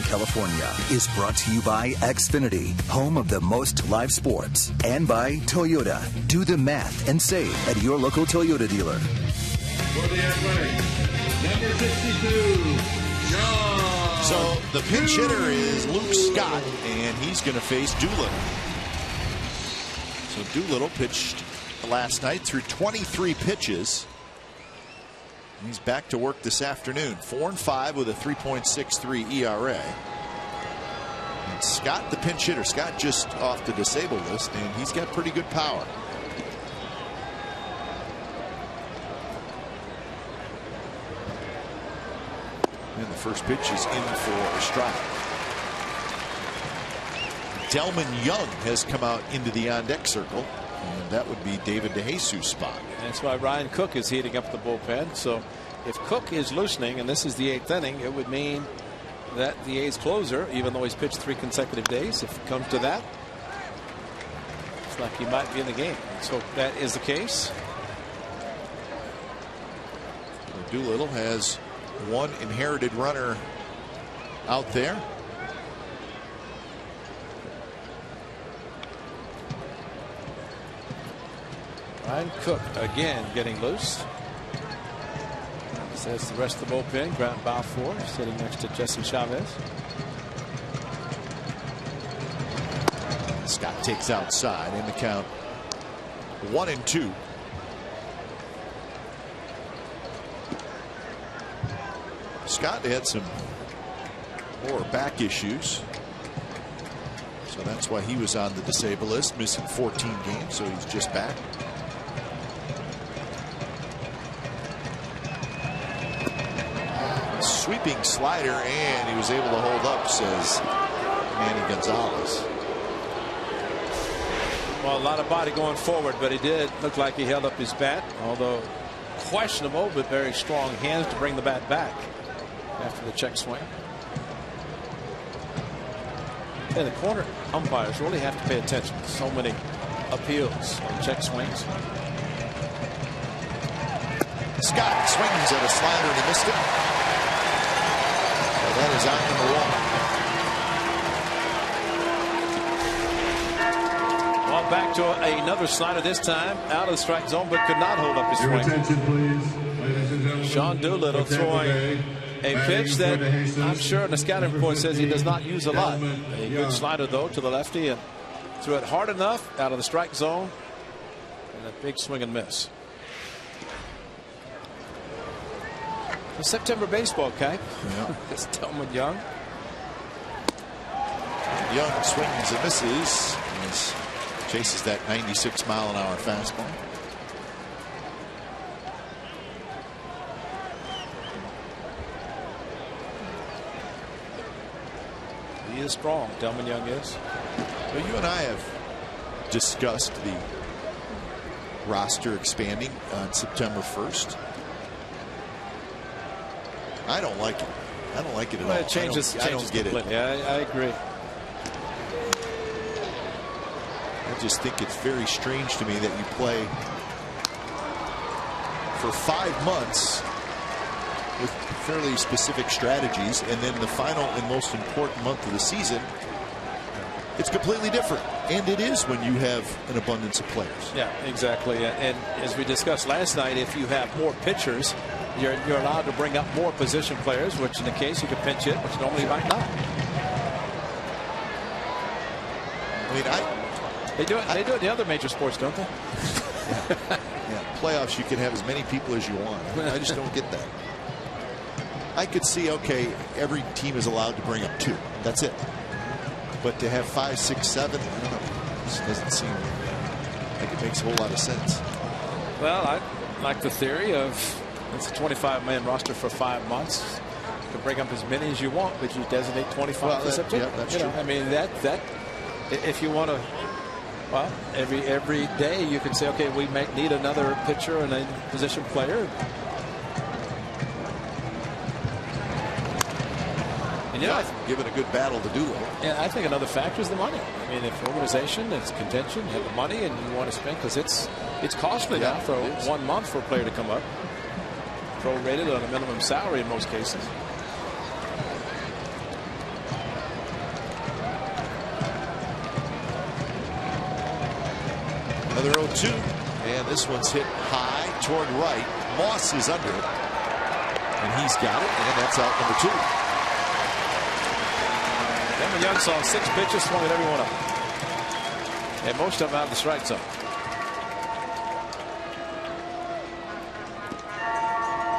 California is brought to you by Xfinity, home of the most live sports, and by Toyota. Do the math and save at your local Toyota dealer. For the Athletics, number 62, John. So the pinch hitter is Luke Scott, and he's going to face Doolittle. So Doolittle pitched last night through 23 pitches. He's back to work this afternoon. 4-5 with a 3.63 ERA. And Scott, the pinch hitter. Scott just off the disabled list, and he's got pretty good power. And the first pitch is in for a strike. Delman Young has come out into the on-deck circle. And that would be David DeJesus' spot. That's why Ryan Cook is heating up the bullpen. So if Cook is loosening, and this is the 8th inning, it would mean that the A's closer, even though he's pitched 3 consecutive days, if it comes to that, it's like he might be in the game. So that is the case. Doolittle has one inherited runner out there. Ryan Cook again getting loose. Says the rest of the bullpen. Grant Balfour sitting next to Jesse Chavez. Scott takes outside in the count 1-2. Scott had some or back issues. So that's why he was on the disabled list, missing 14 games, so he's just back. Sweeping slider, and he was able to hold up, says Manny Gonzalez. Well, a lot of body going forward, but he did look like he held up his bat, although questionable, but very strong hands to bring the bat back after the check swing. And the corner umpires really have to pay attention. So many appeals on check swings. Scott swings at a slider and he missed it. So that is out in the wall. Well, back to another slider this time, out of the strike zone, but could not hold up his Your swing. attention, please, ladies and gentlemen. Sean Doolittle throwing a pitch that I'm sure the scouting report says he does not use a lot. A good slider, though, to the lefty, and threw it hard enough out of the strike zone, and a big swing and miss. The September baseball, Kai. Yeah. It's Tillman Young. Young swings and misses. Chases that 96-mile-an-hour fastball. He is strong, Tillman Young is. Well, you and I have discussed the roster expanding on September 1st. I don't like it. I don't like it at all. It changes. I don't get it. Yeah, I agree. I just think it's very strange to me that you play for 5 months with fairly specific strategies, and then the final and most important month of the season, it's completely different. And it is when you have an abundance of players. Yeah, exactly. And as we discussed last night, if you have more pitchers, you're allowed to bring up more position players, which in the case you could pinch hit, which normally you might not. I mean, They do it in the other major sports, don't they? Yeah, playoffs, you can have as many people as you want. I just don't get that. I could see, okay, every team is allowed to bring up 2. That's it. But to have 5, 6, 7, I don't know. This doesn't seem like it makes a whole lot of sense. Well, I like the theory of it's a 25-man roster for 5 months. You can bring up as many as you want, but you designate 25 for September. Yeah, that's true. I mean, that if you want to. Well, every day you can say, okay, we need another pitcher and a position player. And given a good battle to do it. Yeah, I think another factor is the money. I mean, if organization, it's contention, you have the money, and you want to spend, because it's costly now for 1 month for a player to come up. Prorated on a minimum salary in most cases. Another 0-2, and this one's hit high toward right. Moss is under it, and he's got it, and that's out number 2. Tillman Young saw 6 pitches, swung at every one of them, and most of them out of the strike zone.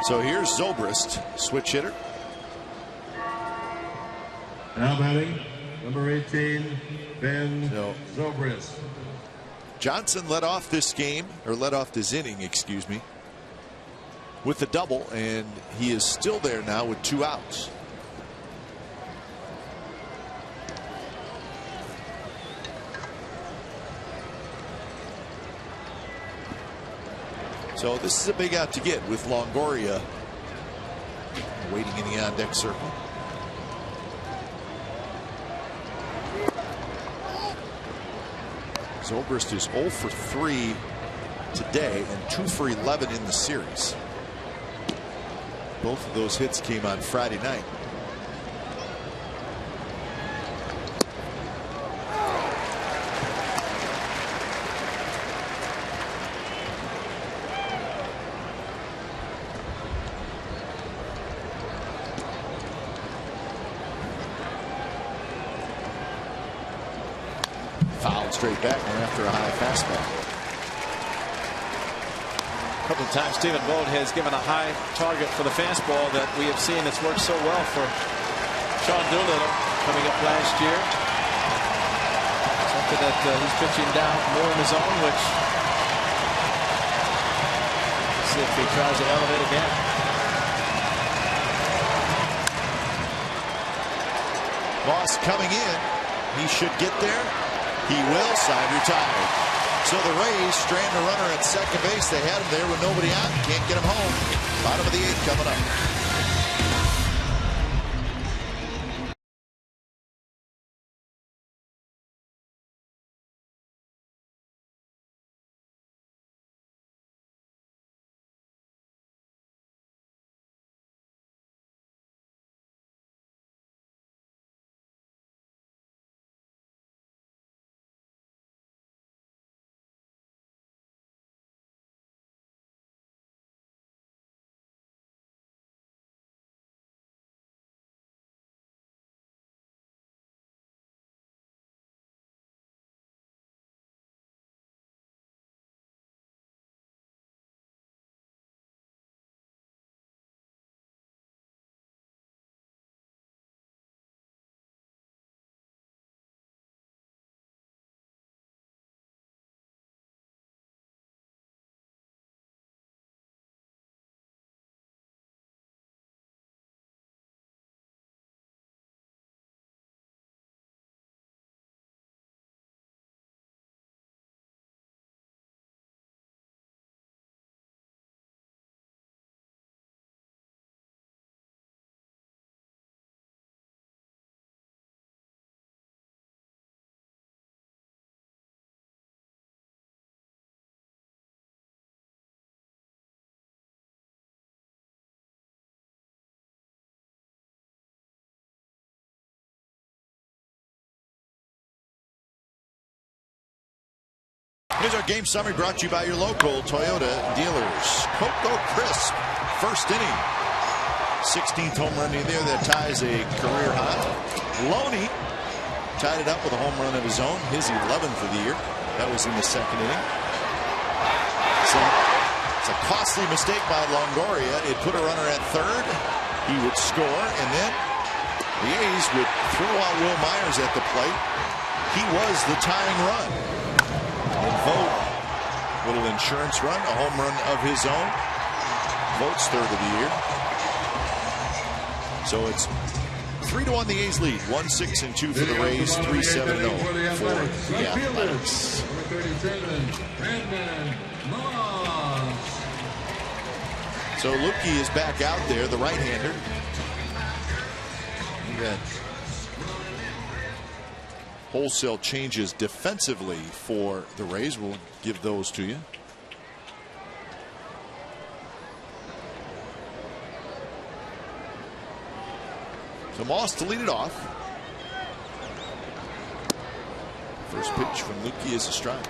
So here's Zobrist, switch hitter. Now batting, number 18, Ben Zobrist. Johnson led off this game, or led off this inning, excuse me, with the double, and he is still there now with 2 outs. So this is a big out to get with Longoria waiting in the on-deck circle. Zobrist is 0 for 3 today and 2 for 11 in the series. Both of those hits came on Friday night. Fouled straight back and after a high fastball. A couple of times Stephen Vogt has given a high target for the fastball that we have seen that's worked so well for Sean Doolittle coming up last year. Something that he's pitching down more in his own, which let's see if he tries to elevate again. Moss coming in. He should get there. He will. Side retired. So the Rays strand a runner at second base. They had him there with nobody out. Can't get him home. Bottom of the 8th coming up. Here's our game summary brought to you by your local Toyota dealers. Coco Crisp, first inning. 16th home run in there that ties a career high. Loney tied it up with a home run of his own, his 11th of the year. That was in the second inning. So it's a costly mistake by Longoria. It put a runner at third. He would score, and then the A's would throw out Will Myers at the plate. He was the tying run. And Vogt, little insurance run, a home run of his own. Vogt's third of the year. So it's 3-1 the A's lead. 1-6-2 for the Rays. 3-7-0 for the Athletics. So Lukey is back out there, the right-hander. Wholesale changes defensively for the Rays. We'll give those to you. So Moss to lead it off. First pitch from Lukey is a strike.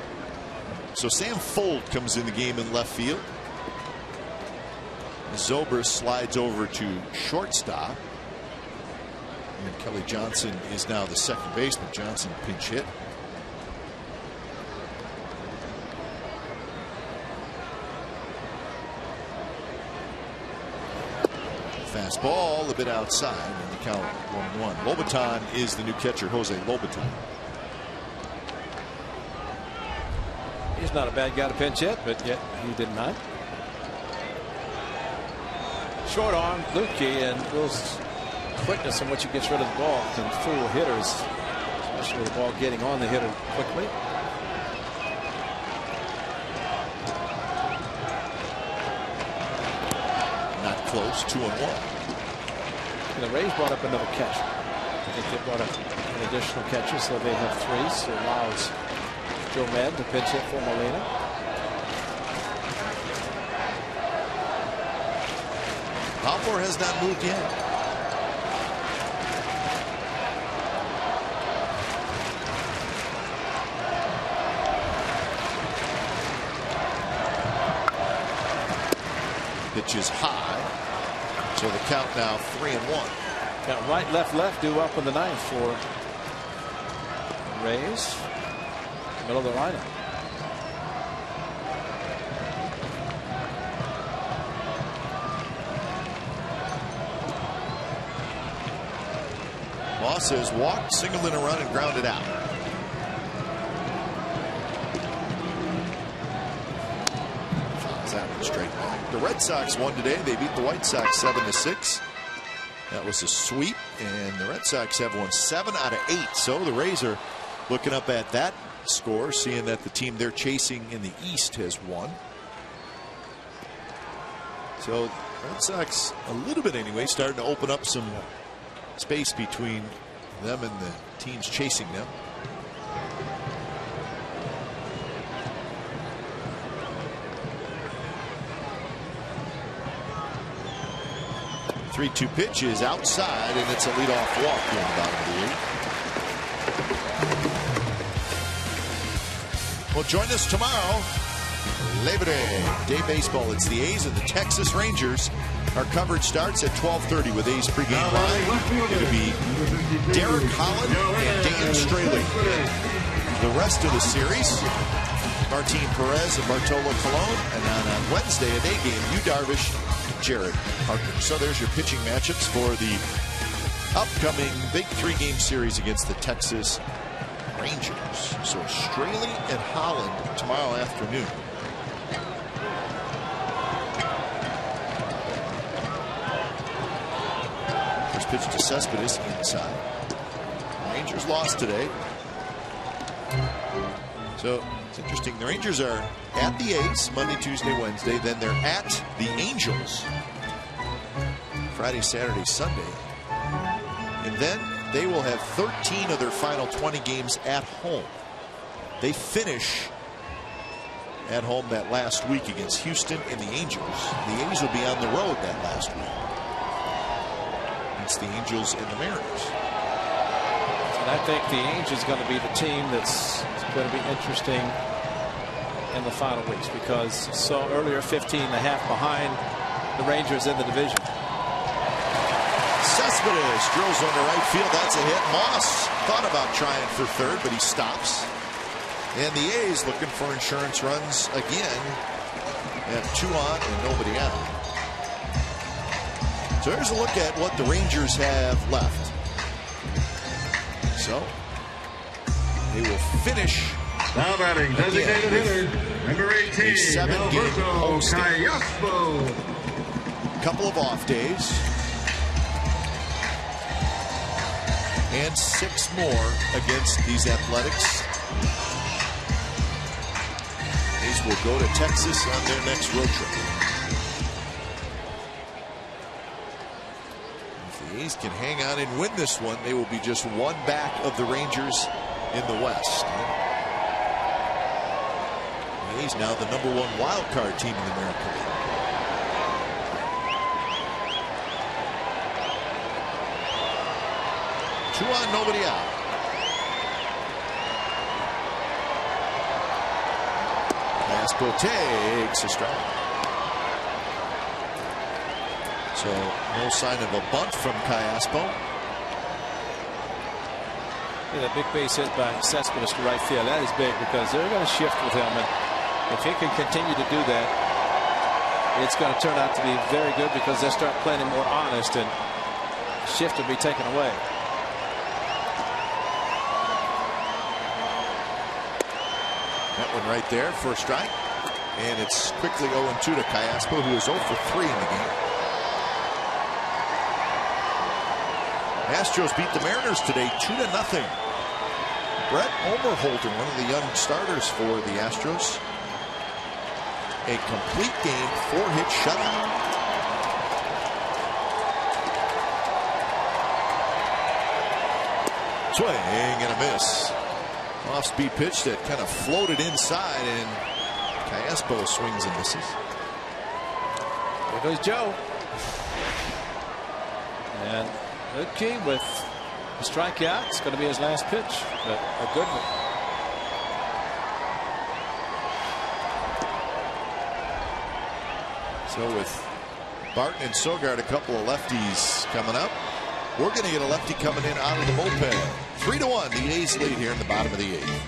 So Sam Fold comes in the game in left field. Zobrist slides over to shortstop. And Kelly Johnson is now the second baseman. Johnson pinch hit. Fastball a bit outside, and the count 1-1. Lobaton is the new catcher, Jose Lobaton. He's not a bad guy to pinch hit, but yet he did not. Short arm, Lukey, and Will's quickness in which he gets rid of the ball can fool hitters, especially with the ball getting on the hitter quickly. Not close, 2-1. And the Rays brought up another catcher. I think they brought up an additional catcher, so they have 3. So it allows Joe Madden to pinch hit for Molina. Hopper has not moved yet. Pitch is high. So the count now 3-1. Got right, left due up in the 9th for Rays. Middle of the lineup. Moss has walked, singled in a run, and grounded out. Fouls that one straight back. The Red Sox won today. They beat the White Sox 7-6. That was a sweep, and the Red Sox have won 7 out of 8. So the Rays are looking up at that score, seeing that the team they're chasing in the East has won. So Red Sox, a little bit anyway, starting to open up some space between them and the teams chasing them. Three-two pitch is outside, and it's a leadoff walk here in the bottom of the 8th. Well, join us tomorrow, Labor Day baseball. It's the A's and the Texas Rangers. Our coverage starts at 12:30 with A's pregame live. It'll be Derek Holland and Dan Straley. The rest of the series, Martin Perez and Bartolo Colon, and on Wednesday a day game, Yu Darvish, Jared Parker. So there's your pitching matchups for the upcoming big 3-game series against the Texas Rangers. So Straley and Holland tomorrow afternoon. First pitch to Cespedes inside. Rangers lost today. So it's interesting. The Rangers are at the A's Monday, Tuesday, Wednesday. Then they're at the Angels Friday, Saturday, Sunday. And then they will have 13 of their final 20 games at home. They finish at home that last week against Houston and the Angels. The A's will be on the road that last week. It's the Angels and the Mariners. And I think the Angels are going to be the team that's going to be interesting in the final weeks, because saw earlier 15.5 behind the Rangers in the division. Cespedes drills on the right field. That's a hit. Moss thought about trying for third, but he stops. And the A's looking for insurance runs again. They have 2 on and nobody out. So here's a look at what the Rangers have left. So they will finish. Now batting, designated hitter, number 18, a 7-game homestand. Couple of off days. And 6 more against these Athletics. A's will go to Texas on their next road trip. If the A's can hang on and win this one, they will be just 1 back of the Rangers in the West. The A's now the #1 wild card team in the American League. Two on, nobody out. Caspo takes a strike. So no sign of a bunt from Caspo. Yeah, that big base hit by Cespedes to right field. That is big, because they're going to shift with him. And if he can continue to do that, it's going to turn out to be very good, because they'll start playing him more honest and shift will be taken away. That one right there for a strike. And it's quickly 0-2 to Caspo, who is 0 for 3 in the game. Astros beat the Mariners today 2-0. Brett Omerholter, one of the young starters for the Astros. A complete game, 4-hit shutout. Swing and a miss. Off-speed pitch that kind of floated inside, and Caspo swings and misses. There goes Joe. And good key with a strikeout. It's going to be his last pitch, but a good one. So with Barton and Sogard, a couple of lefties coming up, we're going to get a lefty coming in out of the bullpen. 3-1, the A's lead here in the bottom of the 8th.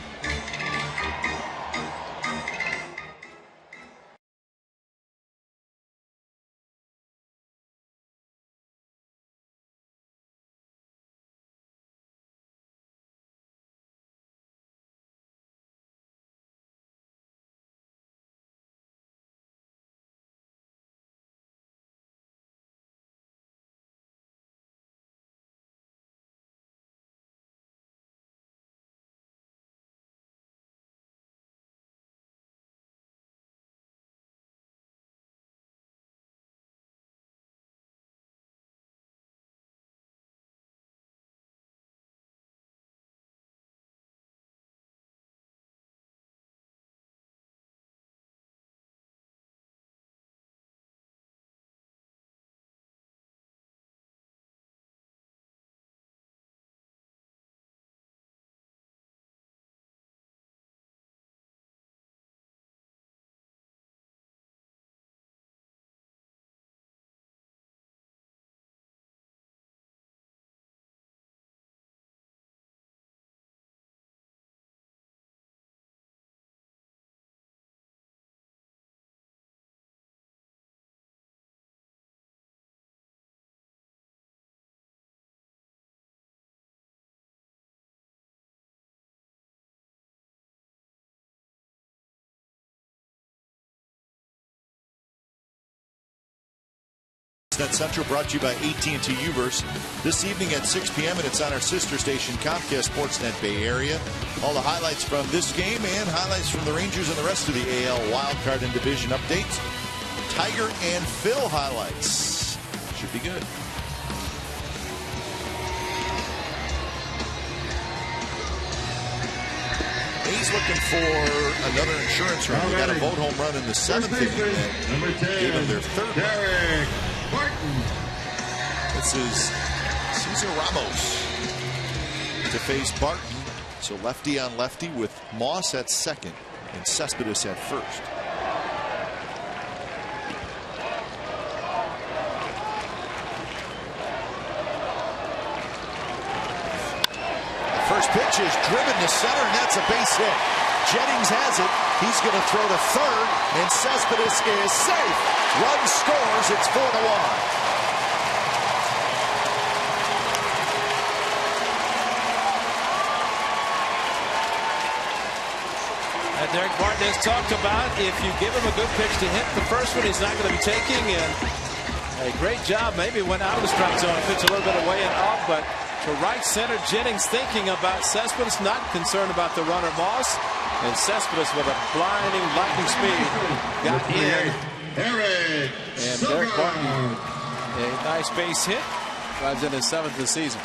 Sportsnet Central, brought to you by AT&T Uverse. This evening at 6 p.m. and it's on our sister station, Comcast Sportsnet Bay Area. All the highlights from this game and highlights from the Rangers and the rest of the AL wildcard and division updates. Tiger and Phil highlights. Should be good. A's looking for another insurance run. They got a vote home run in the 7th inning that gave them their 3rd Derek Barton. This is Cesar Ramos to face Barton. So lefty on lefty with Moss at second and Cespedes at first. First pitch is driven to center, and that's a base hit. Jennings has it. He's going to throw to third, and Cespedes is safe. Run scores. It's 4-1. Derek Barton has talked about if you give him a good pitch to hit, the first one he's not going to be taking. And a great job. Maybe went out of the strike zone, pitch a little bit away and up, but to right center, Jennings thinking about Cespedes, not concerned about the runner Moss. And Cespedes with a blinding lightning speed got in. And Derek Barton, a nice base hit, drives in his 7th of the season.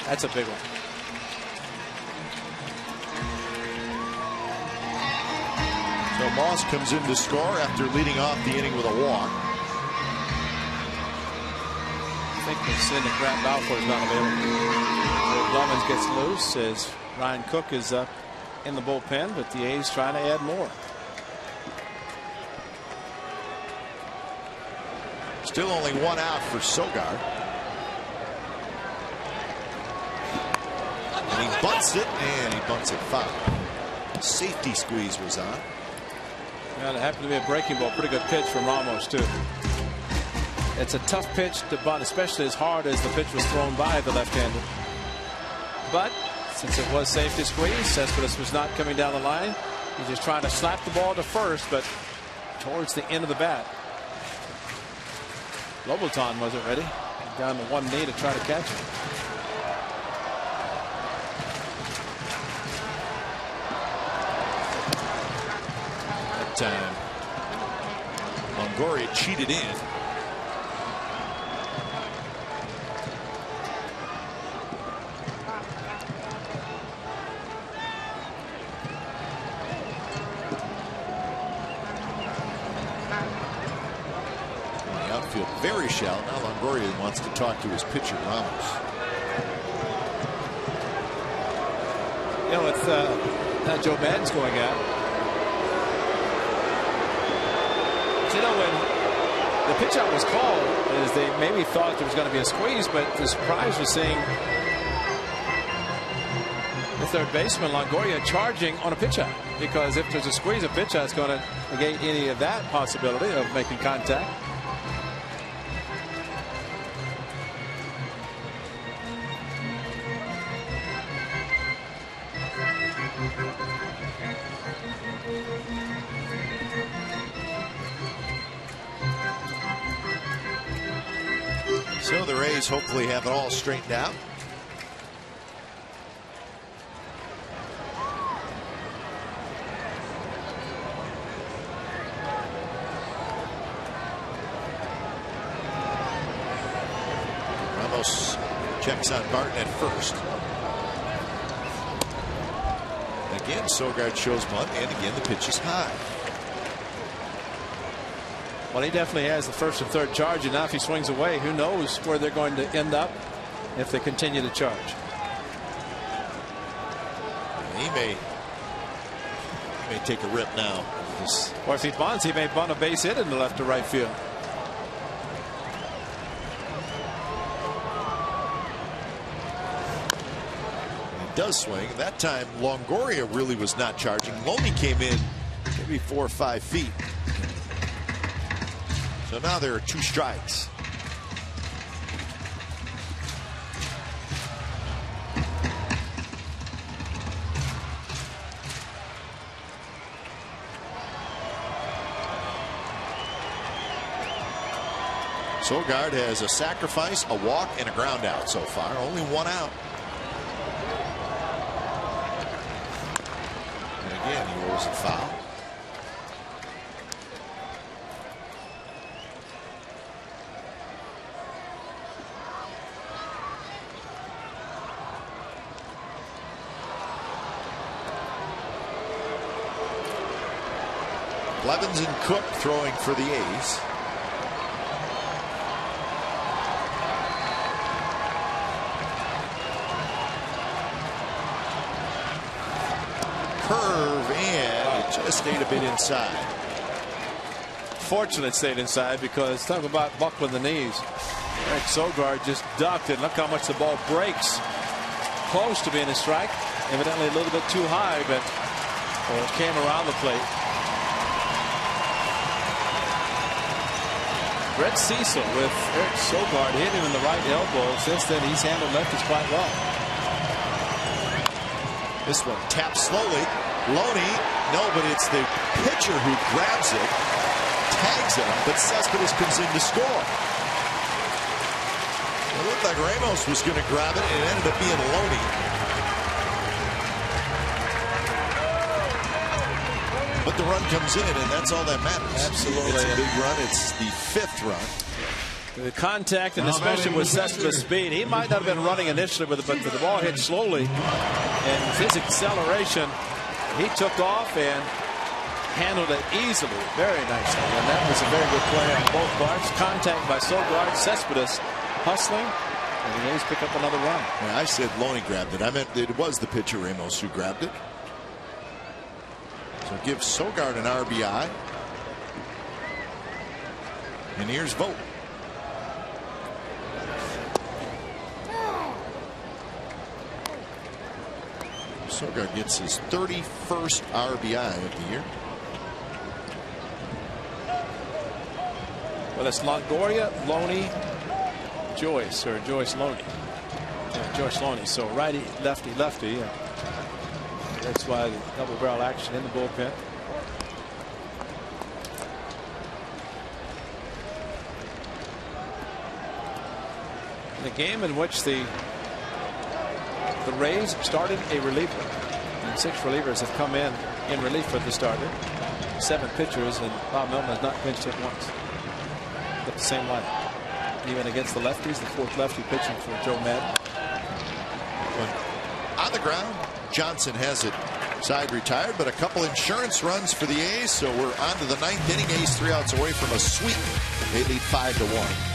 That's a big one. So Moss comes in to score after leading off the inning with a walk. I think they're sending Grant Balfour is not available. So Blevins gets loose as Ryan Cook is up in the bullpen, but the A's trying to add more. Still only one out for Sogard. And he bunts it, and he bunts it foul. Safety squeeze was on. Well, it happened to be a breaking ball. Pretty good pitch from Ramos, too. It's a tough pitch to bunt, especially as hard as the pitch was thrown by the left-hander. But since it was safety squeeze, Cespedes was not coming down the line. He's just trying to slap the ball to first, but towards the end of the bat. Lobaton wasn't ready. Down to one knee to try to catch it. Time. Longoria cheated in. The outfield very shallow. Now Longoria wants to talk to his pitcher Ramos. You know, with now Joe Madden's going out. You know, when the pitch out was called, as they maybe thought there was going to be a squeeze, but the surprise was seeing the third baseman Longoria charging on a pitch out, because if there's a squeeze, a pitch out is going to negate any of that possibility of making contact. So the Rays hopefully have it all straightened out. Ramos checks on Barton at first. Again, Sogard shows bunt, and again the pitch is high. Well, he definitely has the first and third charge, and now if he swings away, who knows where they're going to end up if they continue to charge. He may take a rip now. Or if he bunts, he may bunt a base hit in the left to right field. He does swing. That time Longoria really was not charging. Loney came in maybe 4 or 5 feet. So now there are 2 strikes. Sogard has a sacrifice, a walk, and a ground out so far. Only one out. And again, he rolls a foul. Blevins and Cook throwing for the A's. Curve, and it just stayed a bit inside. Fortunate stayed inside, because talk about buckling the knees. Eric Sogard just ducked it. Look how much the ball breaks. Close to being a strike. Evidently a little bit too high, but it came around the plate. Brett Cecil with Eric Sogard hit him in the right elbow. Since then, he's handled lefties quite well. This one taps slowly. Loney, no, but it's the pitcher who grabs it, tags him, but Cespedes comes in to score. It looked like Ramos was going to grab it, and it ended up being Loney. But the run comes in, and that's all that matters. Absolutely. It's a big run. It's the 5th run. The contact, and especially with Cespedes' speed, he might not have been running initially with it, but the ball hit slowly, and with his acceleration, he took off and handled it easily, very nicely. And that was a very good play on both parts. Contact by Sogard, Cespedes hustling, and the A's pick up another run. Yeah, I said Loney grabbed it. I meant it was the pitcher Ramos who grabbed it. So give Sogard an RBI. And here's Vogt. Sogard gets his 31st RBI of the year. Well, it's Longoria, Loney, Joyce, or Joyce Loney. Joyce Loney. So righty, lefty, lefty. That's why the double barrel action in the bullpen. In a game in which the Rays started a reliever, and 6 relievers have come in relief for the starter. 7 pitchers, and Bob Melton has not pinched hit once. But the same lineup, even against the lefties, the 4th lefty pitching for Joe Madden. On the ground, Johnson has it side retired, but a couple insurance runs for the A's, so we're on to the 9th inning. A's 3 outs away from a sweep. They lead 5-1.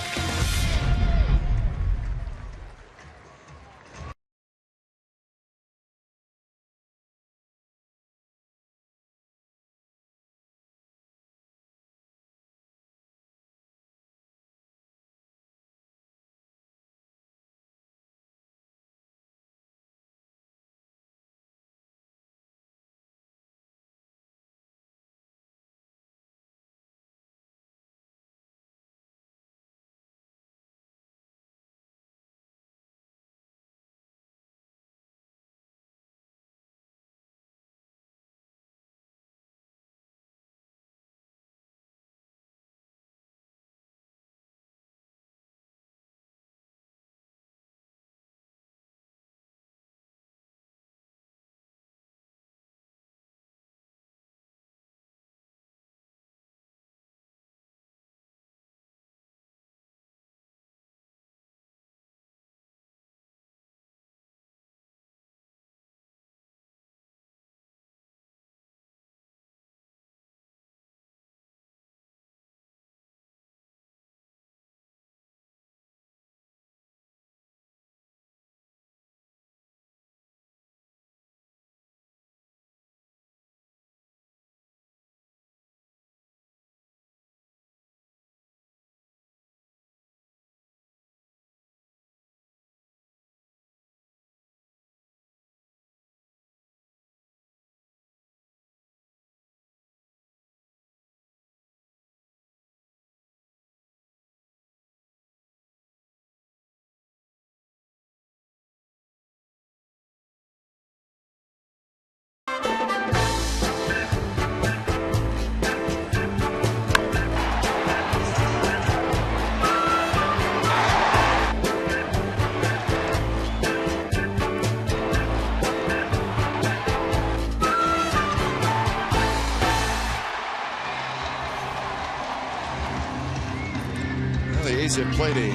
played a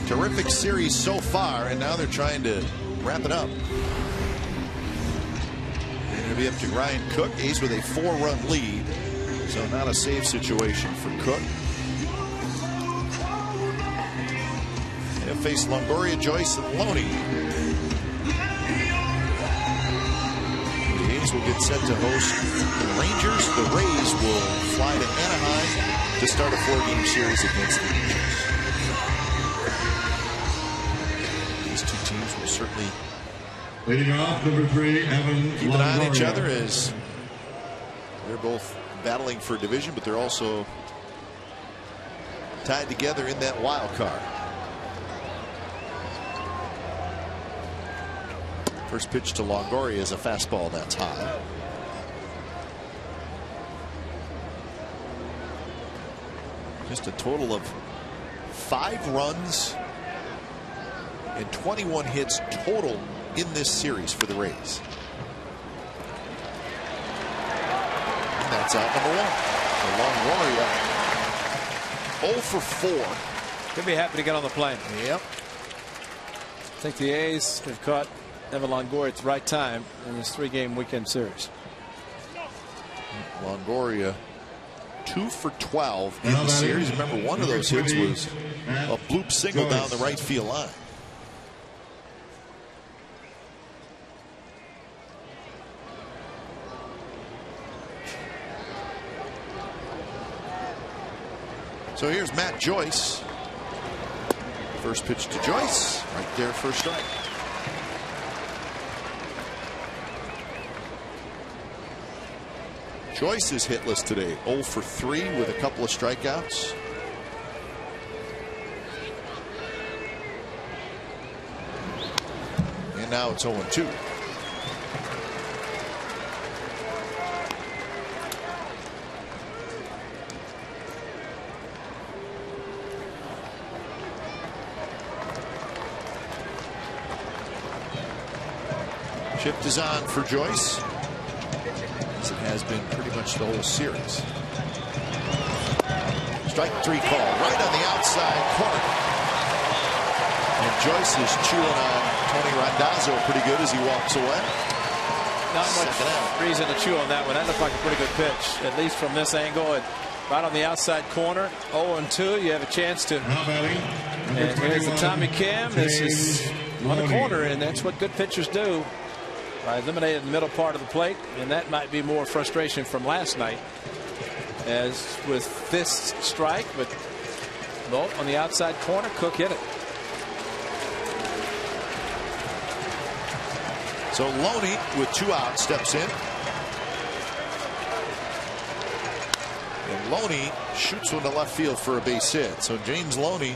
terrific series so far, and now they're trying to wrap it up. They're going to be up to Ryan Cook. A's with a 4-run lead, so not a save situation for Cook. They'll face Longoria, Joyce, and Loney. The A's will get set to host the Rangers. The Rays will fly to Anaheim to start a 4-game series against the Angels. These two teams will certainly leading off, number 3, Evan keep an eye on each Longoria. other as they're both battling for a division, but they're also tied together in that wild card. First pitch to Longoria is a fastball that's high. Just a total of 5 runs and 21 hits total in this series for the Rays. And that's out number 1. Longoria 0 for 4. Could be happy to get on the plane. Yep. I think the A's have caught Evan Longoria at the right time in this 3-game weekend series. Longoria 2 for 12 in the series. Remember, one of those hits was a bloop single down the right field line. So here's Matt Joyce. First pitch to Joyce, right there, first strike. Joyce is hitless today, 0 for 3 with a couple of strikeouts. And now it's 0-2. Shift is on for Joyce, as it has been pretty much the whole series. Strike 3 call right on the outside corner. And Joyce is chewing on Tony Randazzo pretty good as he walks away. Not much reason to chew on that one. That looked like a pretty good pitch, at least from this angle. And right on the outside corner, 0-2. You have a chance to. And here's the Tommy Kim. This is on the corner, and that's what good pitchers do. I eliminated the middle part of the plate, and that might be more frustration from last night, as with this strike, but both on the outside corner, Cook hit it. So Loney with 2 outs steps in, and Loney shoots one to left field for a base hit. So James Loney,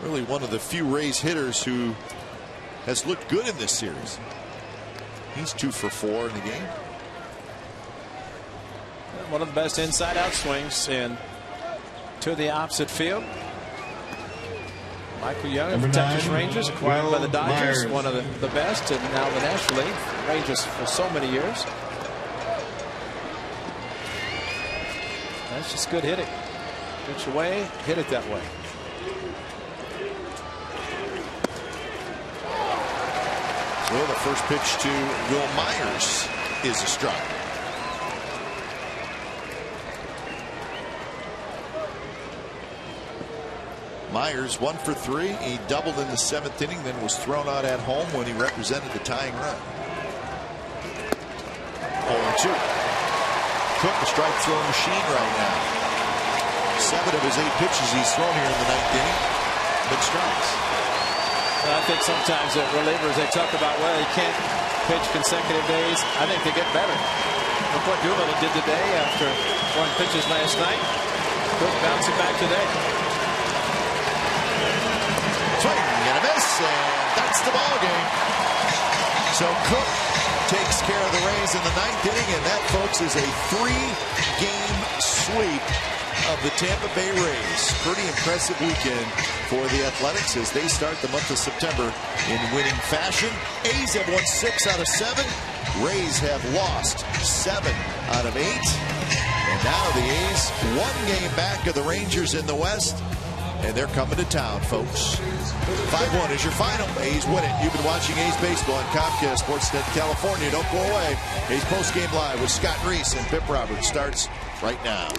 really one of the few Rays hitters who has looked good in this series. He's 2 for 4 in the game. One of the best inside out swings and to the opposite field. Michael Young of the Texas Rangers, acquired by the Dodgers, one of the best, and now the National League. Rangers for so many years. That's just good hitting. Pitch away, hit it that way. So the first pitch to Will Myers is a strike. Myers 1 for 3. He doubled in the 7th inning, then was thrown out at home when he represented the tying run. 0-2. Cook, a strike throwing machine right now. 7 of his 8 pitches he's thrown here in the 9th inning. Big strikes. I think sometimes that relievers, they talk about, well, you can't pitch consecutive days. I think they get better. Look what Doolittle did today after 1 pitches last night. Cook bouncing back today. Swing and a miss, and that's the ball game. So Cook takes care of the Rays in the 9th inning, and that, folks, is a 3-game sweep of the Tampa Bay Rays. Pretty impressive weekend for the Athletics as they start the month of September in winning fashion. A's have won 6 out of 7. Rays have lost 7 out of 8. And now the A's 1 game back of the Rangers in the West. And they're coming to town, folks. 5-1 is your final. A's win it. You've been watching A's Baseball on Comcast Sportsnet California. Don't go away. A's Postgame Live with Scott Reese and Pip Roberts starts right now.